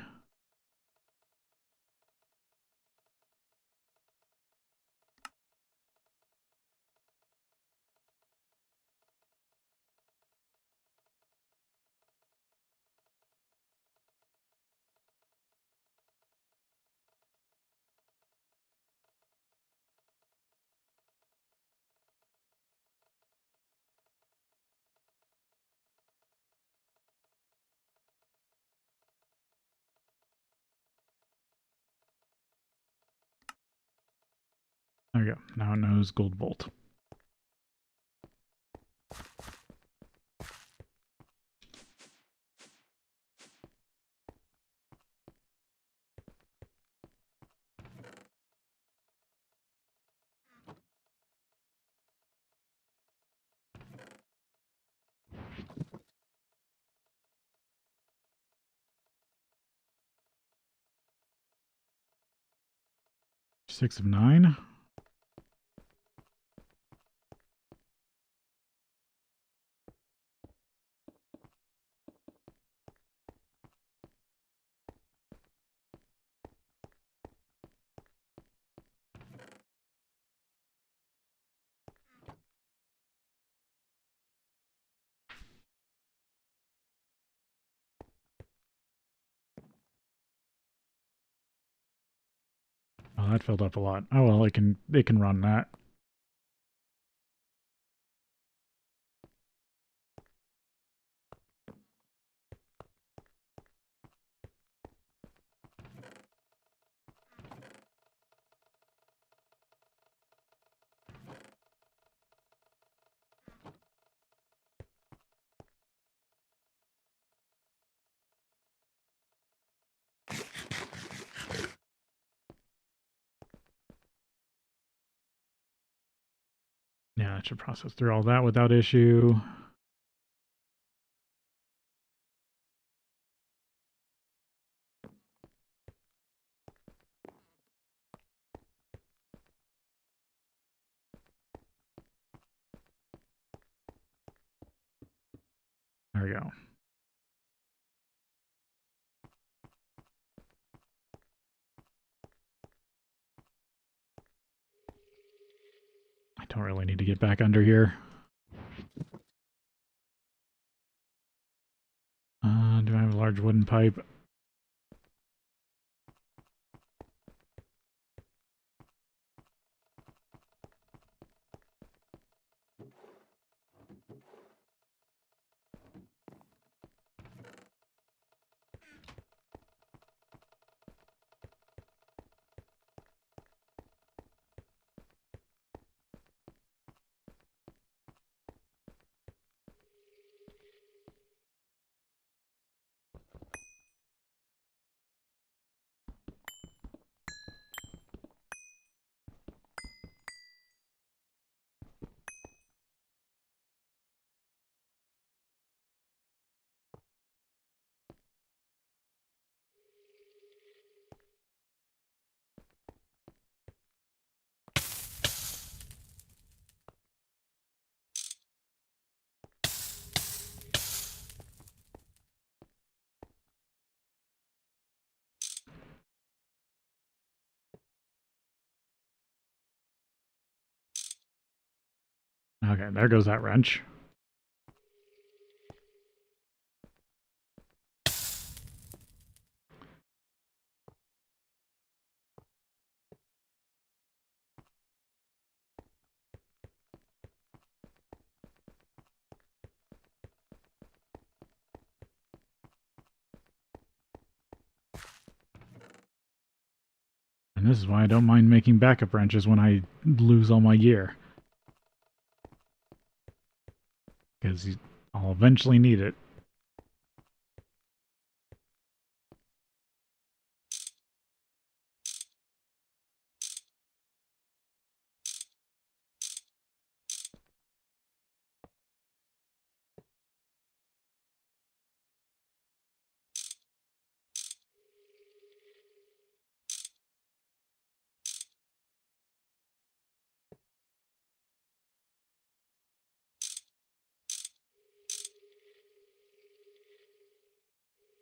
There we go. Now it knows gold bolt. Six of 9. Oh, that filled up a lot. Oh well, it can run that. Yeah, it should process through all that without issue. we go. I don't really need to get back under here. Do I have a large wooden pipe? Okay, there goes that wrench. And this is why I don't mind making backup wrenches when I lose all my gear. Because I'll eventually need it.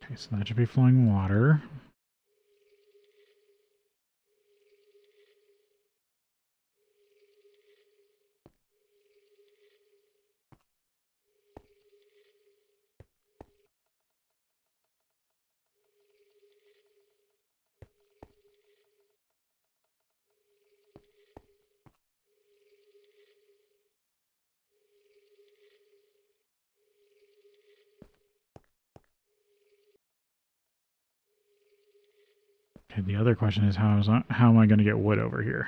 Okay, so that should be flowing water. Okay, the other question is how am I going to get wood over here?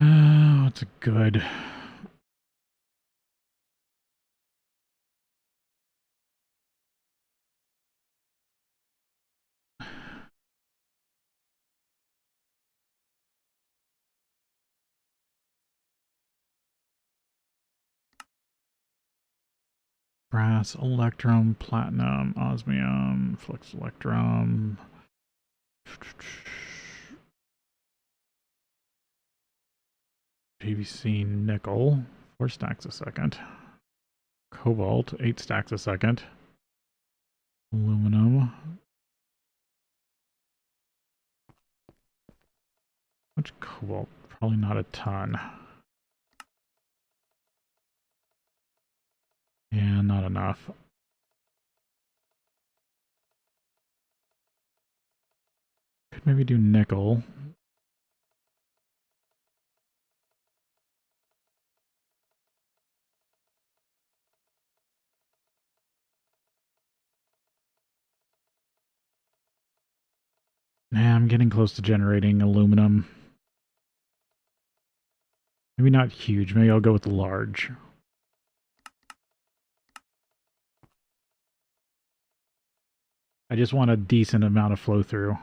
Oh, it's a good. Brass, electrum, platinum, osmium, flux electrum. PVC nickel, 4 stacks a second. Cobalt, 8 stacks a second. Aluminum. Much cobalt? Probably not a ton. And not enough. Could maybe do nickel. Nah, I'm getting close to generating aluminum. Maybe not huge. Maybe I'll go with large. I just want a decent amount of flow through.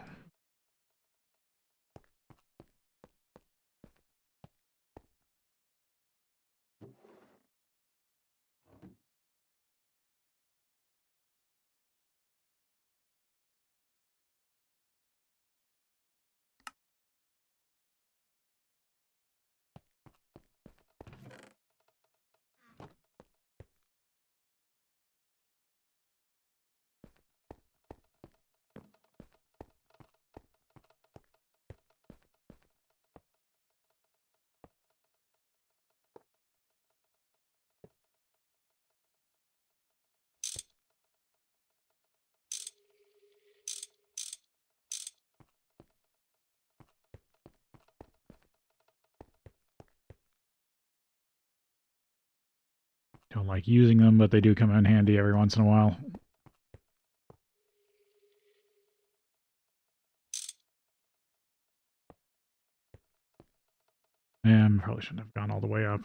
Don't like using them, but they do come in handy every once in a while. And probably shouldn't have gone all the way up.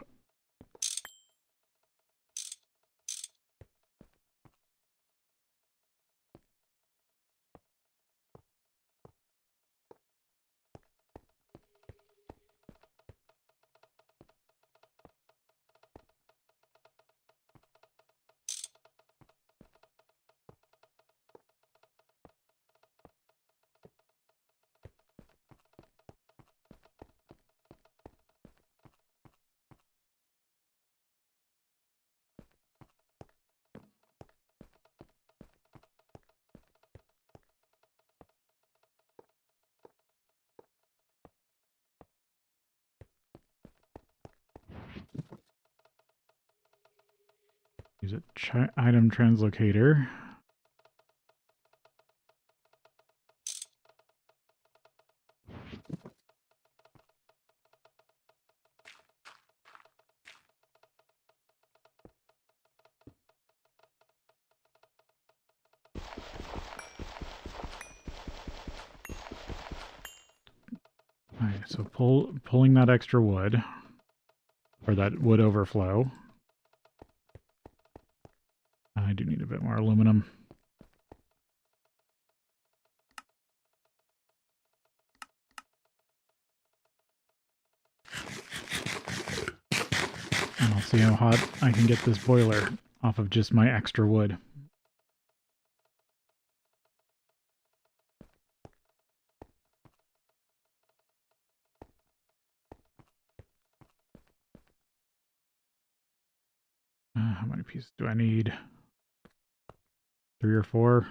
Use a item translocator. Alright, so pulling that extra wood, or that wood overflow. I do need a bit more aluminum. And I'll see how hot I can get this boiler off of just my extra wood. How many pieces do I need? 3 or 4?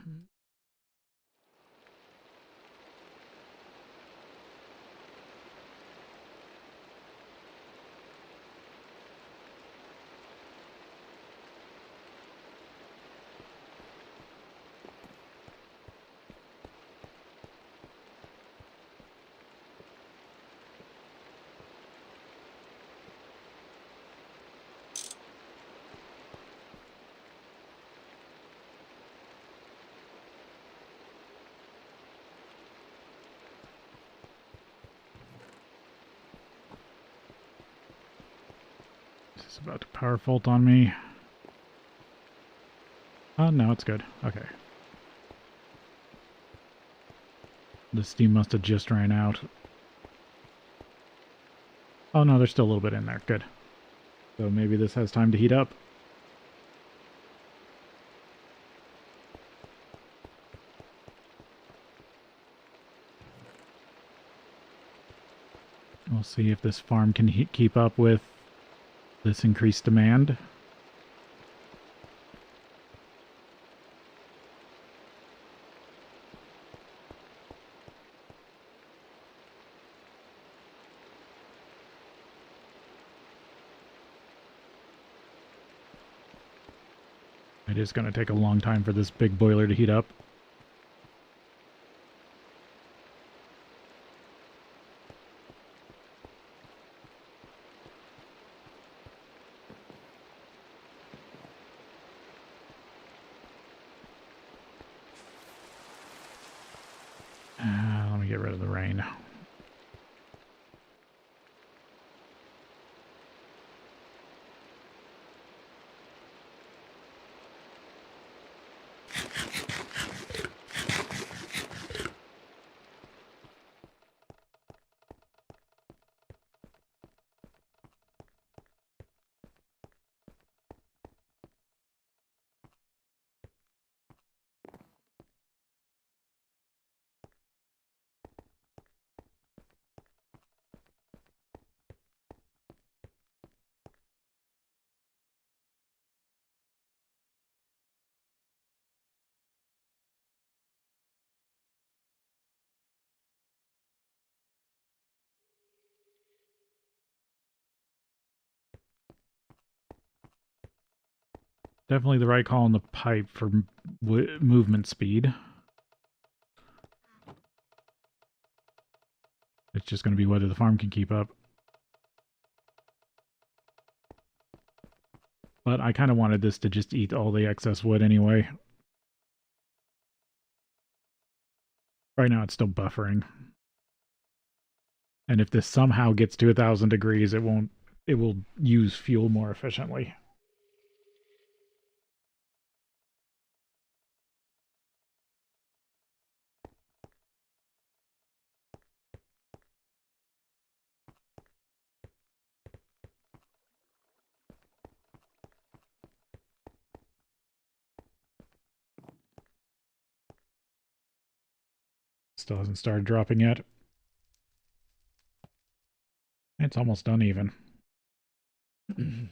This is about to power fault on me. Oh, no, it's good. Okay. The steam must have just ran out. Oh, no, there's still a little bit in there. Good. So maybe this has time to heat up. We'll see if this farm can keep up with this increased demand. It is going to take a long time for this big boiler to heat up. Let me get rid of the rain. Definitely the right call on the pipe for movement speed. It's just going to be whether the farm can keep up. But I kind of wanted this to just eat all the excess wood anyway. Right now it's still buffering. And if this somehow gets to 1,000 degrees, it will use fuel more efficiently. Still hasn't started dropping yet. It's almost done even. New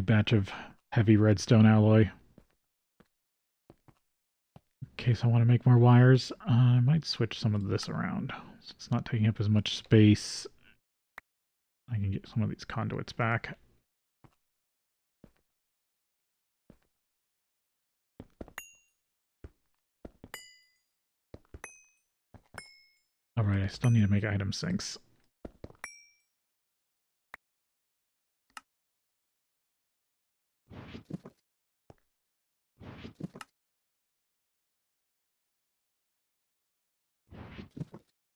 batch of heavy redstone alloy. In case I want to make more wires, I might switch some of this around. So it's not taking up as much space. I can get some of these conduits back. Alright, I still need to make item sinks.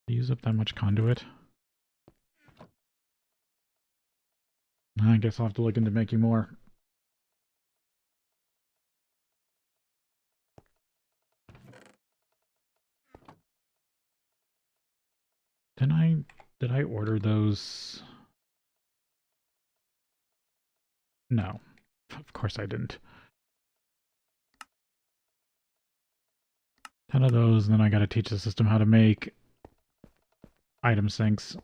Use up that much conduit. I guess I'll have to look into making more. Did I order those? No. Of course I didn't. 10 of those, and then I gotta teach the system how to make item sinks.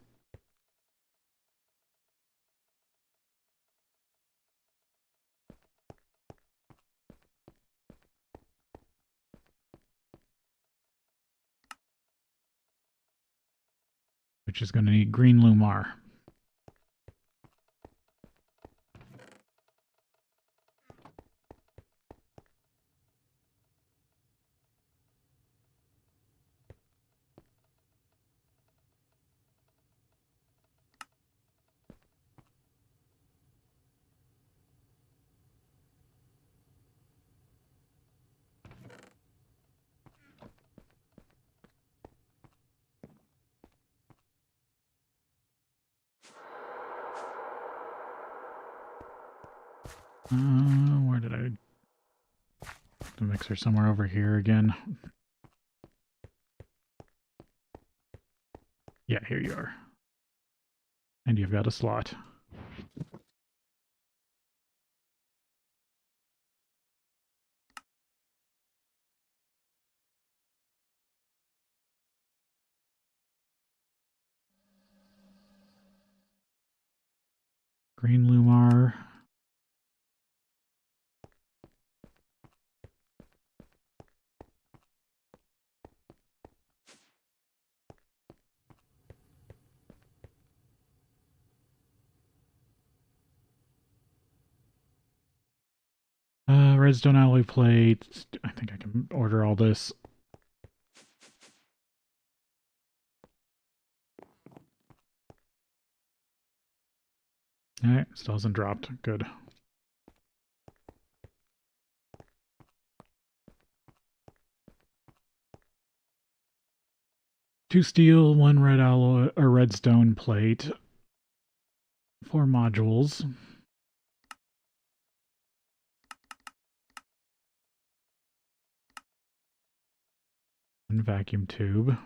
Which is gonna need green lumar. Where did I... The mixer somewhere over here again. Yeah, here you are. And you've got a slot. Green lumar. Redstone alloy plate. I think I can order all this. Alright, still hasn't dropped. Good. Two steel, one red alloy or redstone plate. 4 modules. One vacuum tube.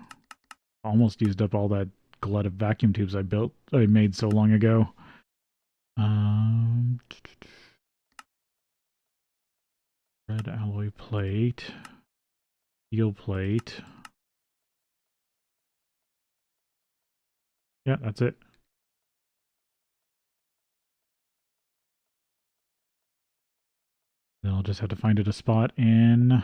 Almost used up all that glut of vacuum tubes I made so long ago. Red alloy plate. Steel plate. Yeah, that's it. Then I'll just have to find it a spot in...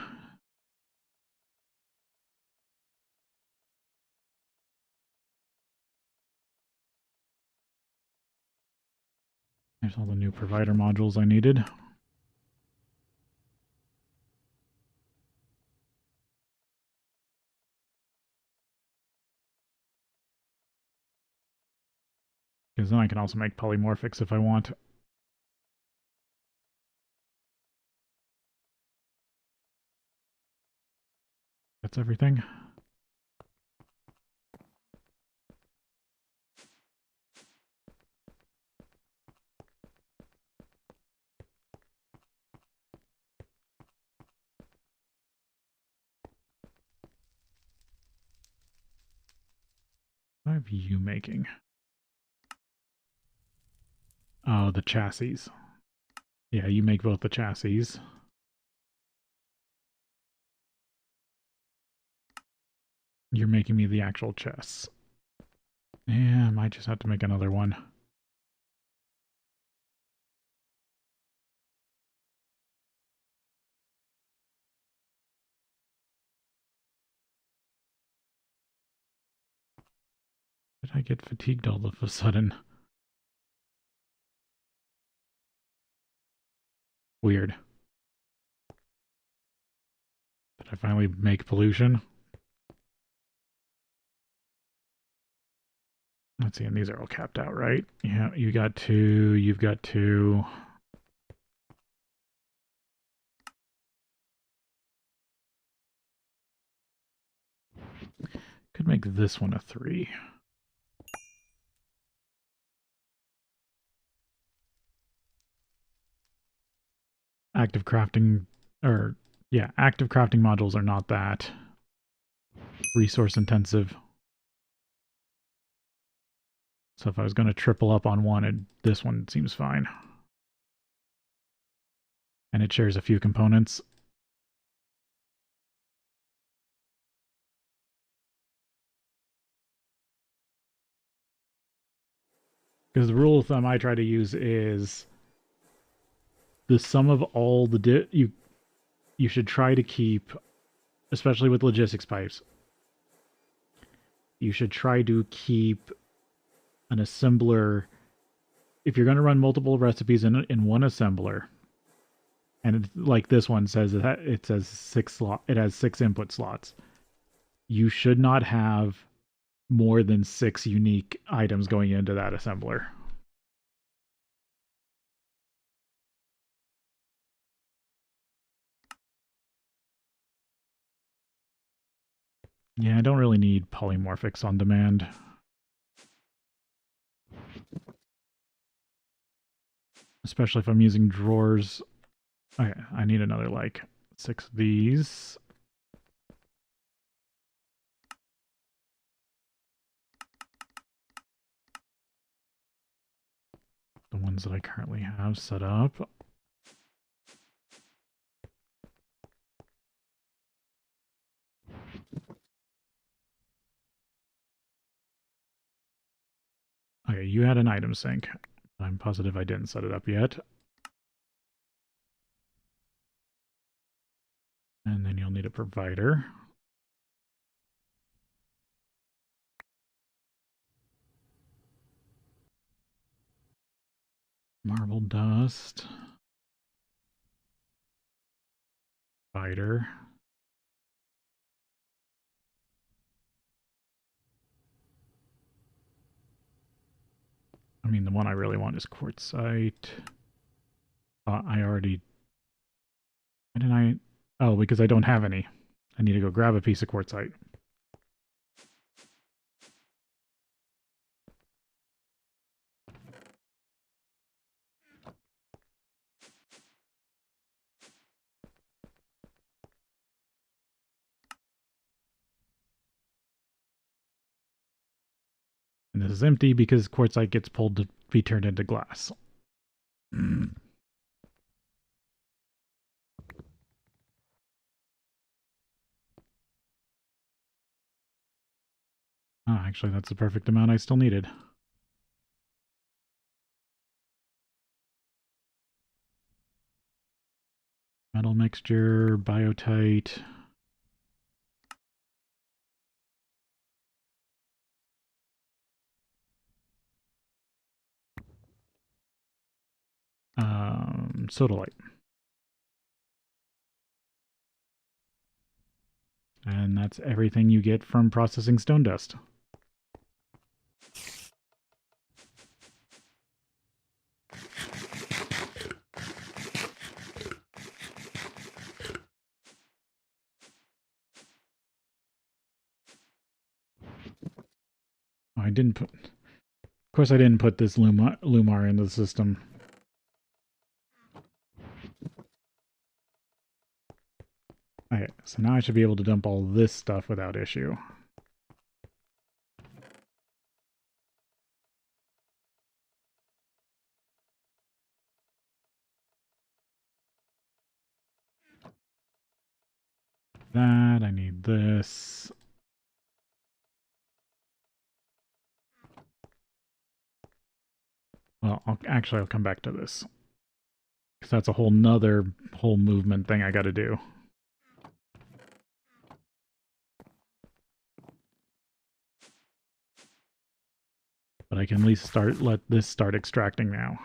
There's all the new provider modules I needed. Because then I can also make polymorphics if I want. That's everything. What are you making? Oh, the chassis. Yeah, you make both the chassis. You're making me the actual chests. Yeah, I might just have to make another one. Did I get fatigued all of a sudden? Weird. Did I finally make pollution? Let's see, and these are all capped out, right? Yeah, you got 2, you've got 2. Could make this one a 3. Active crafting, or yeah, active crafting modules are not that resource intensive. So if I was going to triple up on one, this one seems fine. And it shares a few components. Because the rule of thumb I try to use is the sum of all the you should try to keep, especially with logistics pipes, you should try to keep an assembler. If you're going to run multiple recipes in one assembler, and like this one says it says 6 slot, it has 6 input slots. You should not have more than 6 unique items going into that assembler. Yeah, I don't really need polymorphics on demand. Especially if I'm using drawers. Okay, I need another, like, 6 of these. The ones that I currently have set up. Okay, you had an item sink. I'm positive I didn't set it up yet. And then you'll need a provider. Marble dust. Spider. I mean, the one I really want is quartzite. I already... Why didn't I... Oh, because I don't have any. I need to go grab a piece of quartzite. And this is empty because quartzite gets pulled to be turned into glass. Oh, actually, that's the perfect amount I still needed. Metal mixture, biotite. Sodalite. And that's everything you get from processing stone dust. I didn't put... Of course I didn't put this Lumar into the system. Okay, so now I should be able to dump all this stuff without issue. That, I need this. Well, I'll come back to this. Because that's a whole movement thing I gotta do. But I can at least let this start extracting now.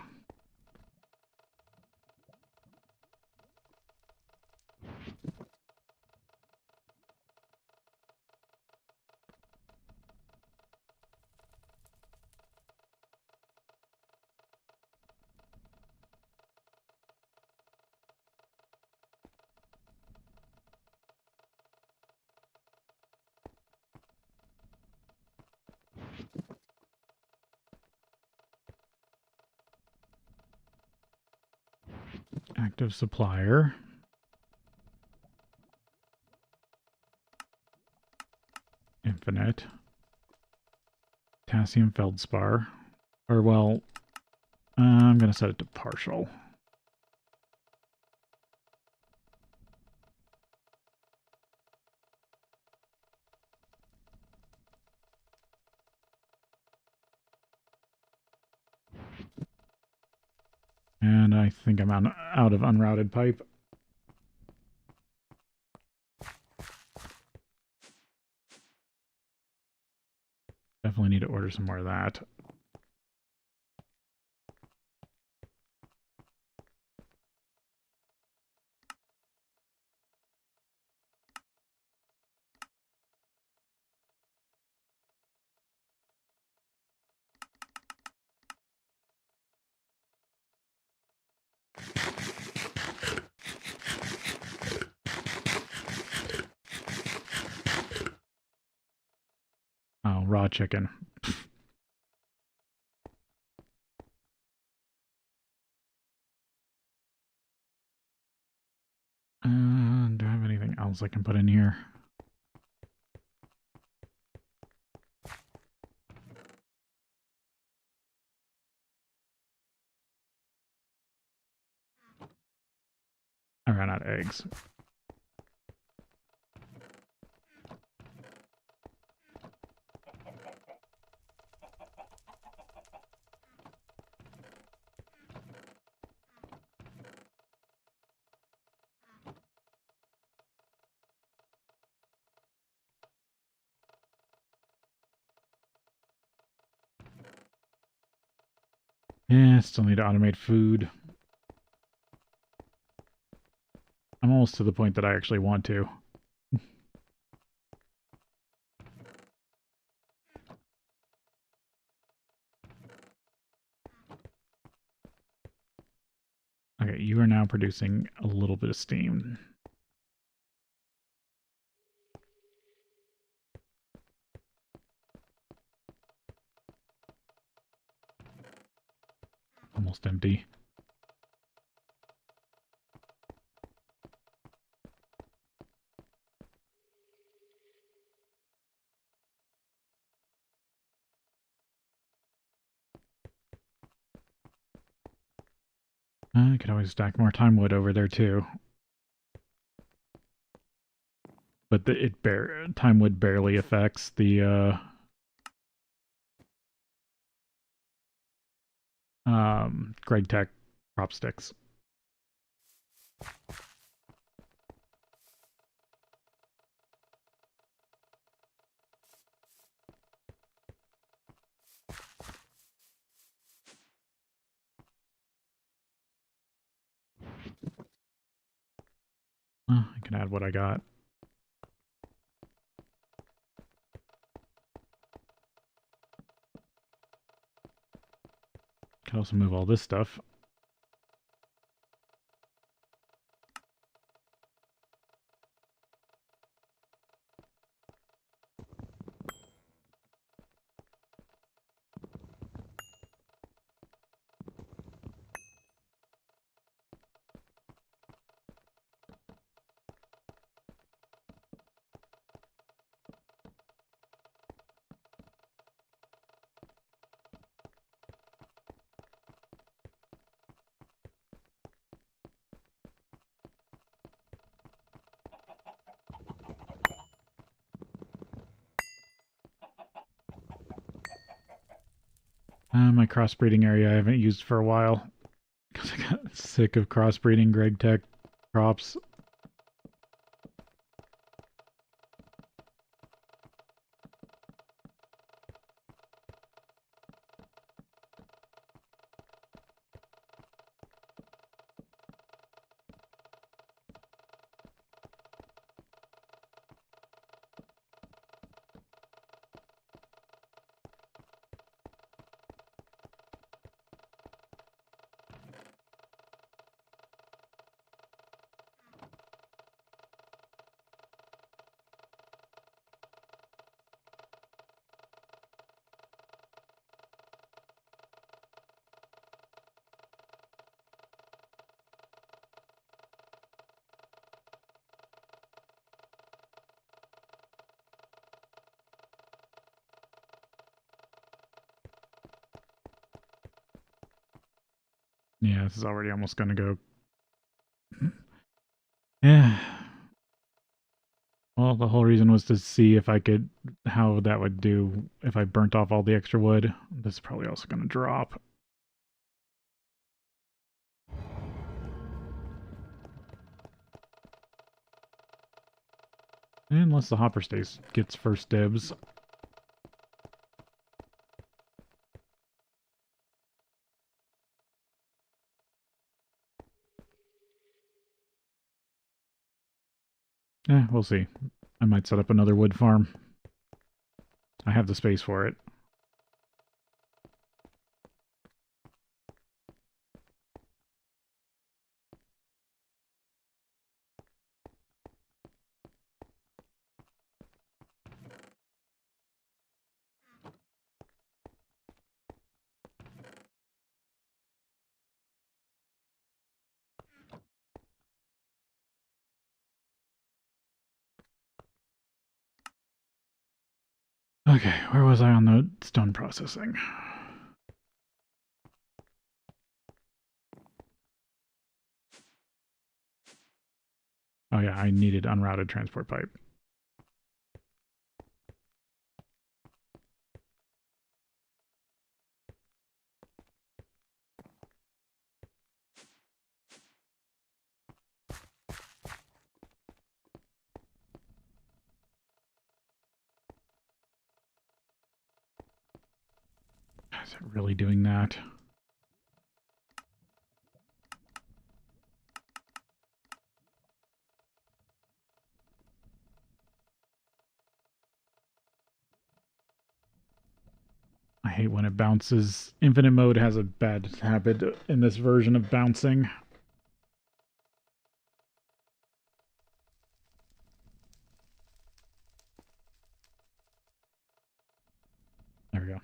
Active supplier. Infinite. Potassium feldspar. Or, well, I'm going to set it to partial. And I think I'm out of unrouted pipe. Definitely need to order some more of that. Oh, raw chicken. Do I have anything else I can put in here? I ran out of eggs. Yeah, still need to automate food. I'm almost to the point that I actually want to. Okay, you are now producing a little bit of steam. Almost empty. I could always stack more time wood over there too. But time wood barely affects the GregTech crop sticks. I can add what I got. Can also move all this stuff. My crossbreeding area I haven't used for a while because I got sick of crossbreeding GregTech crops. Yeah, this is already almost going to go. Yeah. Well, the whole reason was to see if I could, how that would do if I burnt off all the extra wood. This is probably also going to drop. Unless the hopper gets first dibs. We'll see. I might set up another wood farm. I have the space for it. Okay, where was I on the stone processing? Oh yeah, I needed unrouted transport pipe. Is it really doing that? hate when it bounces. Infinite mode has a bad habit in this version of bouncing. There we go.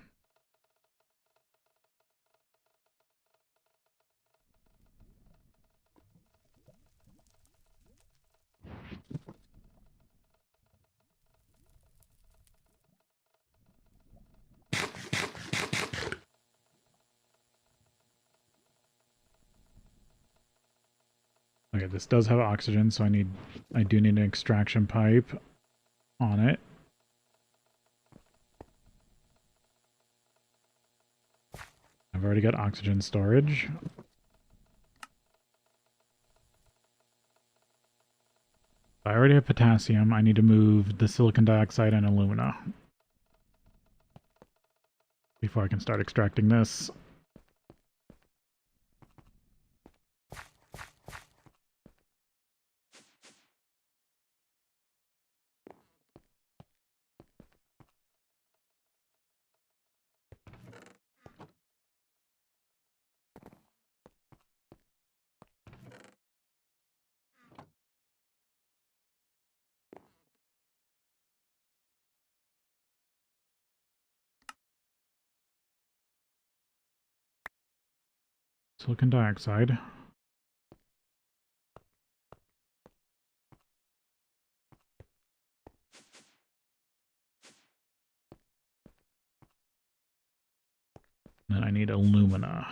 Okay, this does have oxygen, so I do need an extraction pipe on it. I've already got oxygen storage. I already have potassium. I need to move the silicon dioxide and alumina before I can start extracting this. Silicon dioxide. Then I need alumina.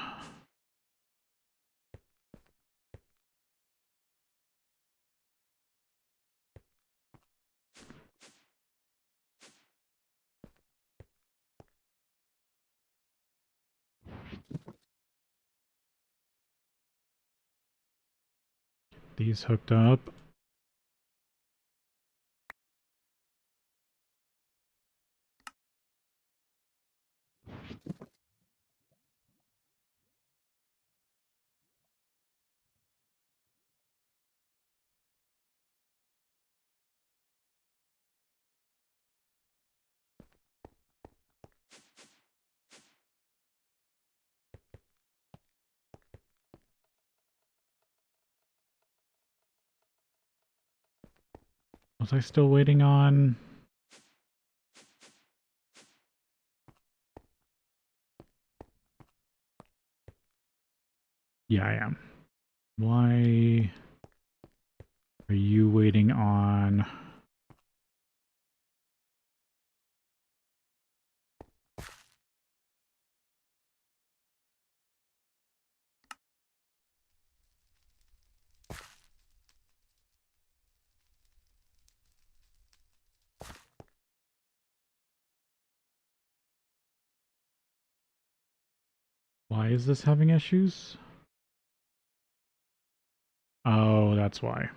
These hooked up. Was I still waiting on... Yeah, I am. Why are you waiting on... Why is this having issues? Oh, that's why.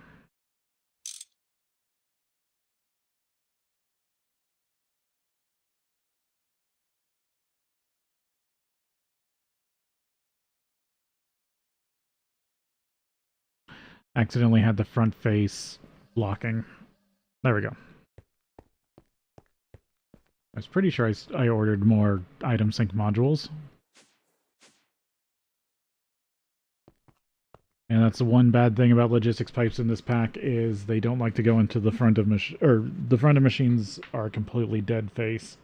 Accidentally had the front face blocking. There we go. I was pretty sure I ordered more item sync modules. And that's the one bad thing about logistics pipes in this pack is they don't like to go into the front of the front of machines are completely dead face.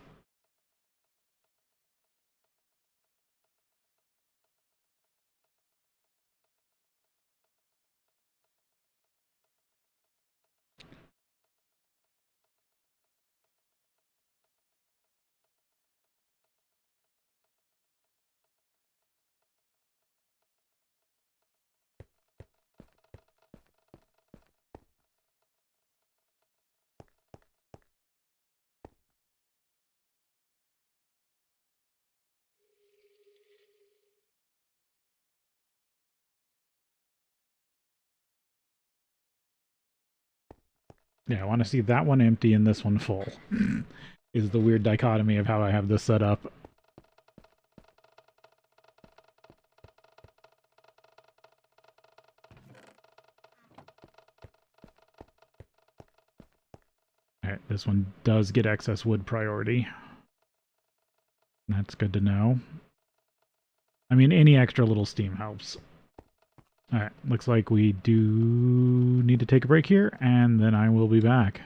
Yeah, I want to see that one empty and this one full. Is the weird dichotomy of how I have this set up. Alright, this one does get excess wood priority. That's good to know. I mean, any extra little steam helps. Alright, looks like we do need to take a break here, and then I will be back.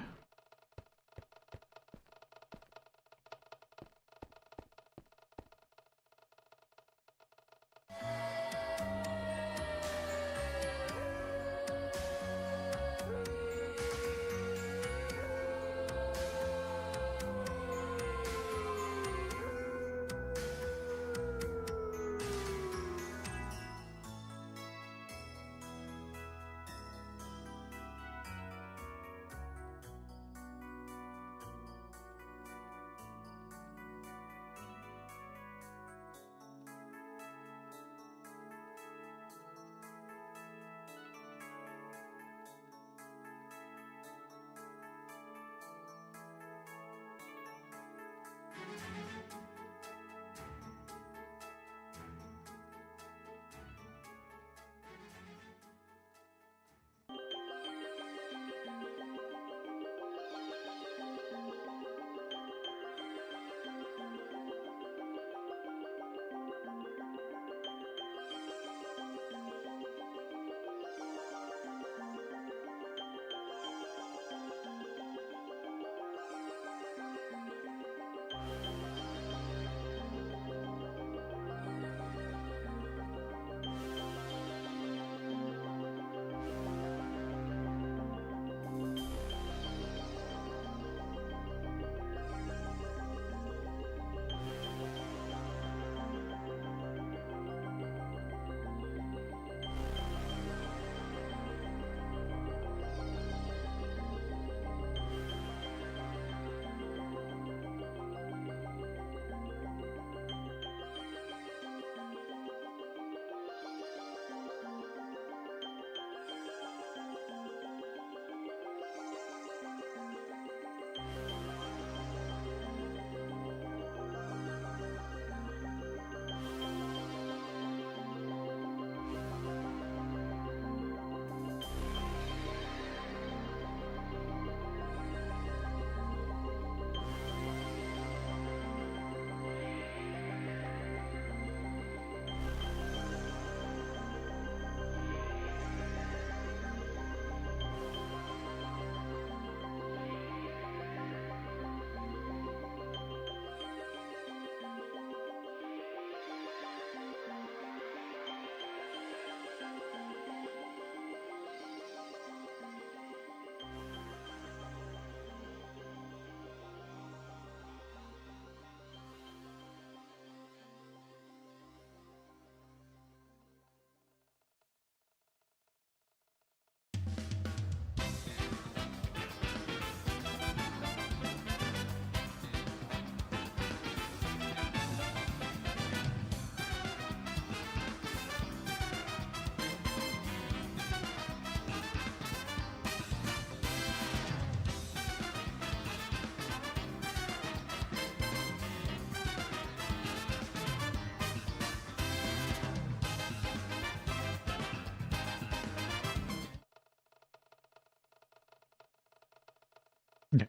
Okay,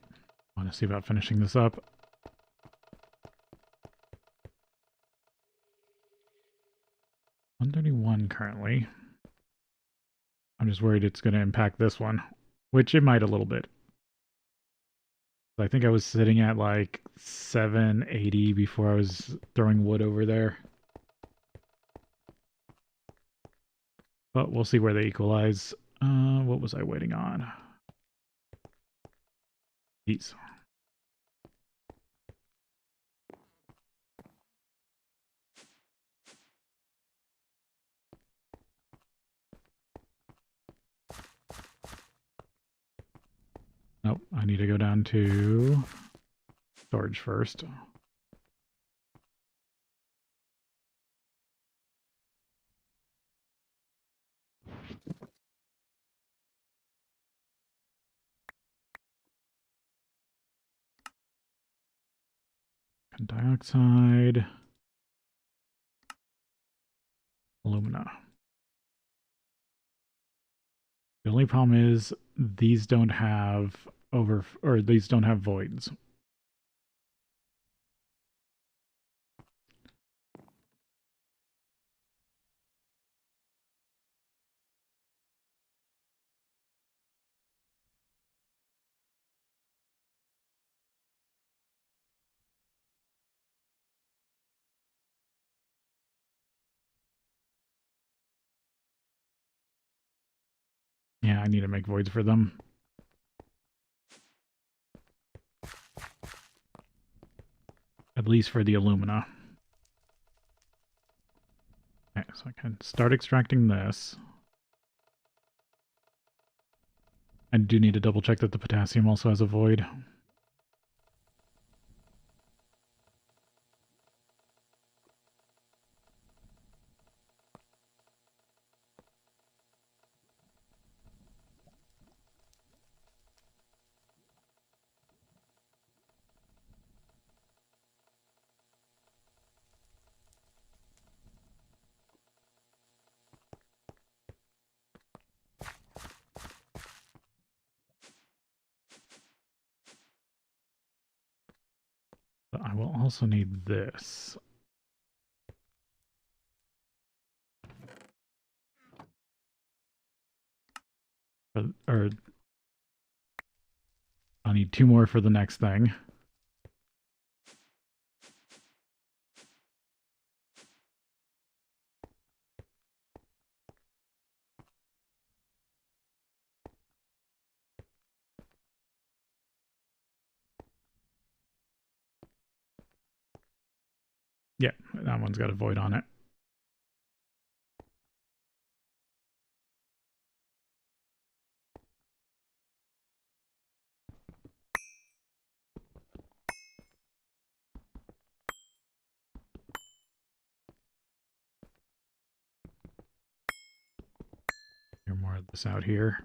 I want to see about finishing this up. $131 currently. I'm just worried it's going to impact this one, which it might a little bit. I think I was sitting at like 780 before I was throwing wood over there. But we'll see where they equalize. What was I waiting on? These. Nope, I need to go down to storage first. Dioxide. Alumina. The only problem is these don't have these don't have voids. Yeah, I need to make voids for them. At least for the alumina. Okay, so I can start extracting this. I do need to double check that the potassium also has a void. But I will also need this. Or I'll need 2 more for the next thing. Yeah, that one's got a void on it. Here's more of this out here.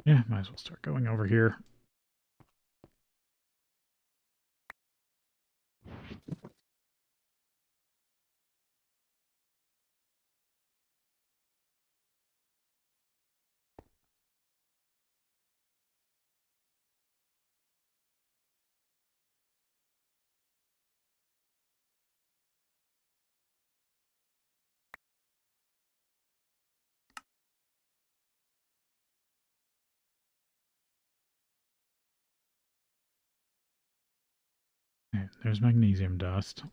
Yeah, might as well start going over here. Okay, there's magnesium dust.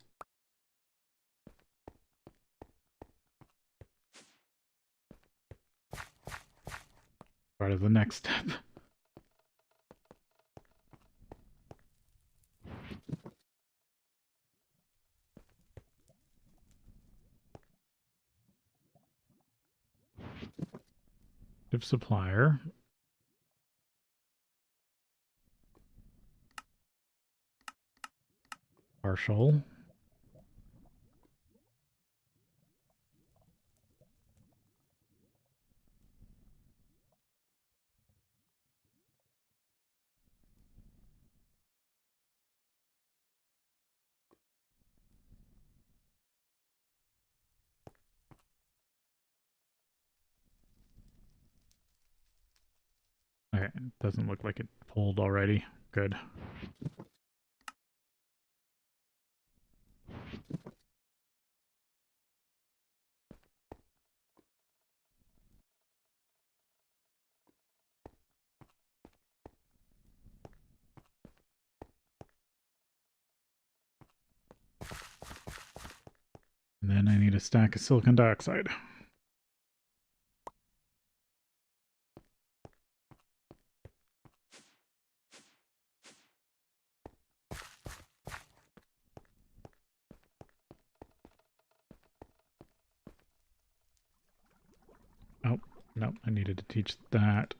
Part of the next step. Supplier. Partial. Okay, it doesn't look like it pulled already. Good. And then I need a stack of silicon dioxide. Oh, no, I needed to teach that.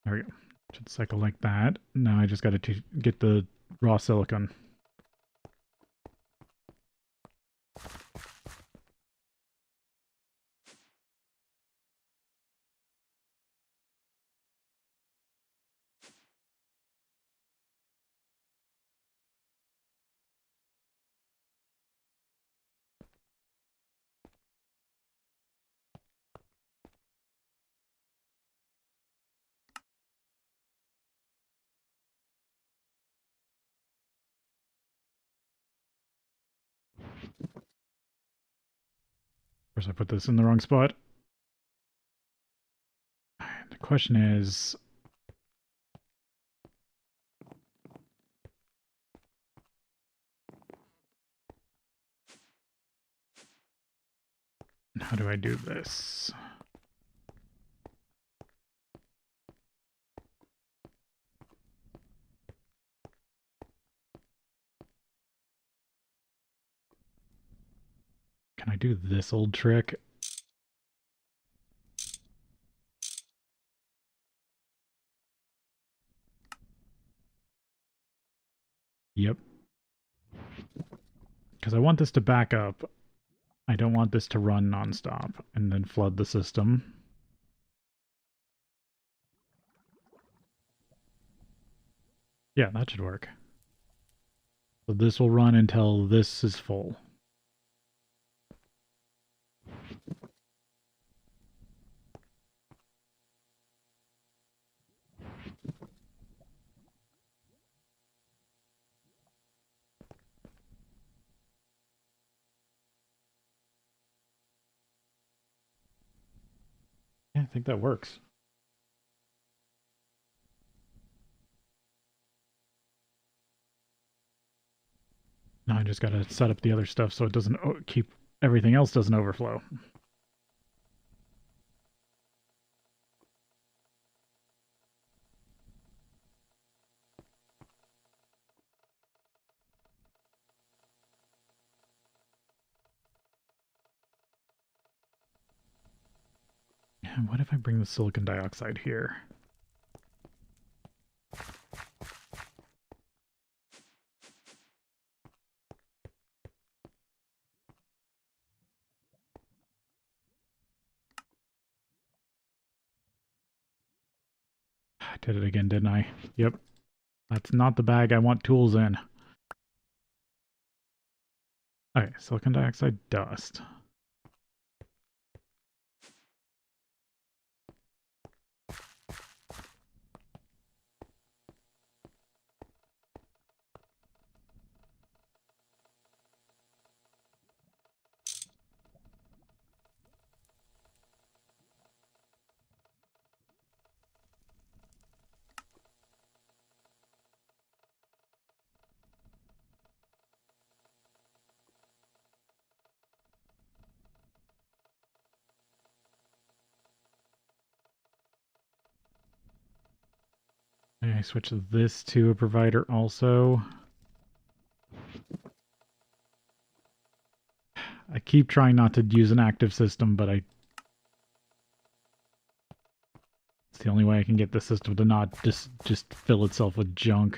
There we go. Should cycle like that. Now I just got to get the raw silicon. Of course, I put this in the wrong spot. The question is, how do I do this? Can I do this old trick? Yep. Because I want this to back up. I don't want this to run nonstop and then flood the system. Yeah, that should work. So this will run until this is full. Yeah, I think that works. Now I just gotta set up the other stuff so it doesn't keep everything else doesn't overflow. And what if I bring the silicon dioxide here? I did it again, didn't I? Yep. That's not the bag I want tools in. Okay, silicon dioxide dust. And I switch this to a provider also. I keep trying not to use an active system, but it's the only way I can get the system to not just fill itself with junk.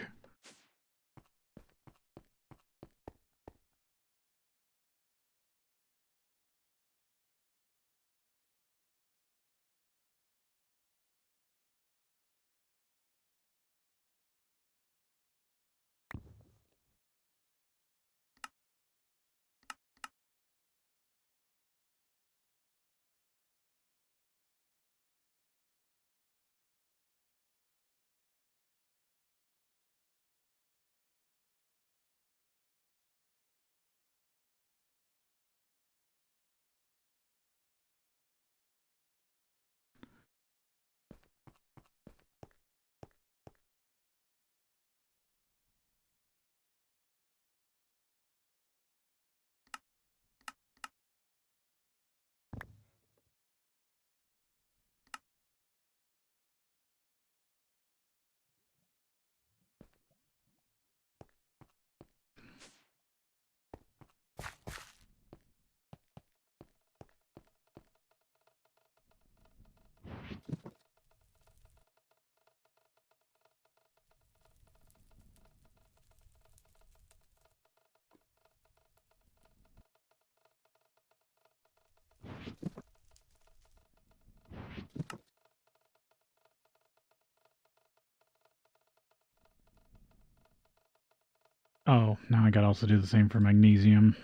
Oh, now I gotta also do the same for magnesium.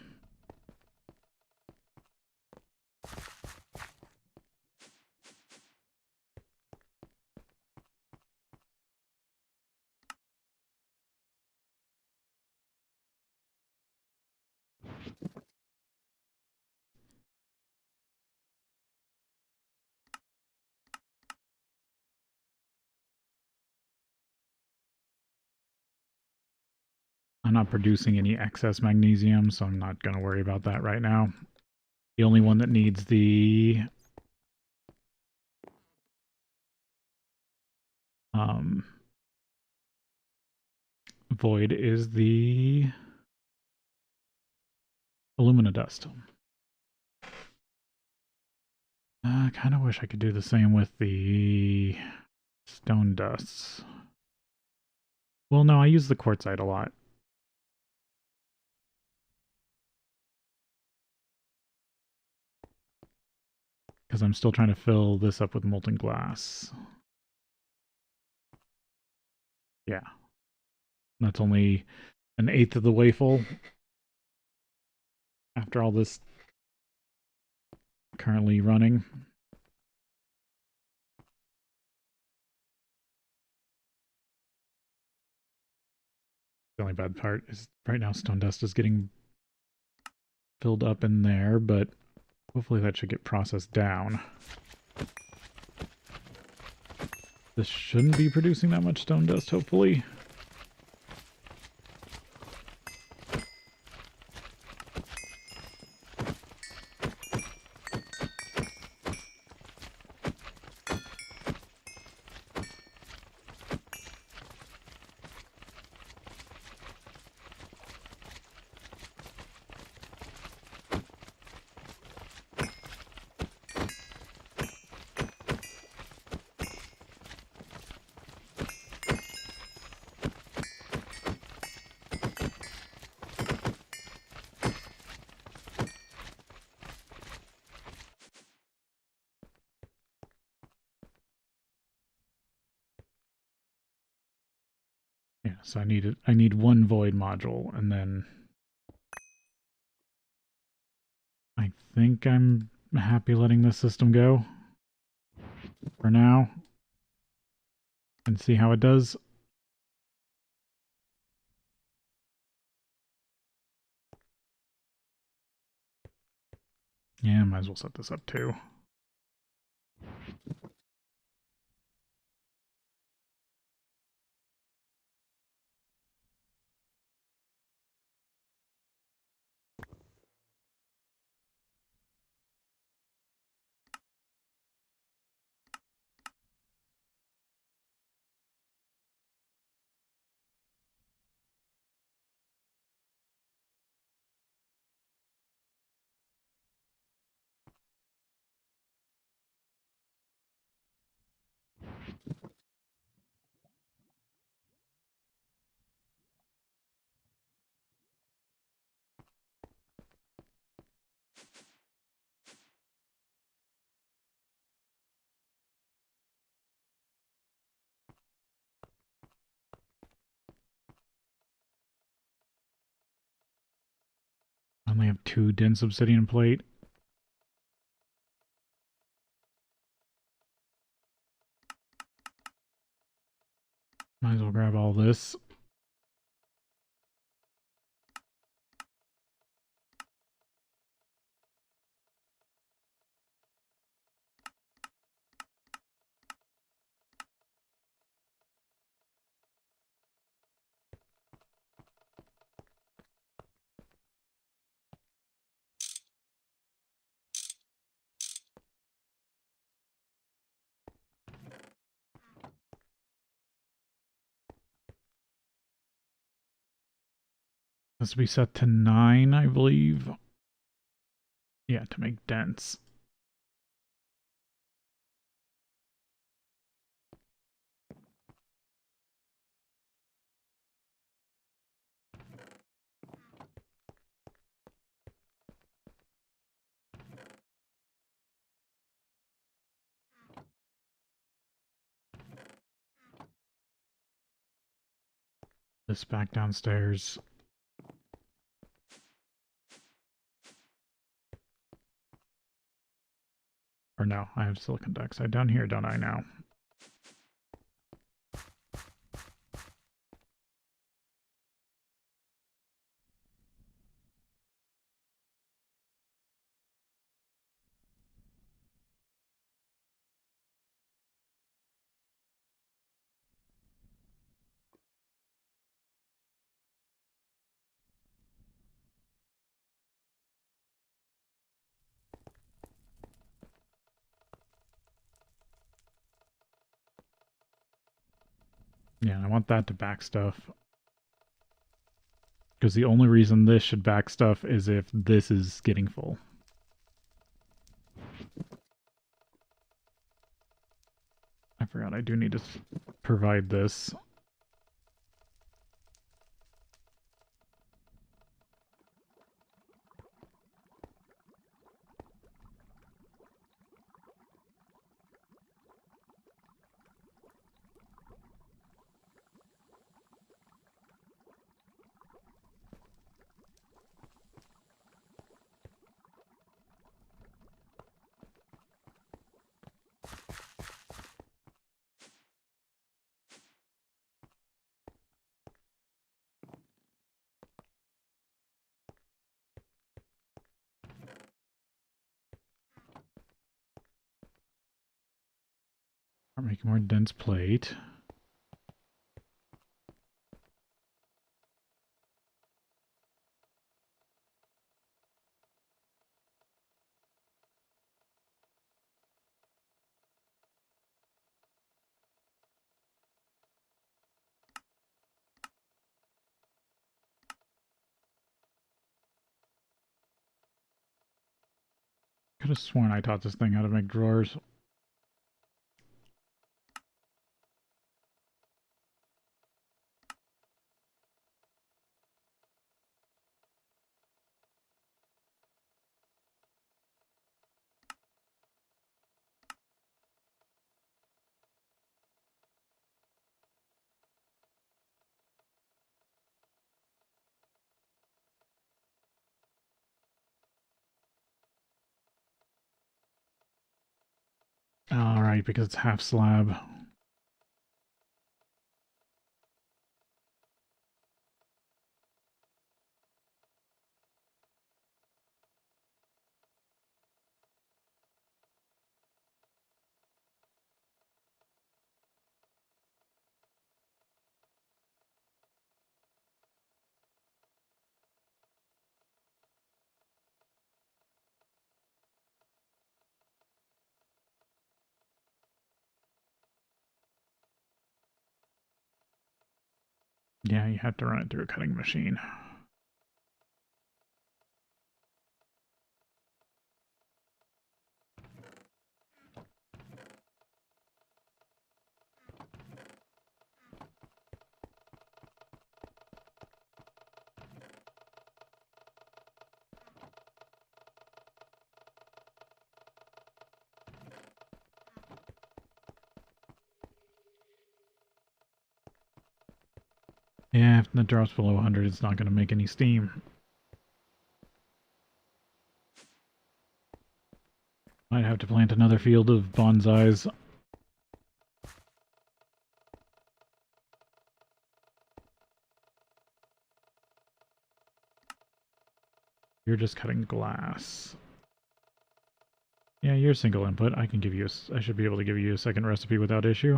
I'm not producing any excess magnesium, so I'm not going to worry about that right now. The only one that needs the void is the alumina dust. I kind of wish I could do the same with the stone dusts. Well, no, I use the quartzite a lot. Because I'm still trying to fill this up with molten glass. Yeah. That's only an eighth of the way full. After all this currently running. The only bad part is right now stone dust is getting filled up in there, but hopefully that should get processed down. This shouldn't be producing that much stone dust, hopefully. Yeah, so I need one void module, and then I think I'm happy letting this system go for now and see how it does. Yeah, might as well set this up too. I only have 2 dense obsidian plate. Might as well grab all this. This will be set to 9, I believe. Yeah, to make dense. This back downstairs. Or no, I have silicon dioxide down here, don't I now? Yeah, I want that to back stuff. Because the only reason this should back stuff is if this is getting full. I forgot I do need to provide this. Or make a more dense plate. Could have sworn I taught this thing how to make drawers. Alright, because it's half slab. Yeah, you have to run it through a cutting machine. Yeah, if it drops below 100, it's not going to make any steam. Might have to plant another field of bonsais. You're just cutting glass. Yeah, you're single input. I can give you I should be able to give you a second recipe without issue.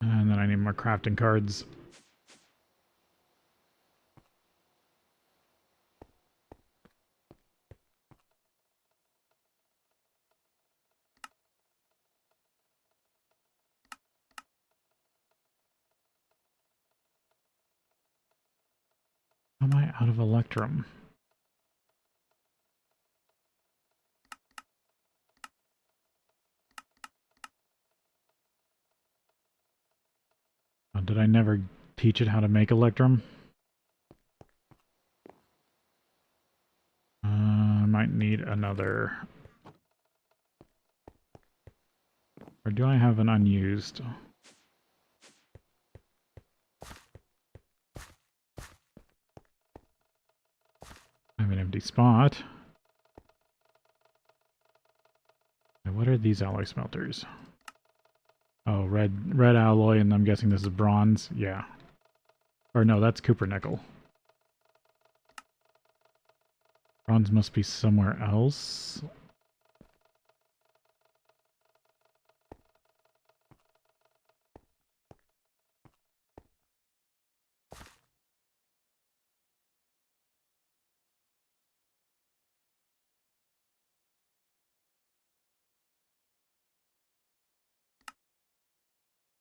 And then I need more crafting cards. am I out of electrum? Oh, did I never teach it how to make electrum? I might need another. Or do I have an unused? I have an empty spot. And what are these alloy smelters? Oh, red alloy, and I'm guessing this is bronze. Yeah. Or no, that's copper nickel. Bronze must be somewhere else.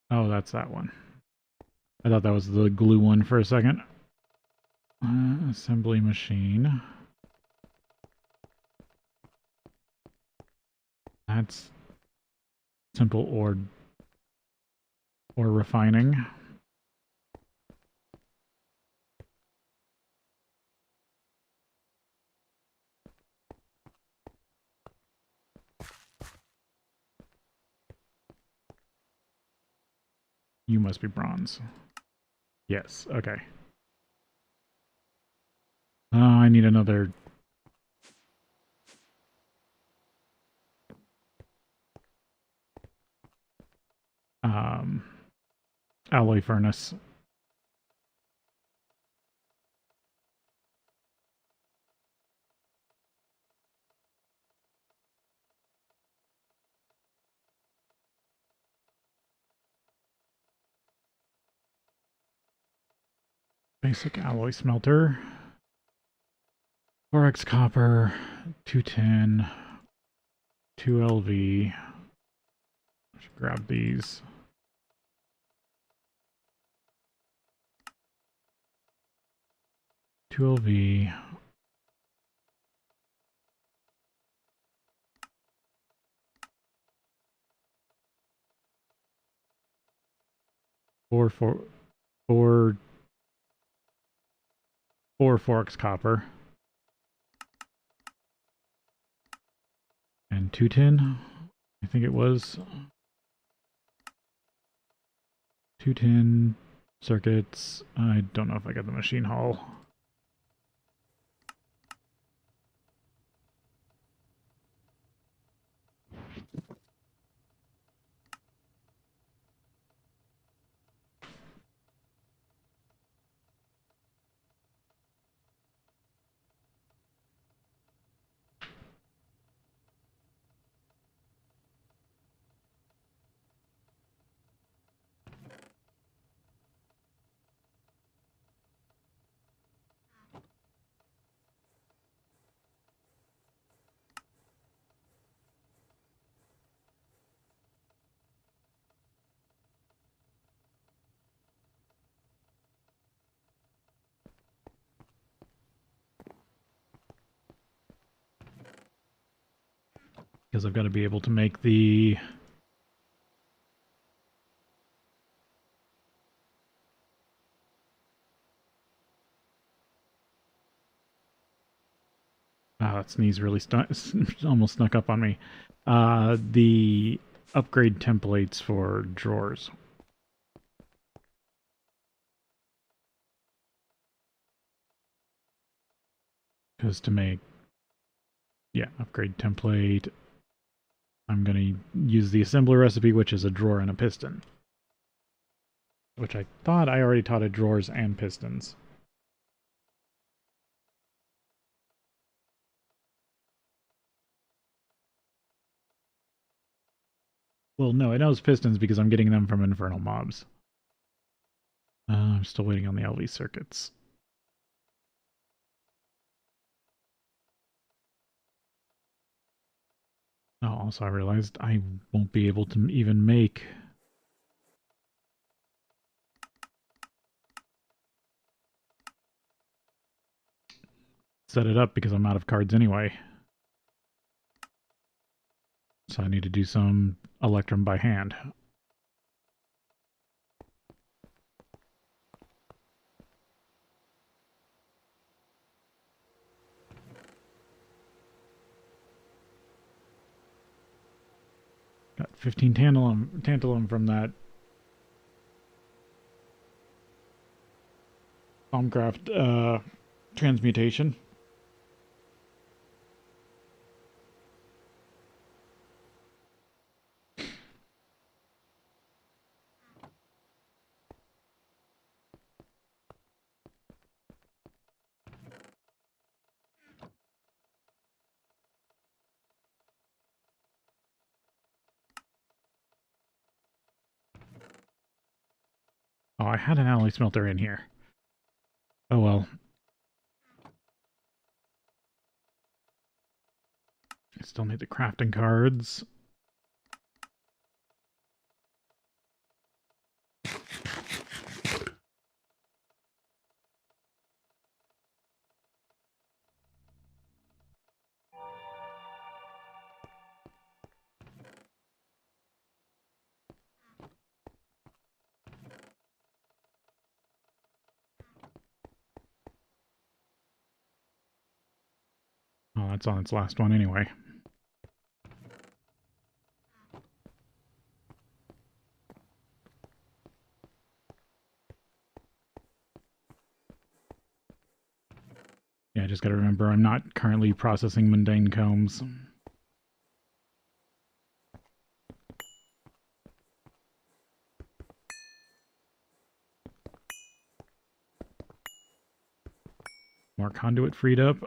Oh, that's that one. I thought that was the glue one for a second. Assembly machine. That's simple ore refining. You must be bronze. Yes, okay. I need another... alloy furnace. Basic alloy smelter. 4x copper, 210, 2LV. I should grab these. Two LV. Four 4x copper. And 210, I think it was. 210 circuits. I don't know if I got the machine hull. Because I've got to be able to make the... Ah, that sneeze really almost snuck up on me. The upgrade templates for drawers. Because to make... Yeah, upgrade template. I'm going to use the assembler recipe, which is a drawer and a piston. Which I thought I already taught it drawers and pistons. Well, no, it knows pistons because I'm getting them from infernal mobs. I'm still waiting on the LV circuits. Oh, also I realized I won't be able to even make... set it up because I'm out of cards anyway. So I need to do some Electrum by hand. Got 15 tantalum from that Bombcraft transmutation. Oh, I had an alloy smelter in here. Oh well. I still need the crafting cards. Oh, that's on its last one anyway. Yeah, I just gotta remember I'm not currently processing mundane combs. More conduit freed up.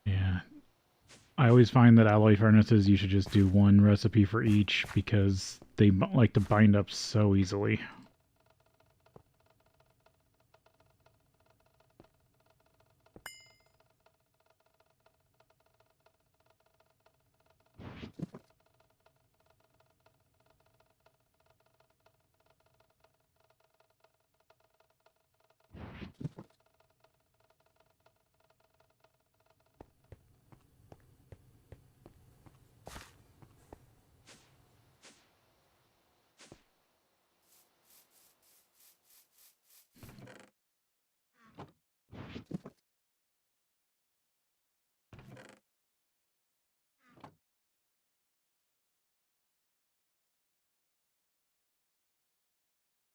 Yeah. I always find that alloy furnaces, you should just do one recipe for each because they like to bind up so easily.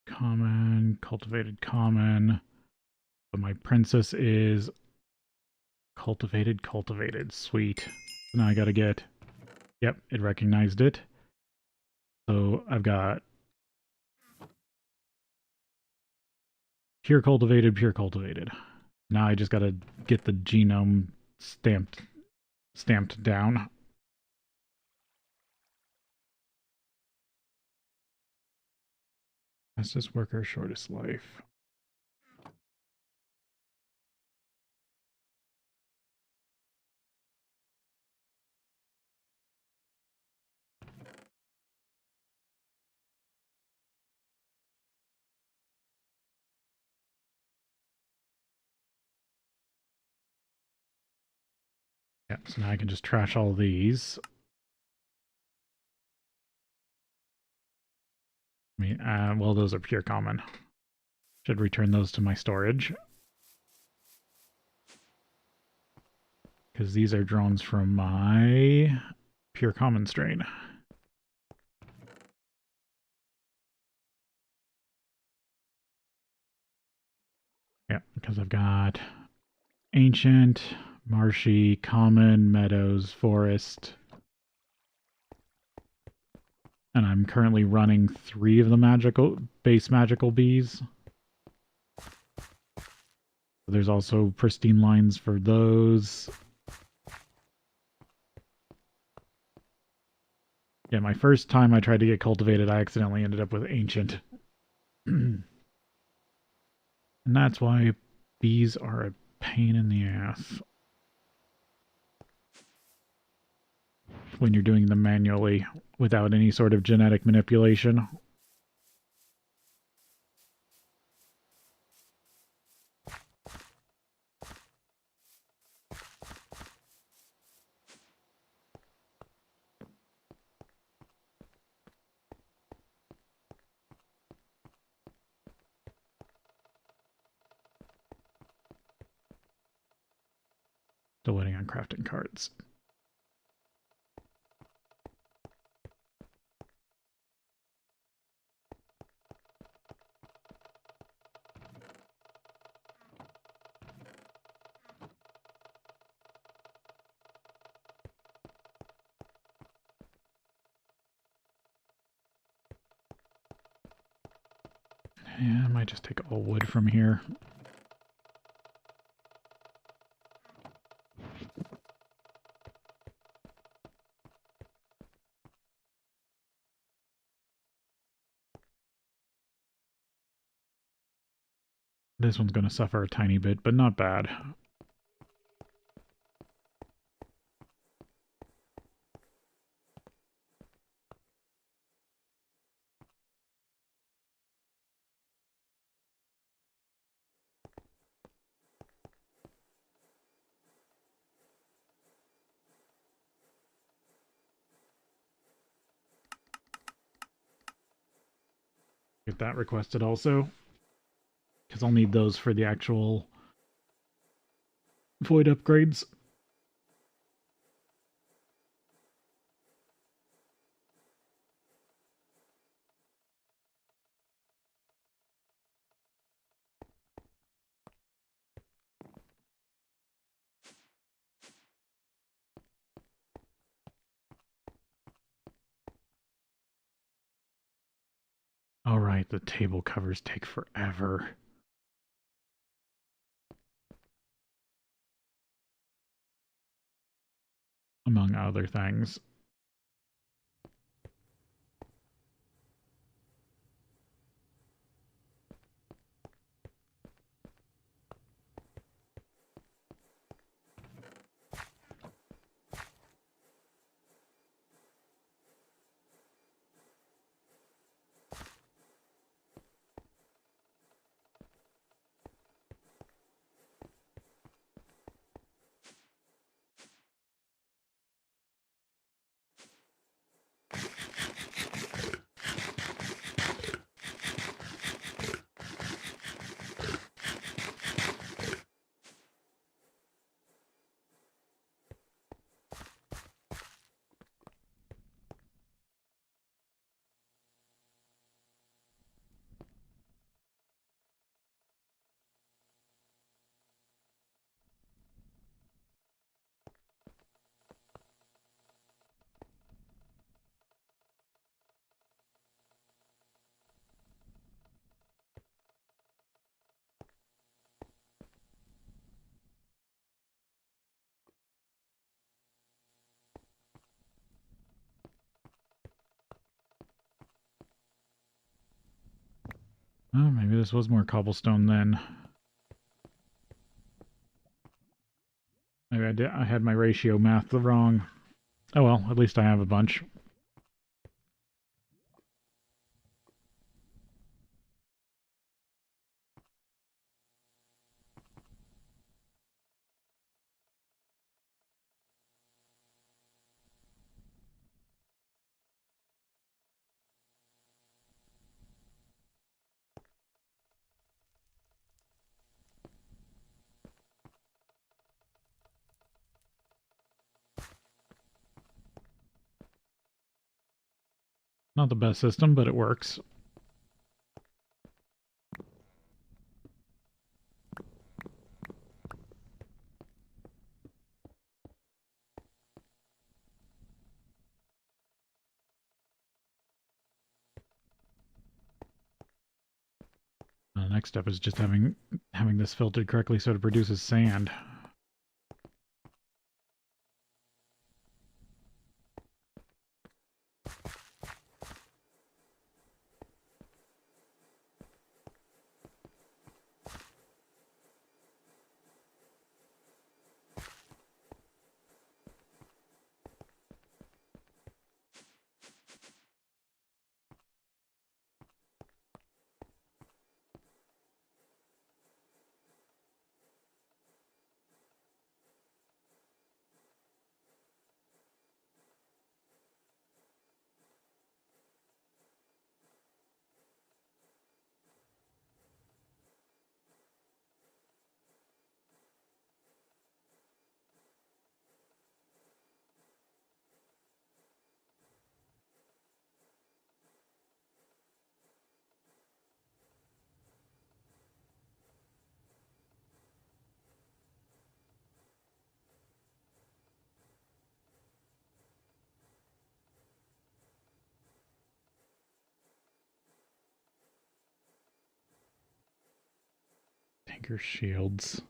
Common, cultivated common. But my princess is cultivated. Sweet. So now I gotta get... Yep, it recognized it. So I've got pure cultivated. Now I just gotta get the genome stamped down. Fastest worker, shortest life. Yeah, so now I can just trash all these. I mean, well, those are pure common. Should return those to my storage. Because these are drones from my pure common strain. Yeah, because I've got ancient, marshy, common, meadows, forest. And I'm currently running 3 of the base magical bees. There's also pristine lines for those. Yeah, my first time I tried to get cultivated, I accidentally ended up with ancient. And that's why bees are a pain in the ass when you're doing them manually without any sort of genetic manipulation. Still waiting on crafting cards. Yeah, I might just take all wood from here. This one's going to suffer a tiny bit, but not bad. Get that requested also, because I'll need those for the actual void upgrades. Alright, the table covers take forever. Among other things. Oh, maybe this was more cobblestone then. Maybe I had my ratio math wrong. Oh well, at least I have a bunch. Not the best system, but it works. next step is just having this filtered correctly so it produces sand. Tanker shields.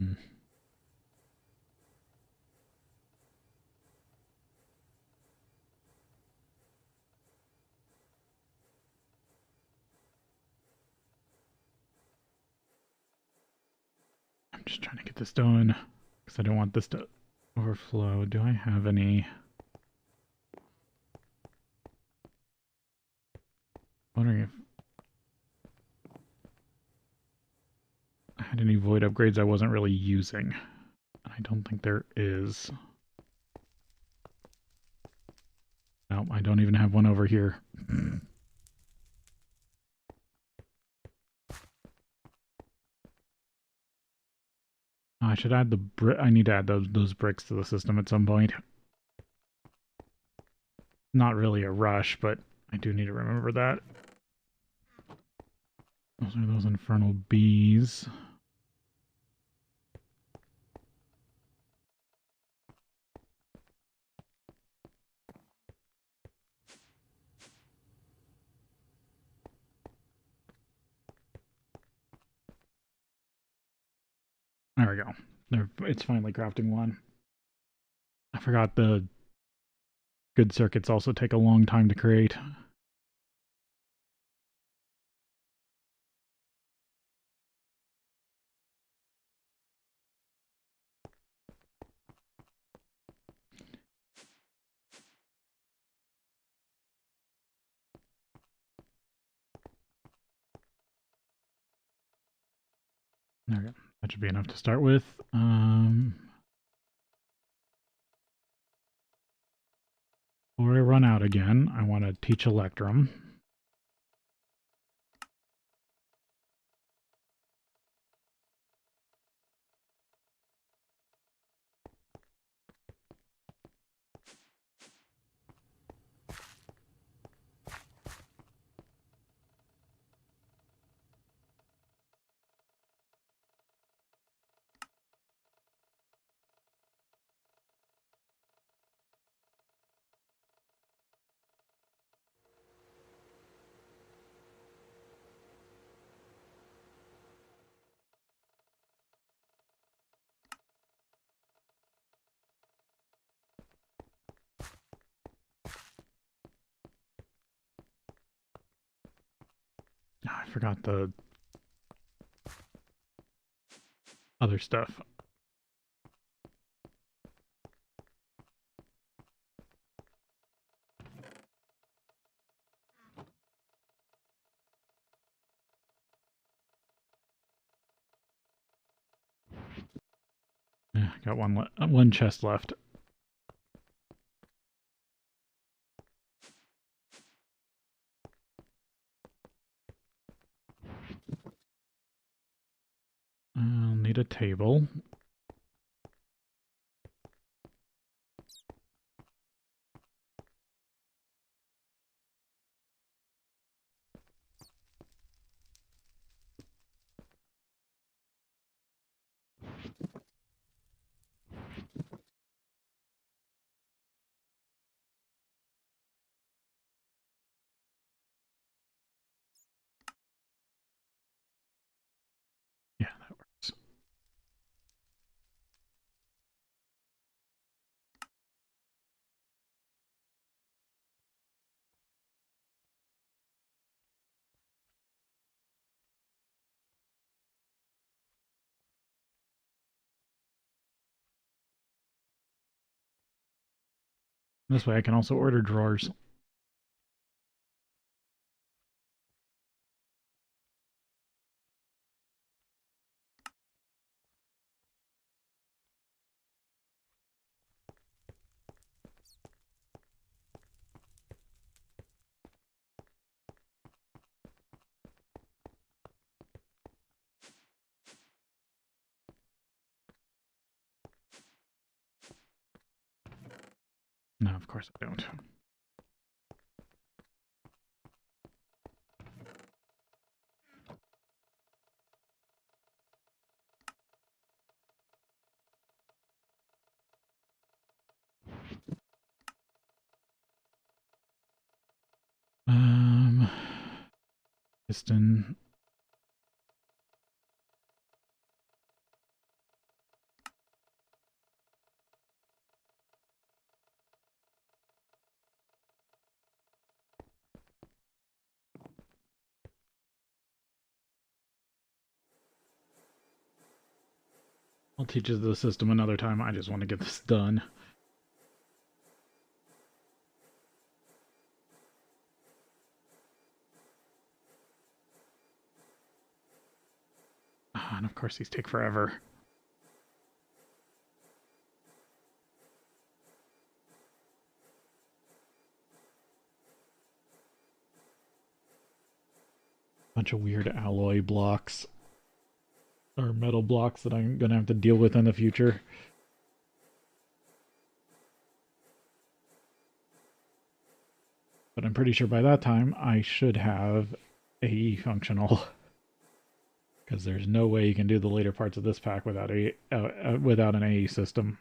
Hmm. I'm just trying to get this done because I don't want this to overflow. Do I have any? Wondering if I had any void upgrades I wasn't really using. I don't think there is. No, I don't even have one over here. I should add I need to add those bricks to the system at some point. Not really a rush, but I do need to remember that. Those are those infernal bees. There we go. It's finally crafting one. I forgot the good circuits also take a long time to create. There we go. That should be enough to start with. Before I run out again, I want to teach Electrum. Oh, I forgot the other stuff. Yeah, got one chest left. I'll need a table. This way I can also order drawers. No, of course I don't. Piston. I'll teach you the system another time. I just want to get this done. And of course these take forever. Bunch of weird alloy blocks. Or metal blocks that I'm gonna have to deal with in the future. But I'm pretty sure by that time I should have AE functional. Because there's no way you can do the later parts of this pack without without an AE system.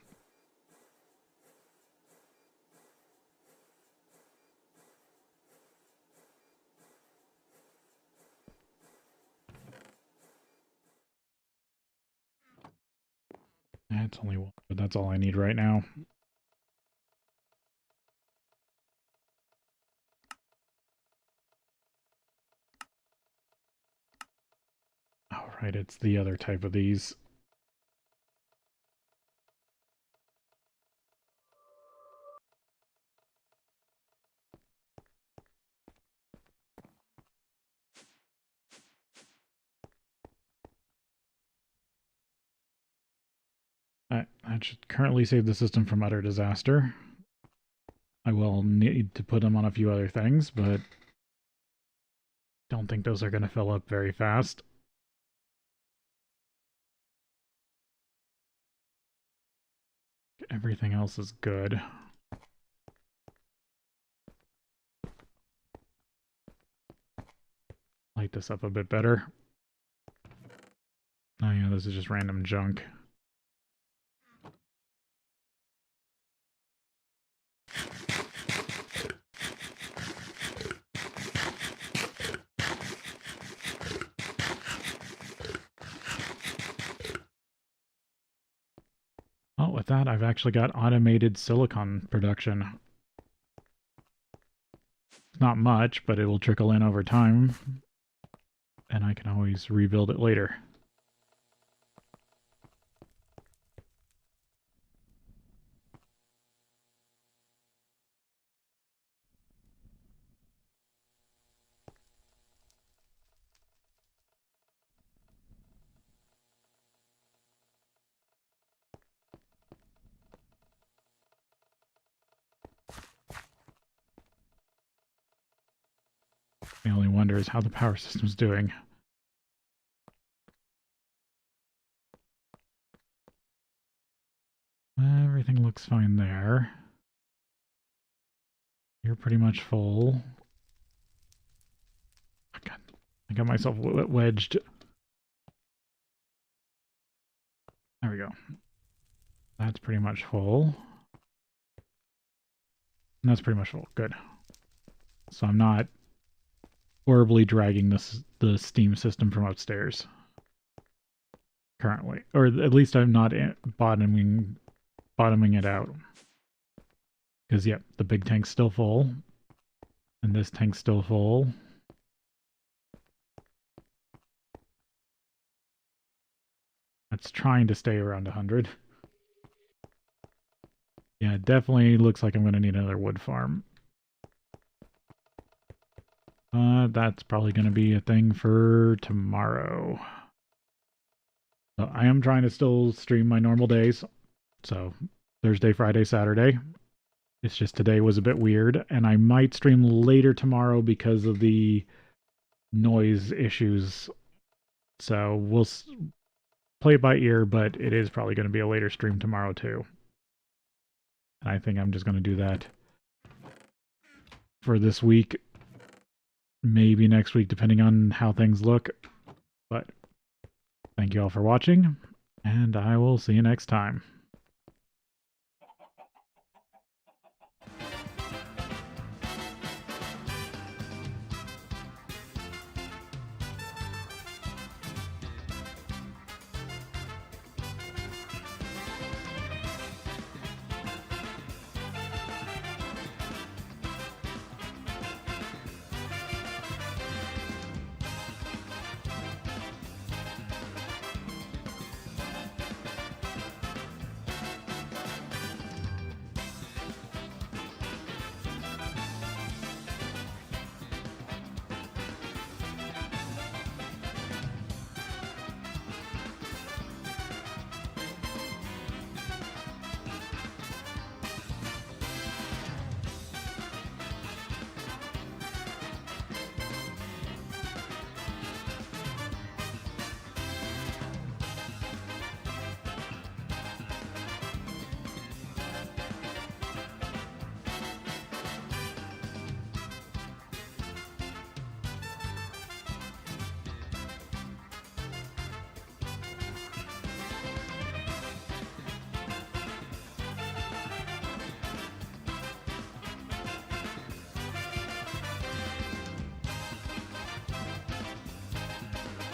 That's only one, but that's all I need right now. Alright, it's the other type of these. I should currently save the system from utter disaster. I will need to put them on a few other things, but don't think those are going to fill up very fast. Everything else is good. Light this up a bit better. Oh yeah, this is just random junk. Oh, with that, I've actually got automated silicon production. It's not much, but it will trickle in over time, and I can always rebuild it later. The only wonder is how the power system's doing. Everything looks fine there. You're pretty much full. I got myself wedged. There we go. That's pretty much full. And that's pretty much full. Good. So I'm not horribly dragging the steam system from upstairs currently, or at least I'm not bottoming it out. Because yep, the big tank's still full, and this tank's still full. It's trying to stay around 100. Yeah, it definitely looks like I'm going to need another wood farm. That's probably going to be a thing for tomorrow. So I am trying to still stream my normal days. So Thursday, Friday, Saturday. It's just today was a bit weird, and I might stream later tomorrow because of the noise issues. So we'll play it by ear, but it is probably going to be a later stream tomorrow too. And I think I'm just going to do that for this week. Maybe next week, depending on how things look. But thank you all for watching, and I will see you next time.